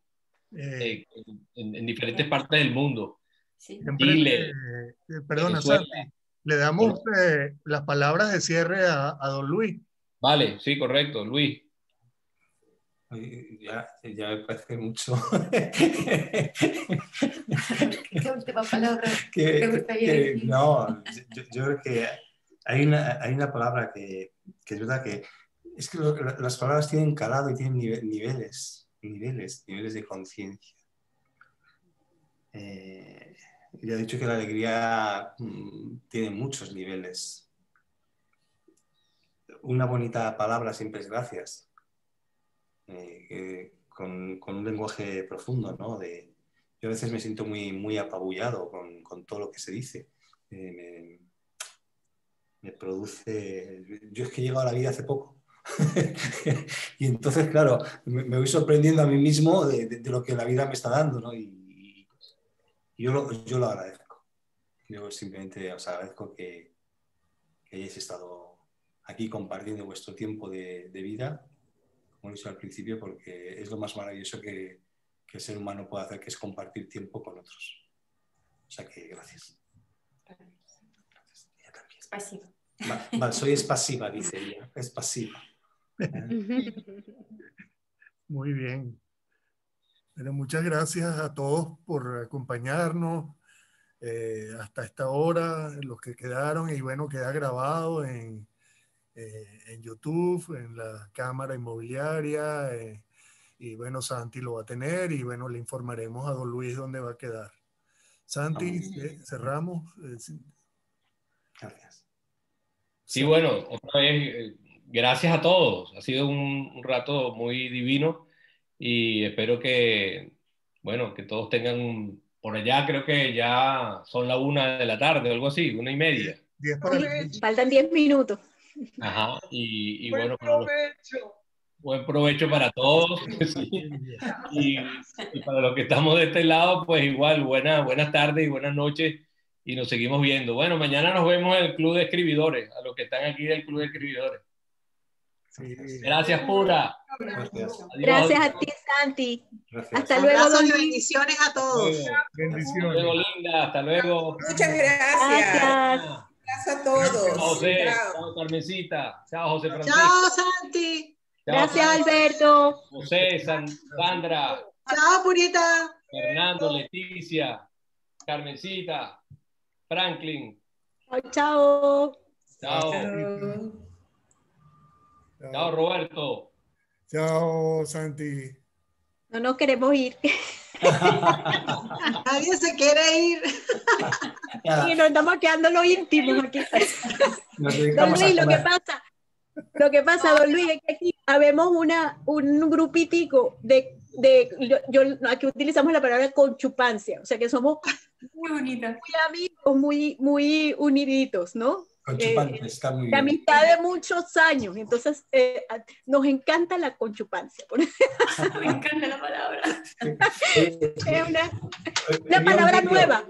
diferentes partes del mundo. Sí. Chile, perdona, Venezuela. Santi, le damos las palabras de cierre a don Luis. Vale, sí, correcto, Luis. Ya me parece mucho. ¿Qué última palabra te gustaría decir? No, yo creo que hay una palabra que es verdad que es que las palabras tienen calado y tienen niveles de conciencia. Ya he dicho que la alegría tiene muchos niveles. Una bonita palabra siempre es gracias. Con un lenguaje profundo, ¿no? Yo a veces me siento muy apabullado con todo lo que se dice. Me produce... Yo es que he llegado a la vida hace poco. Y entonces, claro, me voy sorprendiendo a mí mismo de lo que la vida me está dando, ¿no? Y yo lo agradezco. Yo simplemente os agradezco que hayáis estado aquí compartiendo vuestro tiempo de vida, como he dicho al principio, porque es lo más maravilloso que el ser humano puede hacer, que es compartir tiempo con otros. O sea que gracias. Gracias. Ella también. Es pasiva. Vale, soy expasiva, dice ella. Es pasiva. Muy bien. Bueno, muchas gracias a todos por acompañarnos hasta esta hora, los que quedaron, y bueno, queda grabado en YouTube, en la Cámara Inmobiliaria, y bueno, Santi lo va a tener, y bueno, le informaremos a don Luis dónde va a quedar. Santi, cerramos. Gracias. Sí, bueno, otra vez, gracias a todos. Ha sido un rato muy divino, y espero que, bueno, que todos tengan, por allá creo que ya son la 1 de la tarde o algo así, 1:30. 10 para Faltan 10 minutos. Ajá, y bueno, provecho. Buen provecho para todos. Sí. Y para los que estamos de este lado, pues igual, buenas tardes y buenas noches, y nos seguimos viendo. Bueno, mañana nos vemos en el Club de Escribidores, a los que están aquí del Club de Escribidores. Sí. Gracias, Pura. Gracias. Gracias a ti, Santi. Gracias. Hasta luego, don Luis. Bendiciones a todos. Bendiciones. Hasta luego, Linda. Hasta luego. Muchas gracias. Gracias. Gracias a todos. Chao, José. Chao. Chao, Carmencita. Chao, José Francisco. Chao, Santi. Chao, Gracias, Alberto. José, Sandra, Chao, Purita. Fernando, Leticia, Carmencita, Franklin. Chao, chao. Chao. Chao, Roberto. Chao, Santi. No nos queremos ir. Nadie se quiere ir. Y nos estamos quedando los íntimos aquí. Nos Don dedicamos a Luis, comer. lo que pasa, don Luis, es que aquí habemos un grupitico aquí utilizamos la palabra conchupancia, o sea que somos Muy bonita. muy amigos, muy uniditos, ¿no? Conchupancia, está muy De bien. amistad de muchos años, entonces nos encanta la conchupancia. Me encanta la palabra. Es una palabra nueva.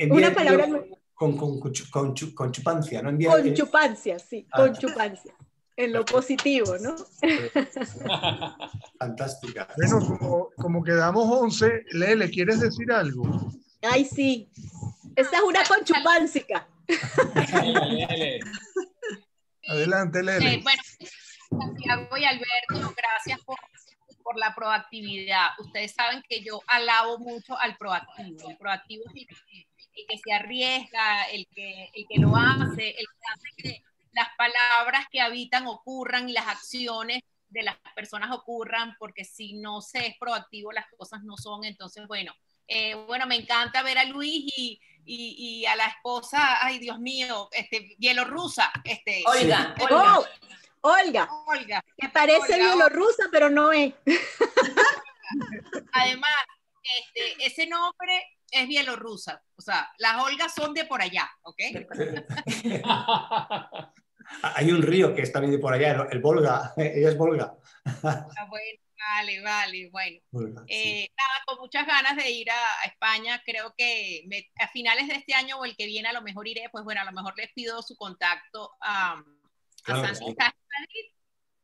Una palabra nueva. Conchupancia, ¿no? Conchupancia, sí, conchupancia. En lo positivo, ¿no? Fantástica. Bueno, como quedamos 11, Lele, ¿quieres decir algo? Ay, sí. Esa es una conchupancia. Adelante, Lele. Bueno, Santiago y Alberto, gracias por la proactividad. Ustedes saben que yo alabo mucho al proactivo. El proactivo es el que se arriesga, el que lo hace, el que hace que las palabras que habitan ocurran y las acciones de las personas ocurran, porque si no se es proactivo las cosas no son. Entonces, bueno, me encanta ver a Luis y a la esposa, ay Dios mío, bielorrusa, Olga. Olga, que parece bielorrusa, pero no es. Además, ese nombre es bielorrusa, o sea, las Olgas son de por allá, ¿ok? Hay un río que es también de por allá, el Volga, ella es Volga. Bueno, vale, bueno. Volga, sí. Nada, con muchas ganas de ir a España, creo que a finales de este año o el que viene a lo mejor iré, pues bueno, a lo mejor les pido su contacto a Claro, Santi. sí. ¿Estás en Madrid?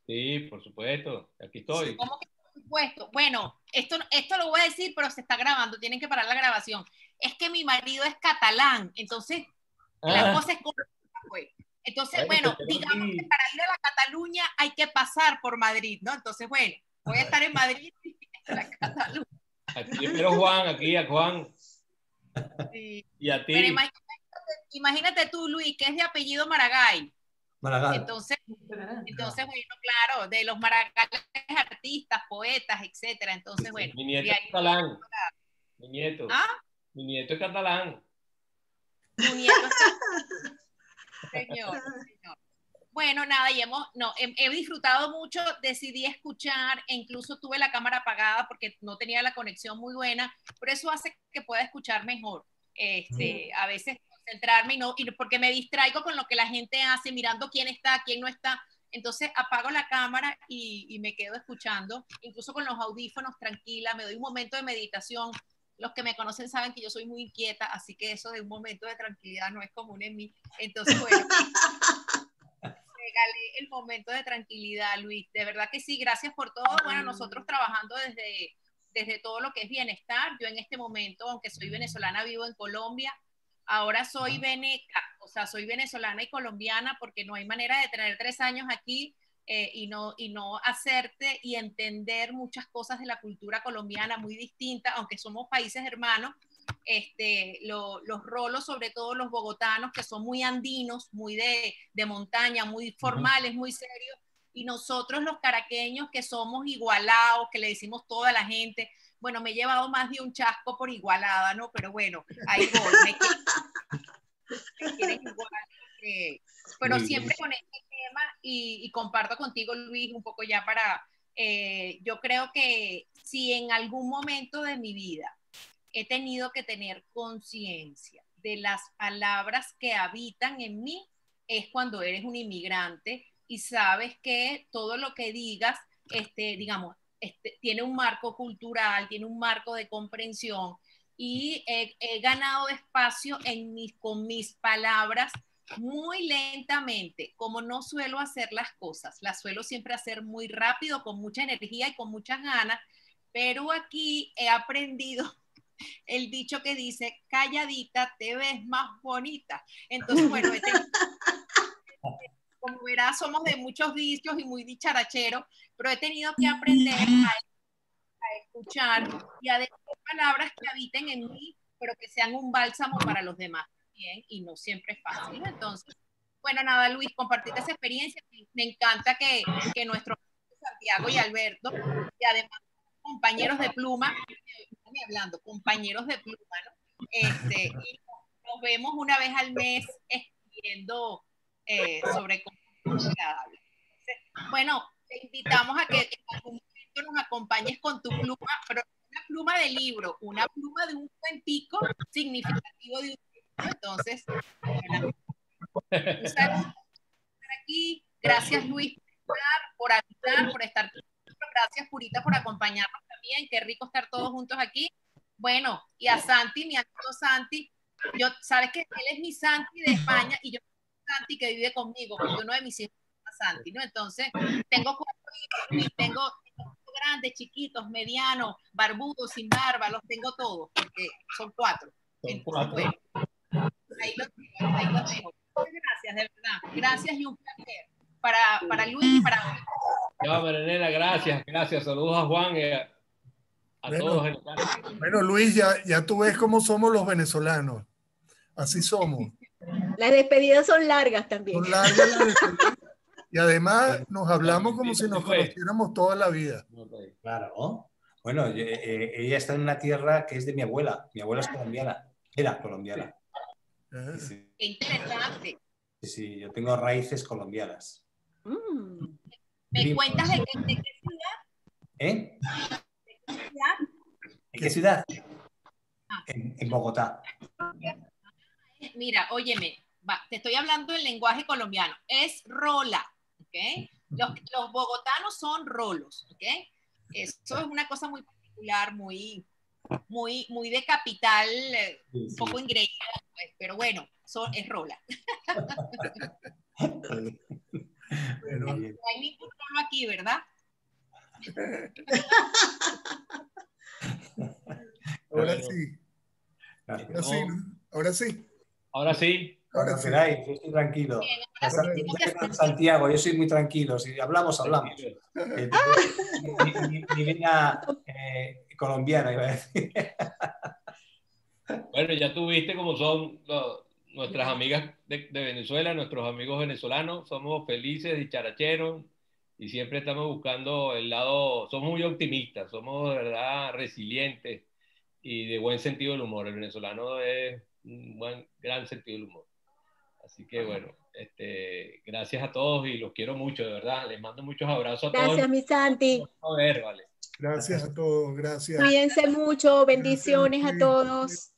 Sí, por supuesto, aquí estoy. ¿Cómo que por supuesto? Bueno, esto lo voy a decir, pero se está grabando, tienen que parar la grabación. Es que mi marido es catalán, entonces la cosa es corta, pues. Entonces, bueno, digamos que para ir a la Cataluña hay que pasar por Madrid, ¿no? Entonces, bueno, voy a estar en Madrid y en la Cataluña. Aquí espero Juan, aquí a Juan. Sí. Y a ti. Pero imagínate tú, Luis, que es de apellido Maragall. Maragall. Entonces, bueno, claro, de los maragales artistas, poetas, etcétera. Entonces, bueno. Mi nieto es catalán. Mi nieto. ¿Ah? Mi nieto es catalán. Tu nieto es catalán. Señor. Bueno, nada, y he disfrutado mucho, decidí escuchar, e incluso tuve la cámara apagada porque no tenía la conexión muy buena, pero eso hace que pueda escuchar mejor. A veces concentrarme y porque me distraigo con lo que la gente hace, mirando quién está, quién no está. Entonces apago la cámara y me quedo escuchando, incluso con los audífonos, tranquila, me doy un momento de meditación. Los que me conocen saben que yo soy muy inquieta, así que eso de un momento de tranquilidad no es común en mí. Entonces, bueno, regalé el momento de tranquilidad, Luis. De verdad que sí, gracias por todo. Bueno, nosotros trabajando desde todo lo que es bienestar. Yo en este momento, aunque soy venezolana, vivo en Colombia. Ahora soy veneca, o sea, soy venezolana y colombiana porque no hay manera de tener 3 años aquí y no hacerte y entender muchas cosas de la cultura colombiana muy distinta, aunque somos países hermanos. Los rolos, sobre todo los bogotanos, que son muy andinos, muy de montaña, muy formales, muy serios, y nosotros los caraqueños que somos igualados, que le decimos toda la gente. Bueno, me he llevado más de un chasco por igualada, ¿no? Pero bueno, ahí voy. Me quieren igual. Pero siempre con este tema y comparto contigo, Luis, un poco ya para... yo creo que si en algún momento de mi vida he tenido que tener conciencia de las palabras que habitan en mí, es cuando eres un inmigrante y sabes que todo lo que digas, digamos, tiene un marco cultural, tiene un marco de comprensión y he ganado espacio con mis palabras muy lentamente, como no suelo hacer las cosas, las suelo siempre hacer muy rápido, con mucha energía y con muchas ganas, pero aquí he aprendido el dicho que dice, calladita te ves más bonita. Entonces, bueno, como verás, somos de muchos vicios y muy dicharacheros, pero he tenido que aprender a escuchar y a decir palabras que habiten en mí, pero que sean un bálsamo para los demás también, y no siempre es fácil. Entonces, bueno, nada, Luis, compartirte esa experiencia. Me encanta que nuestros Santiago y Alberto, y además compañeros de pluma, compañeros de pluma, ¿no? Y nos vemos una vez al mes escribiendo sobre cosas agradables. Bueno, te invitamos a que en algún momento nos acompañes con tu pluma, pero una pluma de libro, una pluma de un cuentico significativo de un libro. Entonces, bueno, un saludo por aquí. Gracias, Luis, por avisar, por estar. Gracias, Purita, por acompañarnos también. Qué rico estar todos juntos aquí. Bueno, y a Santi, mi amigo Santi, sabes que él es mi Santi de España y yo soy Santi que vive conmigo, porque uno de mis hijos se llama Santi, ¿no? Entonces, tengo 4 hijos y tengo grandes, chiquitos, medianos, barbudos, sin barba, los tengo todos, porque son 4. Entonces, bueno, ahí los dejo. Muchas gracias, de verdad. Gracias y un placer para Luis y para... Ya, Maranela, gracias. Saludos a Juan y a todos. Bueno, Luis, ya tú ves cómo somos los venezolanos. Así somos. Las despedidas son largas también. Son largas las despedidas. Y además nos hablamos como si nos conociéramos toda la vida. Claro. Bueno, ella está en una tierra que es de mi abuela. Mi abuela es colombiana. Era colombiana. Sí. Qué interesante. Sí, yo tengo raíces colombianas. ¿Me cuentas de qué ciudad? ¿Eh? ¿De qué ciudad? ¿En qué ciudad? En Bogotá. Mira, óyeme, te estoy hablando en lenguaje colombiano. Es rola, ¿ok? Los bogotanos son rolos, ¿ok? Eso es una cosa muy particular, muy de capital, un poco ingreída, pues, pero bueno, es rola. No hay ningún rolo aquí, ¿verdad? Ahora sí. Ahora sí. Ahora sí. Ahora sí. Yo estoy tranquilo. Bien, Santiago, yo soy muy tranquilo. Si hablamos. Mi línea colombiana, iba a decir. Bueno, ya tú viste cómo son nuestras amigas de Venezuela, nuestros amigos venezolanos. Somos felices, dicharacheros y siempre estamos buscando el lado. Somos muy optimistas, somos de verdad resilientes y de buen sentido del humor. El venezolano es un gran sentido del humor. Así que bueno, gracias a todos y los quiero mucho, de verdad. Les mando muchos abrazos a todos. Gracias, mi Santi. Vale. Gracias a todos, gracias. Cuídense mucho, bendiciones a todos.